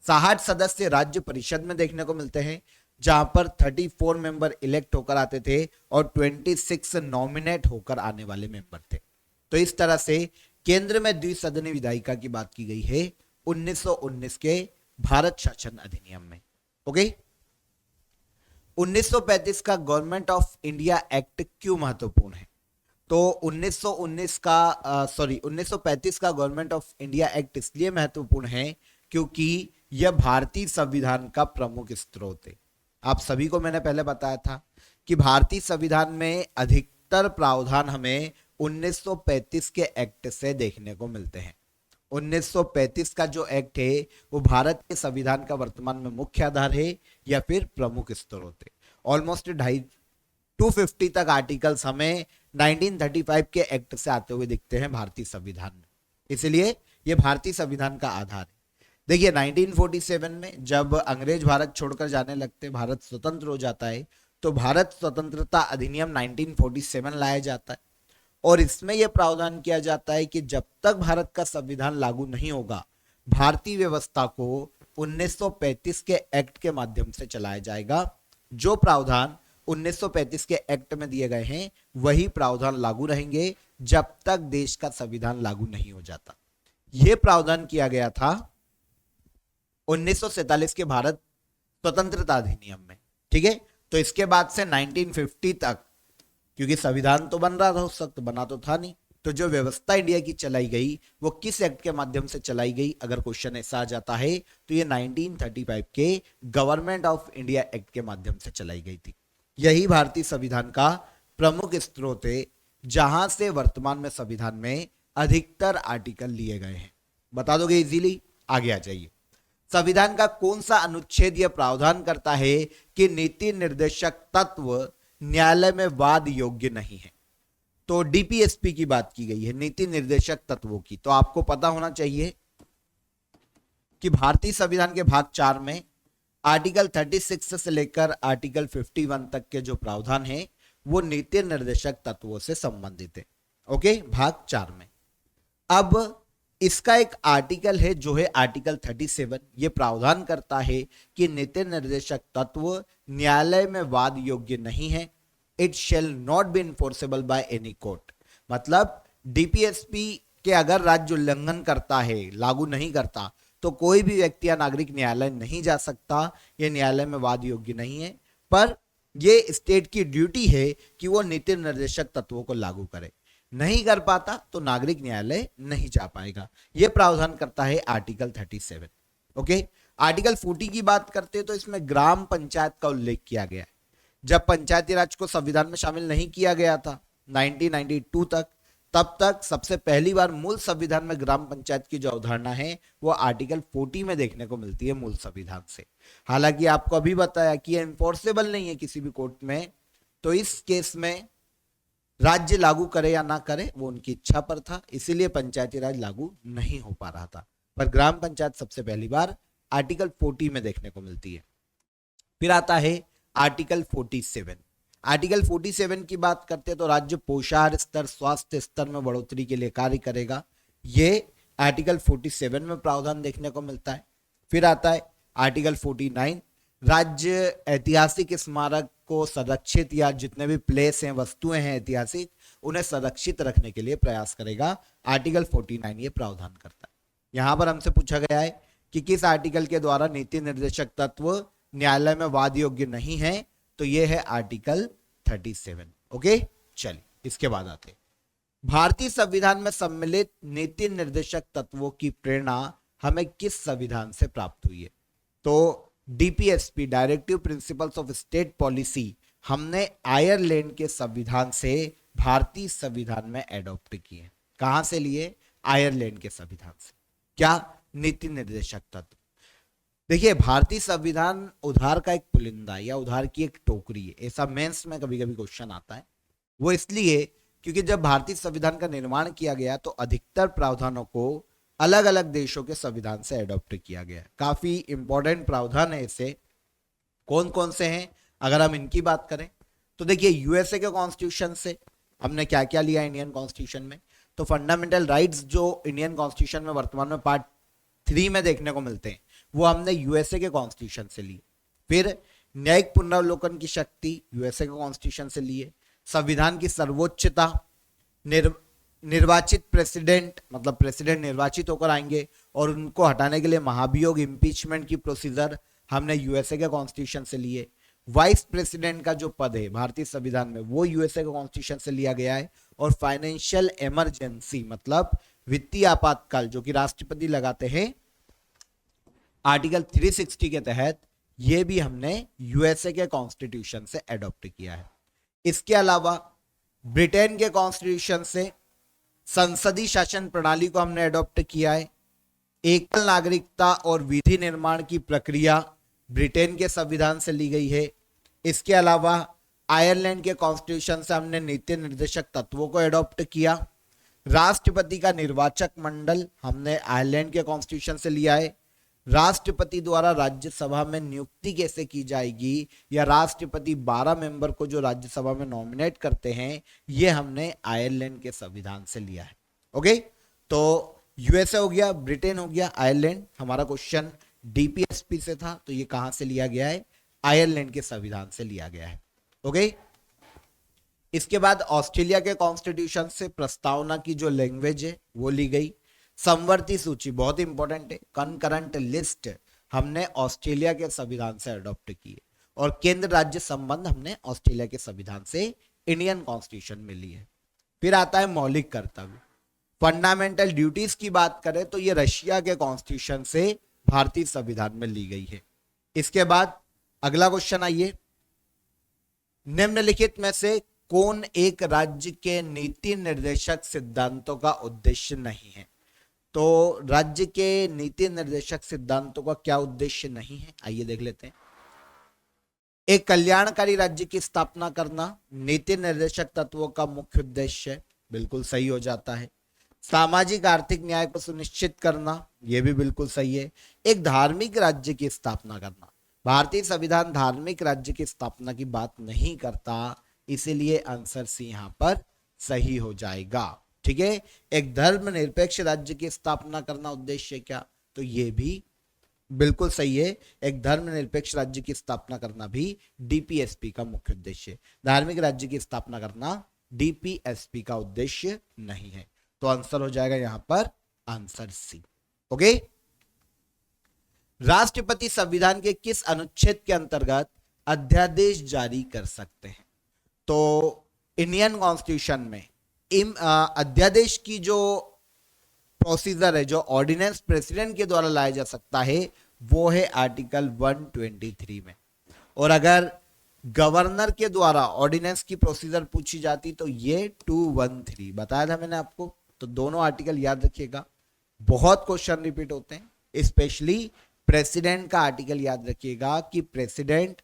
60 सदस्य राज्य परिषद में देखने को मिलते हैं, जहां पर 34 मेंबर इलेक्ट होकर आते थे और 26 नॉमिनेट होकर आने वाले मेंबर थे। तो इस तरह से केंद्र में द्विसदनी विधायिका की बात की गई है 1919 के भारत शासन अधिनियम में। ओके, 1935 का गवर्नमेंट ऑफ इंडिया एक्ट क्यों महत्वपूर्ण है? तो 1935 का गवर्नमेंट ऑफ इंडिया एक्ट इसलिए महत्वपूर्ण है क्योंकि यह भारतीय संविधान का प्रमुख स्रोत है। आप सभी को मैंने पहले बताया था कि भारतीय संविधान में अधिकतर प्रावधान हमें 1935 के एक्ट से देखने को मिलते हैं। 1935 का जो एक्ट है वो भारत के संविधान का वर्तमान में मुख्य आधार है या फिर प्रमुख स्रोत है। ऑलमोस्ट 250 तक आर्टिकल्स हमें 1935 के एक्ट से आते हुए दिखते हैं भारतीय संविधान में, इसलिए यह भारतीय संविधान का आधार है। देखिए 1947 में जब अंग्रेज भारत छोड़कर जाने लगते, भारत स्वतंत्र हो जाता है, तो भारत स्वतंत्रता अधिनियम 1947 लाया जाता है, और इसमें यह प्रावधान किया जाता है कि जब तक भारत का संविधान लागू नहीं होगा, भारतीय व्यवस्था को 1935 के एक्ट के माध्यम से चलाया जाएगा। जो प्रावधान 1935 के एक्ट में दिए गए हैं वही प्रावधान लागू रहेंगे जब तक देश का संविधान लागू नहीं हो जाता। यह प्रावधान किया गया था 1947 के भारत स्वतंत्रता अधिनियम में। ठीक है, तो इसके बाद से 1950 तक, क्योंकि संविधान तो बन रहा था उस वक्त, बना तो था नहीं, तो जो व्यवस्था इंडिया की चलाई गई वो किस एक्ट के माध्यम से चलाई गई? अगर क्वेश्चन ऐसा आ जाता है तो ये 1935 के गवर्नमेंट ऑफ इंडिया एक्ट के माध्यम से चलाई गई थी। यही भारतीय संविधान का प्रमुख स्रोत है, जहां से वर्तमान में संविधान में अधिकतर आर्टिकल लिए गए हैं। बता दोगे इजीली? आगे आ जाइए। संविधान का कौन सा अनुच्छेद यह प्रावधान करता है कि नीति निर्देशक तत्व न्यायालय में वाद योग्य नहीं है? तो डीपीएसपी की बात की गई है, नीति निर्देशक तत्वों की। तो आपको पता होना चाहिए कि भारतीय संविधान के भाग 4 में आर्टिकल 36 से लेकर आर्टिकल 51 तक के जो प्रावधान है वो नीति निर्देशक तत्वों से संबंधित है। ओके, भाग 4 में। अब इसका एक आर्टिकल है जो है आर्टिकल 37। ये प्रावधान करता है कि नीति निर्देशक तत्व न्यायालय में वाद योग्य नहीं है। It shall not be enforceable by any court. मतलब डीपीएसपी के अगर राज्य उल्लंघन करता है, लागू नहीं करता, तो कोई भी व्यक्ति या नागरिक न्यायालय नहीं जा सकता। ये न्यायालय में वाद योग्य नहीं है, पर ये स्टेट की ड्यूटी है कि वो नीति निर्देशक तत्वों को लागू करे। नहीं कर पाता तो नागरिक न्यायालय नहीं जा पाएगा। यह प्रावधान करता है आर्टिकल 37। ओके, आर्टिकल 40 की बात करते हैं तो इसमें ग्राम पंचायत का उल्लेख किया गया है। जब पंचायती राज को संविधान में शामिल नहीं किया गया था 1992 तक, तब तक सबसे पहली बार मूल संविधान में ग्राम पंचायत की जो अवधारणा है वो आर्टिकल 40 में देखने को मिलती है मूल संविधान से। हालांकि आपको अभी बताया कि ये इन्फोर्सेबल नहीं है किसी भी कोर्ट में, तो इस केस में राज्य लागू करे या ना करे वो उनकी इच्छा पर था, इसीलिए पंचायती राज लागू नहीं हो पा रहा था। पर ग्राम पंचायत सबसे पहली बार आर्टिकल 40 में देखने को मिलती है। फिर आता है आर्टिकल 47। आर्टिकल 47 की बात करते हैं तो राज्य पोषाहार स्तर, स्वास्थ्य स्तर में बढ़ोतरी के लिए कार्य करेगा। ये आर्टिकल 47 में प्रावधान देखने को मिलता है। फिर आता है आर्टिकल 49। राज्य ऐतिहासिक स्मारक को संरक्षित या जितने भी प्लेस हैं, वस्तुएं हैं ऐतिहासिक, उन्हें संरक्षित रखने के लिए प्रयास करेगा। आर्टिकल 49 ये प्रावधान करता है। यहां पर हमसे पूछा गया है कि किस आर्टिकल के द्वारा नीति निर्देशक तत्व न्यायालय में वाद योग्य नहीं है, तो ये है आर्टिकल 37। ओके, चलिए इसके बाद आते हैं। भारतीय संविधान में सम्मिलित नीति निर्देशक तत्वों की प्रेरणा हमें किस संविधान से प्राप्त हुई है? तो DPSP, directive principles of state policy, हमने आयरलैंड के संविधान से भारतीय संविधान में एडॉप्ट किए। कहां से लिए? आयरलैंड के संविधान से। क्या? नीति निर्देशक तत्व। देखिए, भारतीय संविधान उधार का एक पुलिंदा है या उधार की एक टोकरी है, ऐसा मेंस में कभी कभी क्वेश्चन आता है। वो इसलिए क्योंकि जब भारतीय संविधान का निर्माण किया गया तो अधिकतर प्रावधानों को अलग अलग देशों के संविधान से एडॉप्ट किया गया। काफी इंपॉर्टेंट प्रावधान है ऐसे। कौन कौन से हैं अगर हम इनकी बात करें तो देखिए, यूएसए के कॉन्स्टिट्यूशन से हमने क्या क्या लिया इंडियन कॉन्स्टिट्यूशन में? तो फंडामेंटल राइट्स जो इंडियन कॉन्स्टिट्यूशन में वर्तमान में पार्ट 3 में देखने को मिलते हैं, वो हमने यूएसए के कॉन्स्टिट्यूशन से लिए। फिर न्यायिक पुनरावलोकन की शक्ति यूएसए के कॉन्स्टिट्यूशन से लिए। संविधान की सर्वोच्चता, निर्वाचित प्रेसिडेंट, मतलब प्रेसिडेंट निर्वाचित होकर आएंगे और उनको हटाने के लिए महाभियोग, इंपीचमेंट की प्रोसीजर, हमने यूएसए के कॉन्स्टिट्यूशन से लिए। वाइस प्रेसिडेंट का जो पद है भारतीय संविधान में, वो यूएसए के कॉन्स्टिट्यूशन से लिया गया है। और फाइनेंशियल इमरजेंसी, मतलब वित्तीय आपातकाल, जो कि राष्ट्रपति लगाते हैं आर्टिकल 360 के तहत, ये भी हमने यूएसए के कॉन्स्टिट्यूशन से एडॉप्ट किया है। इसके अलावा ब्रिटेन के कॉन्स्टिट्यूशन से संसदीय शासन प्रणाली को हमने एडॉप्ट किया है। एकल नागरिकता और विधि निर्माण की प्रक्रिया ब्रिटेन के संविधान से ली गई है। इसके अलावा आयरलैंड के कॉन्स्टिट्यूशन से हमने नीति निर्देशक तत्वों को एडॉप्ट किया। राष्ट्रपति का निर्वाचक मंडल हमने आयरलैंड के कॉन्स्टिट्यूशन से लिया है। राष्ट्रपति द्वारा राज्यसभा में नियुक्ति कैसे की जाएगी, या राष्ट्रपति 12 मेंबर को जो राज्यसभा में नॉमिनेट करते हैं, ये हमने आयरलैंड के संविधान से लिया है। ओके, तो यूएसए हो गया, ब्रिटेन हो गया, आयरलैंड। हमारा क्वेश्चन डीपीएसपी से था, तो ये कहां से लिया गया है? आयरलैंड के संविधान से लिया गया है। ओके, इसके बाद ऑस्ट्रेलिया के कॉन्स्टिट्यूशन से प्रस्तावना की जो लैंग्वेज है वो ली गई। समवर्ती सूची बहुत इंपॉर्टेंट है, कंकरेंट लिस्ट हमने ऑस्ट्रेलिया के संविधान से अडॉप्ट की है। और केंद्र राज्य संबंध हमने ऑस्ट्रेलिया के संविधान से इंडियन कॉन्स्टिट्यूशन में ली है। फिर आता है मौलिक कर्तव्य। फंडामेंटल ड्यूटीज की बात करें तो ये रशिया के कॉन्स्टिट्यूशन से भारतीय संविधान में ली गई है। इसके बाद अगला क्वेश्चन आइए, निम्नलिखित में से कौन एक राज्य के नीति निर्देशक सिद्धांतों का उद्देश्य नहीं है? तो राज्य के नीति निर्देशक सिद्धांतों का क्या उद्देश्य नहीं है, आइए देख लेते हैं। एक कल्याणकारी राज्य की स्थापना करना नीति निर्देशक तत्वों का मुख्य उद्देश्य है, बिल्कुल सही हो जाता है। सामाजिक आर्थिक न्याय को सुनिश्चित करना, यह भी बिल्कुल सही है। एक धार्मिक राज्य की स्थापना करना, भारतीय संविधान धार्मिक राज्य की स्थापना की बात नहीं करता, इसीलिए आंसर सी यहां पर सही हो जाएगा। ठीक है, एक धर्मनिरपेक्ष राज्य की स्थापना करना उद्देश्य क्या? तो ये भी बिल्कुल सही है, एक धर्मनिरपेक्ष राज्य की स्थापना करना भी डीपीएसपी का मुख्य उद्देश्य है। धार्मिक राज्य की स्थापना करना डीपीएसपी का उद्देश्य नहीं है, तो आंसर हो जाएगा यहां पर आंसर सी। ओके, राष्ट्रपति संविधान के किस अनुच्छेद के अंतर्गत अध्यादेश जारी कर सकते हैं? तो इंडियन कॉन्स्टिट्यूशन में अध्यादेश की जो प्रोसीजर है, जो ऑर्डिनेंस प्रेसिडेंट के द्वारा लाया जा सकता है, वो है आर्टिकल 123 में। और अगर गवर्नर के द्वारा ऑर्डिनेंस की प्रोसीजर पूछी जाती तो ये 213 बताया था मैंने आपको। तो दोनों आर्टिकल याद रखिएगा, बहुत क्वेश्चन रिपीट होते हैं। स्पेशली प्रेसिडेंट का आर्टिकल याद रखिएगा कि प्रेसिडेंट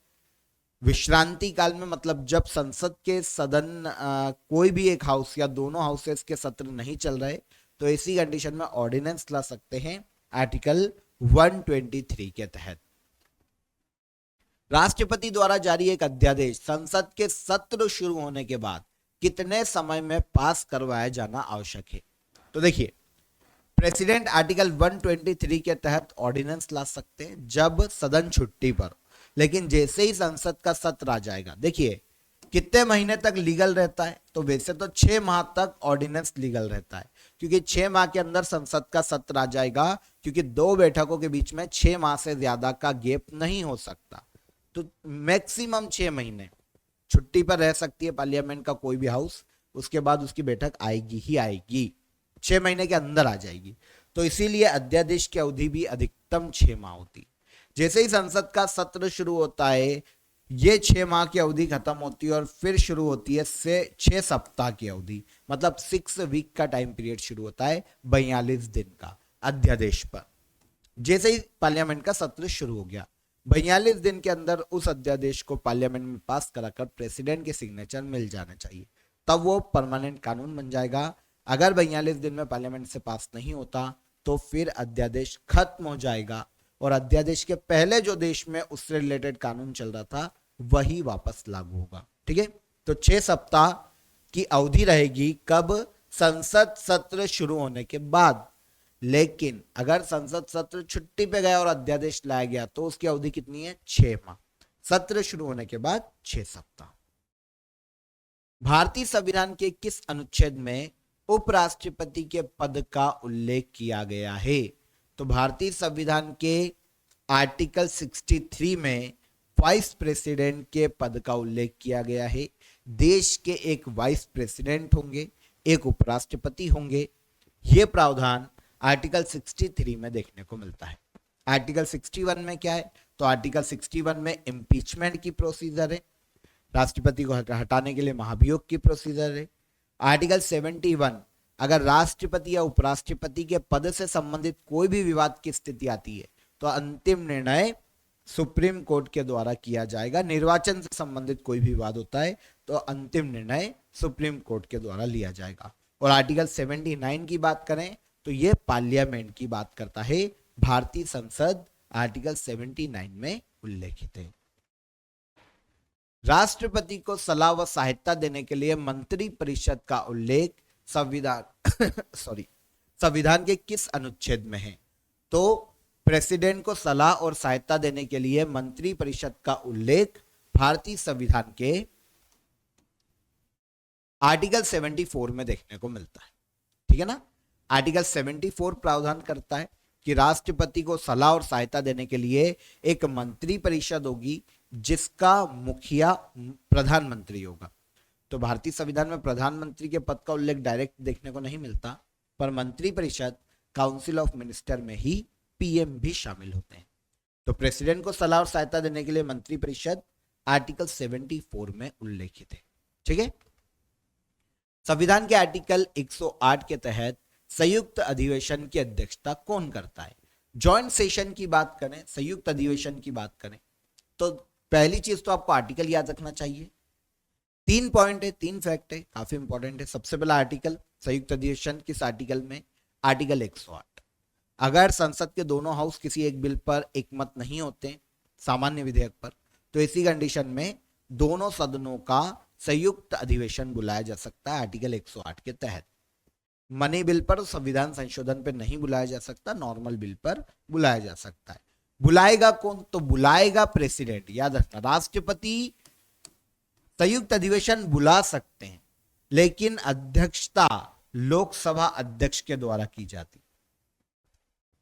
विश्रांति काल में, मतलब जब संसद के सदन कोई भी एक हाउस या दोनों हाउसेस के सत्र नहीं चल रहे, तो ऐसी कंडीशन में ऑर्डिनेंस ला सकते हैं आर्टिकल 123 के तहत। राष्ट्रपति द्वारा जारी एक अध्यादेश संसद के सत्र शुरू होने के बाद कितने समय में पास करवाया जाना आवश्यक है? तो देखिए, प्रेसिडेंट आर्टिकल 123 के तहत ऑर्डिनेंस ला सकते हैं जब सदन छुट्टी पर, लेकिन जैसे ही संसद का सत्र आ जाएगा, देखिए कितने महीने तक लीगल रहता है, तो वैसे तो 6 माह तक ऑर्डिनेंस लीगल रहता है, क्योंकि 6 माह के अंदर संसद का सत्र आ जाएगा, क्योंकि 2 बैठकों के बीच में 6 माह से ज्यादा का गैप नहीं हो सकता। तो मैक्सिमम 6 महीने छुट्टी पर रह सकती है पार्लियामेंट का कोई भी हाउस, उसके बाद उसकी बैठक आएगी ही आएगी, 6 महीने के अंदर आ जाएगी। तो इसीलिए अध्यादेश की अवधि भी अधिकतम 6 माह होती। जैसे ही संसद का सत्र शुरू होता है, ये 6 माह की अवधि खत्म होती है और फिर शुरू होती है से 6 सप्ताह की अवधि, मतलब 6 वीक का टाइम पीरियड शुरू होता है 42 दिन का अध्यादेश पर। जैसे ही पार्लियामेंट का सत्र शुरू हो गया, 42 दिन के अंदर उस अध्यादेश को पार्लियामेंट में पास कराकर प्रेसिडेंट के सिग्नेचर मिल जाना चाहिए, तब वो परमानेंट कानून बन जाएगा। अगर 42 दिन में पार्लियामेंट से पास नहीं होता तो फिर अध्यादेश खत्म हो जाएगा और अध्यादेश के पहले जो देश में उससे रिलेटेड कानून चल रहा था वही वापस लागू होगा। ठीक है, तो 6 सप्ताह की अवधि रहेगी कब? संसद सत्र शुरू होने के बाद। लेकिन अगर संसद सत्र छुट्टी पे गया और अध्यादेश लाया गया तो उसकी अवधि कितनी है? 6 माह। सत्र शुरू होने के बाद 6 सप्ताह। भारतीय संविधान के किस अनुच्छेद में उपराष्ट्रपति के पद का उल्लेख किया गया है? तो भारतीय संविधान के आर्टिकल 63 में वाइस प्रेसिडेंट के पद का उल्लेख किया गया है। देश के एक वाइस प्रेसिडेंट होंगे, एक उपराष्ट्रपति होंगे। यह प्रावधान आर्टिकल 63 में देखने को मिलता है। आर्टिकल 61 में क्या है? तो आर्टिकल 61 में इम्पीचमेंट की प्रोसीजर है, राष्ट्रपति को हटाने के लिए महाभियोग की प्रोसीजर है। आर्टिकल 71, अगर राष्ट्रपति या उपराष्ट्रपति के पद से संबंधित कोई भी विवाद की स्थिति आती है तो अंतिम निर्णय सुप्रीम कोर्ट के द्वारा किया जाएगा। निर्वाचन से संबंधित कोई भी विवाद होता है तो अंतिम निर्णय सुप्रीम कोर्ट के द्वारा लिया जाएगा। और आर्टिकल 79 की बात करें तो यह पार्लियामेंट की बात करता है। भारतीय संसद आर्टिकल 79 में उल्लेखित है। राष्ट्रपति को सलाह व सहायता देने के लिए मंत्री परिषद का उल्लेख संविधान संविधान के किस अनुच्छेद में है? तो प्रेसिडेंट को सलाह और सहायता देने के लिए मंत्री परिषद का उल्लेख भारतीय संविधान के आर्टिकल 74 में देखने को मिलता है। ठीक है ना, आर्टिकल 74 प्रावधान करता है कि राष्ट्रपति को सलाह और सहायता देने के लिए एक मंत्री परिषद होगी जिसका मुखिया प्रधानमंत्री होगा। तो भारतीय संविधान में प्रधानमंत्री के पद का उल्लेख डायरेक्ट देखने को नहीं मिलता, पर मंत्री परिषद काउंसिल ऑफ मिनिस्टर में ही पीएम भी शामिल होते हैं। तो प्रेसिडेंट को सलाह और सहायता देने के लिए मंत्री परिषद आर्टिकल 74 में उल्लेखित है। ठीक है, संविधान के आर्टिकल 108 के तहत संयुक्त अधिवेशन की अध्यक्षता कौन करता है? जॉइंट सेशन की बात करें, संयुक्त अधिवेशन की बात करें तो पहली चीज तो आपको आर्टिकल याद रखना चाहिए। 3 पॉइंट है, 3 फैक्ट है, काफी इंपॉर्टेंट है। सबसे पहला आर्टिकल, संयुक्त अधिवेशन किस आर्टिकल में? आर्टिकल 108। अगर संसद के दोनों हाउस किसी एक बिल पर एकमत नहीं होते, सामान्य विधेयक पर, तो इसी कंडीशन में दोनों सदनों का संयुक्त अधिवेशन बुलाया जा सकता है आर्टिकल 108 के तहत। मनी बिल पर, संविधान संशोधन पर नहीं बुलाया जा सकता, नॉर्मल बिल पर बुलाया जा सकता है। बुलाएगा कौन? तो बुलाएगा प्रेसिडेंट। याद रखना, राष्ट्रपति संयुक्त अधिवेशन बुला सकते हैं लेकिन अध्यक्षता लोकसभा अध्यक्ष के द्वारा की जाती।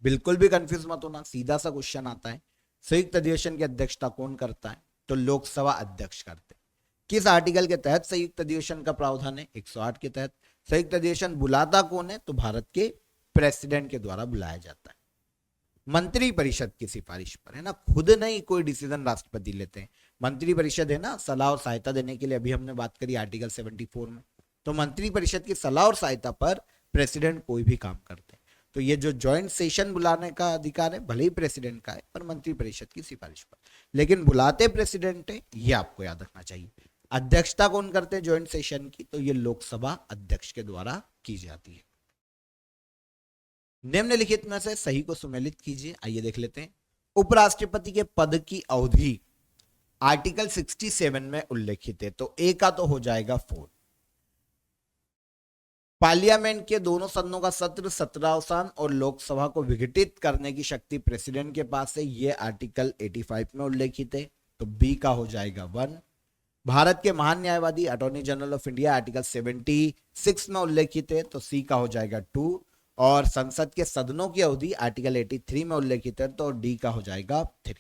बिल्कुल भी कंफ्यूज मत होना, सीधा सा क्वेश्चन आता है, संयुक्त अधिवेशन की अध्यक्षता कौन करता है? तो लोकसभा अध्यक्ष करते हैं। किस आर्टिकल के तहत संयुक्त अधिवेशन का प्रावधान है? 108 के तहत। संयुक्त अधिवेशन बुलाता कौन है? तो भारत के प्रेसिडेंट के द्वारा बुलाया जाता है, मंत्री परिषद की सिफारिश पर, है ना। खुद नहीं कोई डिसीजन राष्ट्रपति लेते हैं, मंत्री परिषद है ना सलाह और सहायता देने के लिए। अभी हमने बात करी आर्टिकल 74 में, तो मंत्री परिषद की सलाह और सहायता पर प्रेसिडेंट कोई भी काम करते हैं। तो ये जो ज्वाइंट सेशन बुलाने का अधिकार है भले ही प्रेसिडेंट का है, पर मंत्री परिषद की सिफारिश पर, लेकिन बुलाते प्रेसिडेंट है, ये आपको याद रखना चाहिए। अध्यक्षता कौन करते हैं ज्वाइंट सेशन की? तो ये लोकसभा अध्यक्ष के द्वारा की जाती है। निम्नलिखित में से सही को सुमेलित कीजिए। आइए देख लेते हैं। उपराष्ट्रपति के पद की अवधि आर्टिकल 67 में उल्लेखित है, तो ए का तो हो जाएगा 4। पार्लियामेंट के दोनों सदनों का सत्र, सत्रावसान और लोकसभा को विघटित करने की शक्ति प्रेसिडेंट के पास है, यह आर्टिकल 85 में उल्लेखित है। तो बी का हो जाएगा 1। भारत के महान न्यायवादी attorney general of India article 76 में उल्लेखित है, तो सी का हो जाएगा 2। और संसद के सदनों की अवधि आर्टिकल 83 में उल्लेखित है, तो डी का हो जाएगा 3।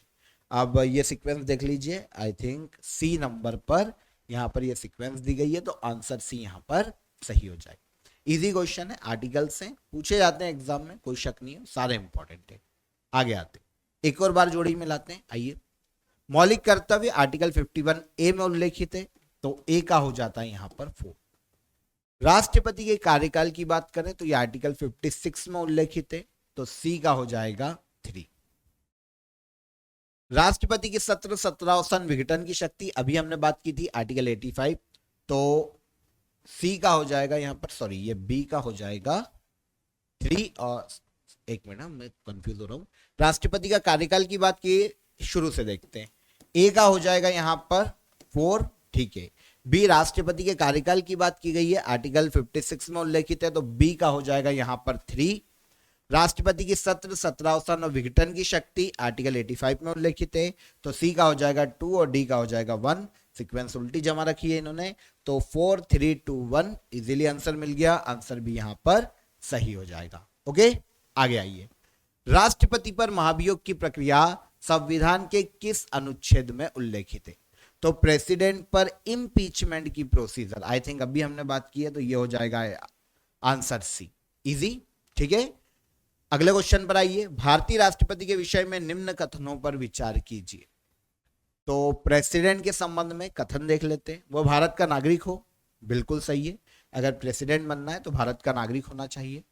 अब ये सीक्वेंस देख लीजिए, आई थिंक सी नंबर पर यहां पर ये सीक्वेंस दी गई है, तो आंसर सी यहां पर सही हो जाएगा। इजी क्वेश्चन है, आर्टिकल से पूछे जाते हैं एग्जाम में, कोई शक नहीं है, सारे इंपॉर्टेंट है। आगे आते एक और बार जोड़ी मिलाते हैं, आइए। मौलिक कर्तव्य आर्टिकल 51A में उल्लेखित है, तो ए का हो जाता है यहां पर 4। राष्ट्रपति के कार्यकाल की बात करें तो ये आर्टिकल 56 में उल्लेखित है, तो सी का हो जाएगा 3। राष्ट्रपति के सत्र 17 विघटन की शक्ति अभी हमने बात की थी आर्टिकल 85, तो सी का हो जाएगा यहां पर, सॉरी ये बी का हो जाएगा 3। और एक मिनट मैं कंफ्यूज हो रहा हूं, राष्ट्रपति का कार्यकाल की बात की शुरू से देखते हैं, ए का हो जाएगा यहां पर 4, ठीक है। बी राष्ट्रपति के कार्यकाल की बात की गई है, आर्टिकल 56 में उल्लेखित है, तो बी का हो जाएगा यहां पर 3। राष्ट्रपति की सत्र 17 और विघटन की शक्ति आर्टिकल 85 में उल्लेखित है, तो सी का हो जाएगा 2 और डी का हो जाएगा 1। सीक्वेंस उल्टी जमा रखी है इन्होंने, तो 4 3 2 1 इजीली आंसर मिल गया, आंसर भी यहां पर सही हो जाएगा। ओके, आगे आइए। राष्ट्रपति पर महाभियोग की प्रक्रिया संविधान के किस अनुच्छेद में उल्लेखित है? तो प्रेसिडेंट पर इम्पीचमेंट की प्रोसीजर, आई थिंक अभी हमने बात की है, तो ये हो जाएगा आंसर सी, इजी, ठीक है। अगले क्वेश्चन पर आइए। भारतीय राष्ट्रपति के विषय में निम्न कथनों पर विचार कीजिए। तो प्रेसिडेंट के संबंध में कथन देख लेते हैं। वह भारत का नागरिक हो, बिल्कुल सही है, अगर प्रेसिडेंट बनना है तो भारत का नागरिक होना चाहिए।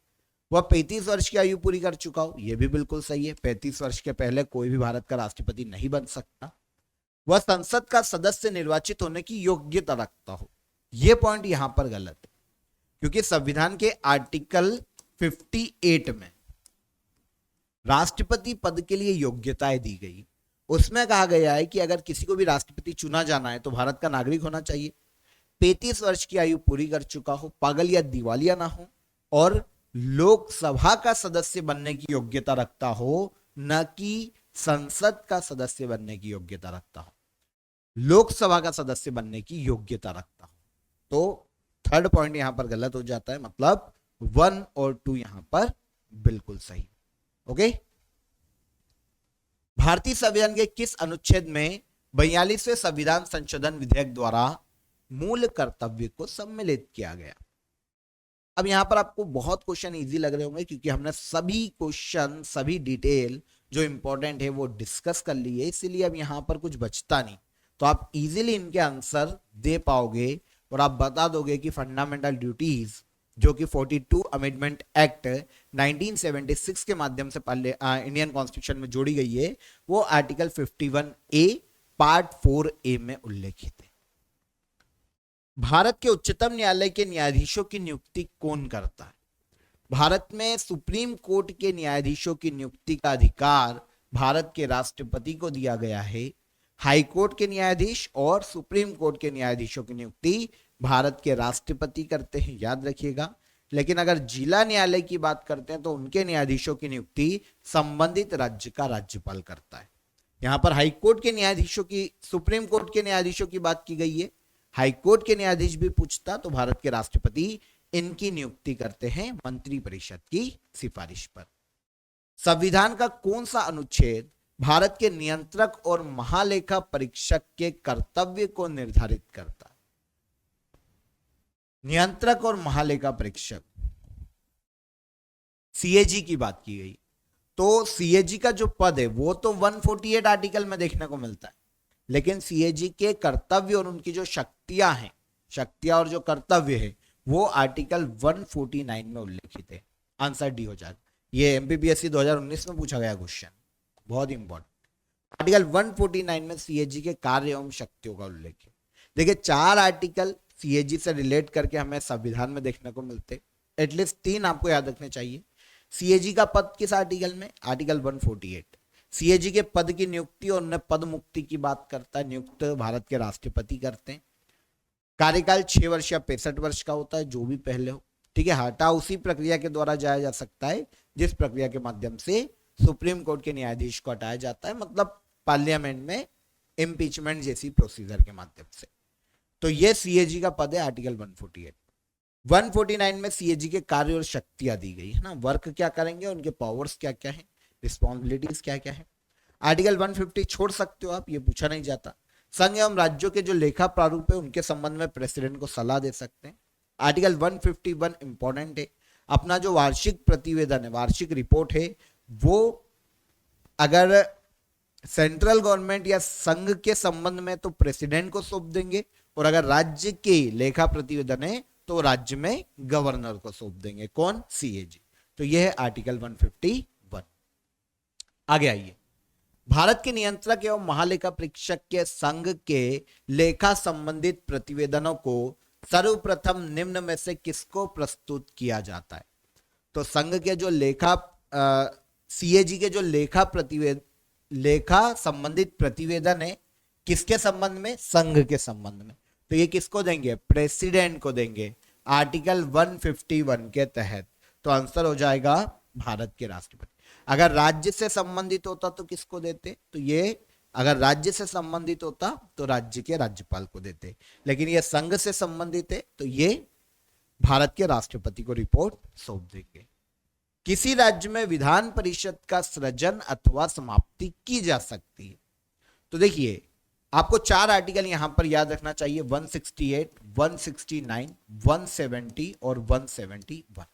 वह 35 वर्ष की आयु पूरी कर चुका हो, यह भी बिल्कुल सही है, 35 वर्ष के पहले कोई भी भारत का राष्ट्रपति नहीं बन सकता। वह संसद का सदस्य निर्वाचित होने की योग्यता रखता हो, यह पॉइंट यहां पर गलत है, क्योंकि संविधान के आर्टिकल 58 में राष्ट्रपति पद के लिए योग्यताएं दी गई। उसमें कहा गया है कि अगर किसी को भी राष्ट्रपति चुना जाना है तो भारत का नागरिक होना चाहिए, 35 वर्ष की आयु पूरी कर चुका हो, पागल या दिवालिया ना हो, और लोकसभा का सदस्य बनने की योग्यता रखता हो, न कि संसद का सदस्य बनने की योग्यता रखता हो, लोकसभा का सदस्य बनने की योग्यता रखता हो। तो थर्ड पॉइंट यहां पर गलत हो जाता है, मतलब 1 और 2 यहां पर बिल्कुल सही। ओके, भारतीय संविधान के किस अनुच्छेद में 42वें संविधान संशोधन विधेयक द्वारा मूल कर्तव्य को सम्मिलित किया गया? अब यहां पर आपको बहुत क्वेश्चन इजी लग रहे होंगे, क्योंकि हमने सभी क्वेश्चन, सभी डिटेल जो इंपॉर्टेंट है वो डिस्कस कर लिए, इसीलिए अब यहां पर कुछ बचता नहीं, तो आप इजीली इनके आंसर दे पाओगे और आप बता दोगे कि फंडामेंटल ड्यूटीज जो कि 42 अमेंडमेंट एक्ट 1976 के माध्यम से इंडियन कॉन्स्टिट्यूशन में जोड़ी गई है, वो आर्टिकल 51A पार्ट 4A में उल्लेखित है। भारत के उच्चतम न्यायालय के न्यायाधीशों की नियुक्ति कौन करता है? भारत में सुप्रीम कोर्ट के न्यायाधीशों की नियुक्ति का अधिकार भारत के राष्ट्रपति को दिया गया है। हाई कोर्ट के न्यायाधीश और सुप्रीम कोर्ट के न्यायाधीशों की नियुक्ति भारत के राष्ट्रपति करते हैं, याद रखिएगा। लेकिन अगर जिला न्यायालय की बात करते हैं तो उनके न्यायाधीशों की नियुक्ति संबंधित राज्य का राज्यपाल करता है। यहां पर हाई कोर्ट के न्यायाधीशों की, सुप्रीम कोर्ट के न्यायाधीशों की बात की गई है, हाई कोर्ट के न्यायाधीश भी पूछता तो भारत के राष्ट्रपति इनकी नियुक्ति करते हैं मंत्रिपरिषद की सिफारिश पर। संविधान का कौन सा अनुच्छेद भारत के नियंत्रक और महालेखा परीक्षक के कर्तव्य को निर्धारित करता है? नियंत्रक और महालेखा परीक्षक, सीएजी की बात की गई, तो सीएजी का जो पद है वो तो 148 आर्टिकल में देखने को मिलता है, लेकिन सीएजी के कर्तव्य और उनकी जो शक्तियां हैं, शक्तियां और जो कर्तव्य है, वो आर्टिकल 149 में उल्लेखित है। आंसर डी हो जाएगा। ये एमपीपीएससी 2019 में पूछा गया क्वेश्चन, बहुत इंपॉर्टेंट। आर्टिकल 149 में सीएजी के कार्य एवं शक्तियों का उल्लेख है। देखिए 4 आर्टिकल सीएजी से रिलेट करके हमें संविधान में देखने को मिलते, एटलीस्ट 3 आपको याद रखने चाहिए। सीएजी का पद किस आर्टिकल में? आर्टिकल 148। सीएजी के पद की नियुक्ति और उन्हें पद मुक्ति की बात करता है, नियुक्त भारत के राष्ट्रपति करते हैं। कार्यकाल 6 वर्ष या 65 वर्ष का होता है, जो भी पहले हो, ठीक है। हटा उसी प्रक्रिया के द्वारा जाया जा सकता है जिस प्रक्रिया के माध्यम से सुप्रीम कोर्ट के न्यायाधीश को हटाया जाता है, मतलब पार्लियामेंट में इम्पीचमेंट जैसी प्रोसीजर के माध्यम से। तो ये सीएजी का पद है आर्टिकल 148। 149 में सीएजी के कार्य और शक्तियां दी गई है ना, वर्क क्या करेंगे, उनके पावर्स क्या क्या है, रिस्पॉन्सिबिलिटीज क्या क्या है। आर्टिकल 150 छोड़ सकते हो आप, ये पूछा नहीं जाता। संघ एवं राज्यों के जो लेखा प्रारूप है उनके संबंध में प्रेसिडेंट को सलाह दे सकते हैं। आर्टिकल 151 इंपॉर्टेंट है, अपना जो वार्षिक प्रतिवेदन है, वार्षिक रिपोर्ट है, वो अगर सेंट्रल गवर्नमेंट या संघ के संबंध में तो प्रेसिडेंट को सौंप देंगे, और अगर राज्य के लेखा प्रतिवेदन है तो राज्य में गवर्नर को सौंप देंगे। कौन? सीएजी। तो यह है आर्टिकल 151। आगे आइए, भारत के नियंत्रक एवं महालेखा परीक्षक के संघ के लेखा संबंधित प्रतिवेदनों को सर्वप्रथम निम्न में से किसको प्रस्तुत किया जाता है? तो संघ के जो लेखा सीएजी के जो लेखा संबंधित प्रतिवेदन है, किसके संबंध में? संघ के संबंध में। तो ये किसको देंगे? प्रेसिडेंट को देंगे, आर्टिकल 151 के तहत। तो आंसर हो जाएगा भारत के राष्ट्रपति। अगर राज्य से संबंधित होता तो किसको देते? तो ये अगर राज्य से संबंधित होता तो राज्य के राज्यपाल को देते, लेकिन ये संघ से संबंधित है तो ये भारत के राष्ट्रपति को रिपोर्ट सौंप देंगे। किसी राज्य में विधान परिषद का सृजन अथवा समाप्ति की जा सकती है। तो देखिए, आपको 4 आर्टिकल यहां पर याद रखना चाहिए, 168, 169, 170 और 171।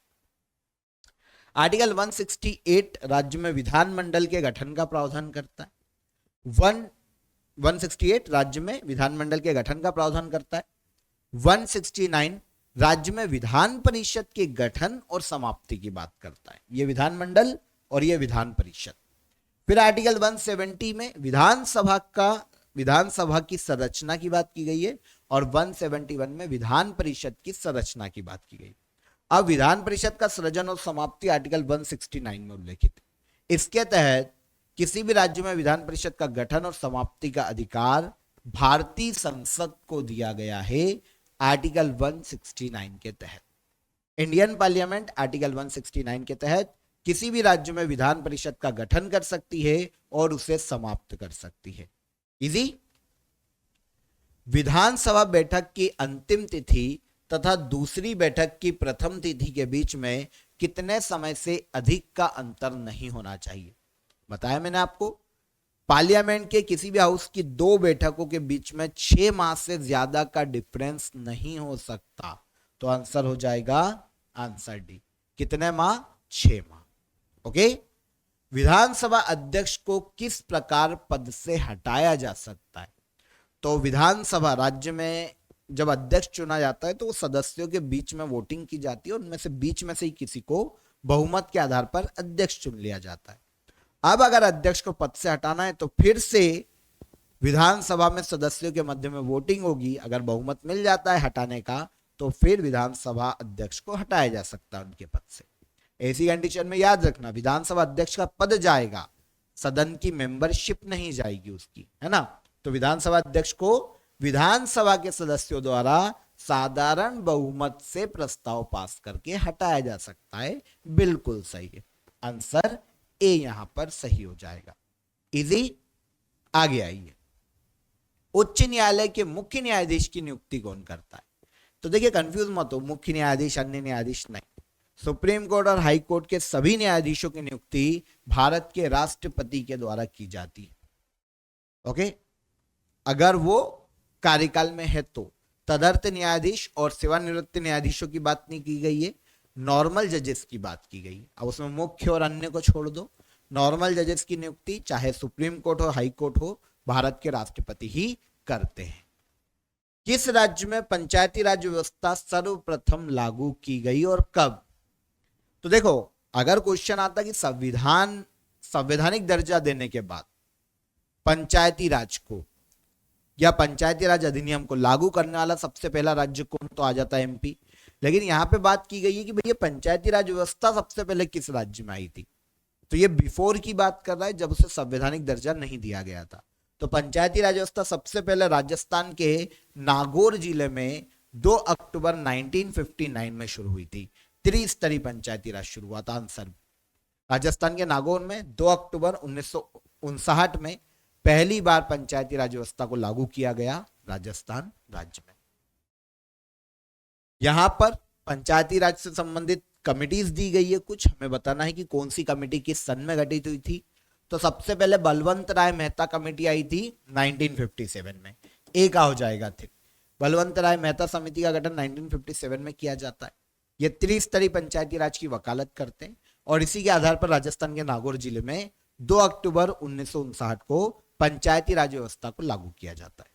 आर्टिकल 168 राज्य में विधानमंडल के गठन का प्रावधान करता है। 168 राज्य में विधानमंडल के गठन का प्रावधान करता है। 169 राज्य में विधान परिषद के गठन और समाप्ति की बात करता है। ये विधानमंडल और ये विधान परिषद। फिर आर्टिकल 170 में विधानसभा की संरचना की बात की गई है, और 171 में विधान परिषद की संरचना की बात की गई। अब विधान परिषद का सृजन और समाप्ति आर्टिकल 169 में उल्लेखित है। इसके तहत किसी भी राज्य में विधान परिषद का गठन और समाप्ति का अधिकार भारतीय संसद को दिया गया है, आर्टिकल 169 के तहत। इंडियन पार्लियामेंट आर्टिकल 169 के तहत किसी भी राज्य में विधान परिषद का गठन कर सकती है और उसे समाप्त कर सकती है। इजी। विधानसभा बैठक की अंतिम तिथि तथा दूसरी बैठक की प्रथम तिथि के बीच में कितने समय से अधिक का अंतर नहीं होना चाहिए? बताया मैंने आपको, पार्लियामेंट के किसी भी हाउस की 2 बैठकों के बीच में 6 माह से ज्यादा का डिफरेंस नहीं हो सकता। तो आंसर हो जाएगा आंसर डी। कितने माह? 6 माह। ओके। विधानसभा अध्यक्ष को किस प्रकार पद से हटाया जा सकता है? तो विधानसभा राज्य में जब अध्यक्ष चुना जाता है तो वो सदस्यों के बीच में वोटिंग की जाती है, उनमें से बीच में से ही किसी को बहुमत के आधार पर अध्यक्ष चुन लिया जाता है। अब अगर अध्यक्ष को पद से हटाना है तो फिर से विधानसभा में सदस्यों के मध्य में वोटिंग होगी। अगर बहुमत मिल जाता है हटाने का तो फिर विधानसभा अध्यक्ष को हटाया जा सकता है उनके पद से। ऐसी कंडीशन में याद रखना, विधानसभा अध्यक्ष का पद जाएगा, सदन की मेंबरशिप नहीं जाएगी उसकी, है ना। तो विधानसभा अध्यक्ष को विधानसभा के सदस्यों द्वारा साधारण बहुमत से प्रस्ताव पास करके हटाया जा सकता है। बिल्कुल सही है, आंसर ए यहां पर सही हो जाएगा। इजी। आगे आइए, उच्च न्यायालय के मुख्य न्यायाधीश की नियुक्ति कौन करता है? तो देखिए, कंफ्यूज मत हो, मुख्य न्यायाधीश अन्य न्यायाधीश नहीं। सुप्रीम कोर्ट और हाई कोर्ट के सभी न्यायाधीशों की नियुक्ति भारत के राष्ट्रपति के द्वारा की जाती है। ओके, अगर वो कार्यकाल में है तो। तदर्थ न्यायाधीश और सेवानिवृत्त न्यायाधीशों की बात नहीं की गई है, नॉर्मल जजेस की बात की गई। अब उसमें मुख्य और अन्य को छोड़ दो, नॉर्मल जजेस की नियुक्ति चाहे सुप्रीम कोर्ट हो हाई कोर्ट हो, भारत के राष्ट्रपति ही करते हैं। किस राज्य में पंचायती राज व्यवस्था सर्वप्रथम लागू की गई और कब? तो देखो, अगर क्वेश्चन आता कि संवैधानिक दर्जा देने के बाद पंचायती राज को या पंचायती राज अधिनियम को लागू करने वाला सबसे पहला राज्य कौन, तो आ जाता है एमपी। लेकिन यहां पे बात की गई है कि भैया पंचायती राज व्यवस्था सबसे पहले किस राज्य में आई थी, तो ये बिफोर की बात कर रहा है, जब उसे संवैधानिक दर्जा नहीं दिया गया था। तो पंचायती राज व्यवस्था सबसे पहले राजस्थान के नागौर जिले में 2 अक्टूबर 1959 में शुरू हुई थी। त्रिस्तरीय पंचायती राज शुरू हुआ था। आंसर राजस्थान के नागौर में 2 अक्टूबर 1959 में पहली बार पंचायती राज व्यवस्था को लागू किया गया? राजस्थान राज्य में। यहां पर पंचायती राज से संबंधित कमिटीज दी गई है, कुछ हमें बताना है कि कौन सी कमेटी किस सन में गठित हुई थी। तो सबसे पहले बलवंत राय मेहता कमेटी आई थी 1957 में, ए का हो जाएगा थिक। बलवंत राय मेहता समिति का गठन 1957 में किया जाता है। ये त्रिस्तरीय पंचायती राज की वकालत करते हैं और इसी के आधार पर राजस्थान के नागौर जिले में 2 अक्टूबर 1959 को पंचायती राज व्यवस्था को लागू किया जाता है।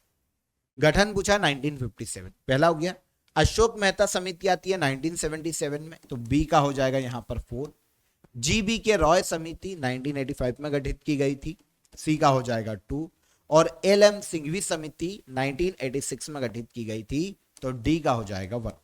गठन पूछा 1957, पहला हो गया। अशोक मेहता समिति आती है 1977 में, तो बी का हो जाएगा यहां पर 4। जीबी के रॉय समिति 1985 में गठित की गई थी, सी का हो जाएगा 2। और एलएम सिंघवी समिति 1986 में गठित की गई थी, तो डी का हो जाएगा 1।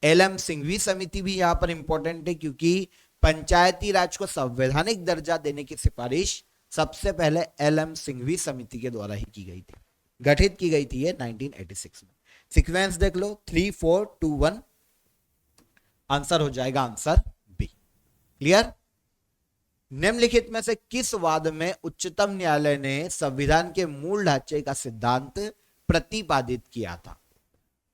एलएम सिंघवी समिति भी यहां पर इंपॉर्टेंट है क्योंकि पंचायती राज को संवैधानिक दर्जा देने की सिफारिश सबसे पहले एलएम सिंघवी समिति के द्वारा ही की गई थी, गठित की गई थी ये 1986 में। सीक्वेंस देख लो 3 4 2 1, आंसर हो जाएगा आंसर बी। क्लियर? निम्नलिखित में से किस वाद में उच्चतम न्यायालय ने संविधान के मूल ढांचे का सिद्धांत प्रतिपादित किया था?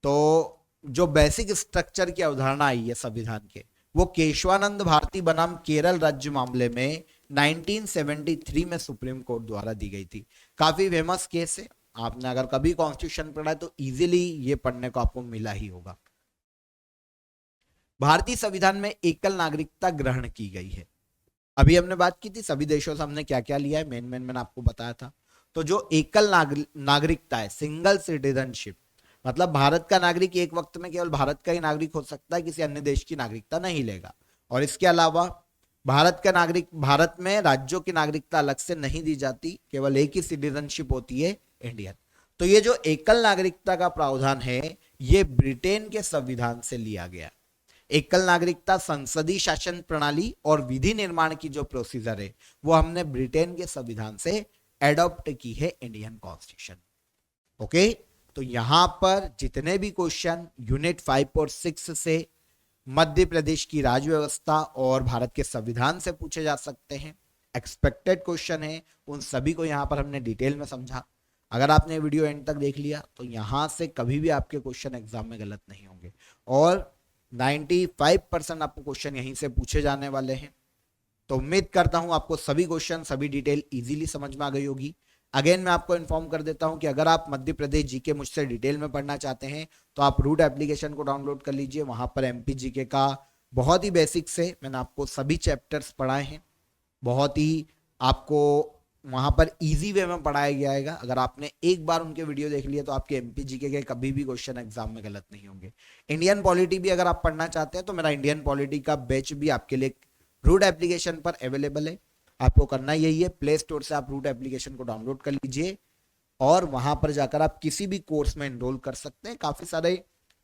तो जो बेसिक स्ट्रक्चर की अवधारणा आई है संविधान के, वो केशवानंद भारती बनाम केरल राज्य मामले में 1973 में सुप्रीम कोर्ट द्वारा दी गई थी। काफी फेमस केस है, आपने अगर कभी कॉन्स्टिट्यूशन पढ़ा है तो इजीली ये पढ़ने को आपको मिला ही होगा। भारतीय संविधान में एकल नागरिकता ग्रहण की गई है। अभी हमने बात की थी सभी देशों से हमने क्या क्या लिया है, मेन मैंने आपको बताया था। तो जो एकल नागरिकता है, सिंगल सिटीजनशिप, मतलब भारत का नागरिक एक वक्त में केवल भारत का ही नागरिक हो सकता है, किसी अन्य देश की नागरिकता नहीं लेगा। और इसके अलावा भारत का नागरिक, भारत में राज्यों की नागरिकता अलग से नहीं दी जाती, केवल एक ही सिटीजनशिप होती है, इंडियन। तो ये जो एकल नागरिकता का प्रावधान है ये ब्रिटेन के संविधान से लिया गया। एकल नागरिकता संसदीय शासन प्रणाली और विधि निर्माण की जो प्रोसीजर है वो हमने ब्रिटेन के संविधान से एडॉप्ट की है इंडियन कॉन्स्टिट्यूशन। ओके, तो यहां पर जितने भी क्वेश्चन यूनिट 5 और 6 से मध्य प्रदेश की राज्य व्यवस्था और भारत के संविधान से पूछे जा सकते हैं, एक्सपेक्टेड क्वेश्चन है, उन सभी को यहां पर हमने डिटेल में समझा। अगर आपने वीडियो एंड तक देख लिया तो यहां से कभी भी आपके क्वेश्चन एग्जाम में गलत नहीं होंगे और 95% आपको क्वेश्चन यहीं से पूछे जाने वाले हैं। तो उम्मीद करता हूं आपको सभी क्वेश्चन, सभी डिटेल इजीली समझ में आ गई होगी। अगेन मैं आपको इन्फॉर्म कर देता हूं कि अगर आप मध्य प्रदेश जीके मुझसे डिटेल में पढ़ना चाहते हैं तो आप रूट एप्लीकेशन को डाउनलोड कर लीजिए। वहां पर एमपी जीके का बहुत ही बेसिक से मैंने आपको सभी चैप्टर्स पढ़ाए हैं, बहुत ही आपको वहां पर इजी वे में पढ़ाया गया है। अगर आपने एक बार उनके वीडियो देख लिया तो आपके एमपी जीके के कभी भी क्वेश्चन एग्जाम में गलत नहीं होंगे। इंडियन पॉलिटी भी अगर आप पढ़ना चाहते हैं तो मेरा इंडियन पॉलिटी का बैच भी आपके लिए रूट एप्लीकेशन पर अवेलेबल है। आपको करना यही है, प्ले स्टोर से आप रूट एप्लीकेशन को डाउनलोड कर लीजिए और वहां पर जाकर आप किसी भी कोर्स में एनरोल कर सकते हैं। काफी सारे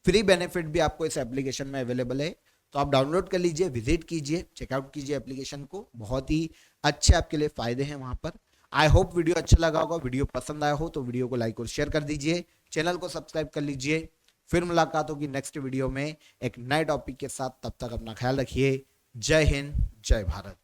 फ्री बेनिफिट भी आपको इस एप्लीकेशन में अवेलेबल है, तो आप डाउनलोड कर लीजिए, विजिट कीजिए, चेकआउट कीजिए एप्लीकेशन को, बहुत ही अच्छे आपके लिए फायदे हैं वहां पर। आई होप वीडियो अच्छा लगा होगा, वीडियो पसंद आया हो तो वीडियो को लाइक और शेयर कर दीजिए, चैनल को सब्सक्राइब कर लीजिए। फिर मुलाकात होगी नेक्स्ट वीडियो में एक नए टॉपिक के साथ, तब तक अपना ख्याल रखिए। जय हिंद, जय भारत।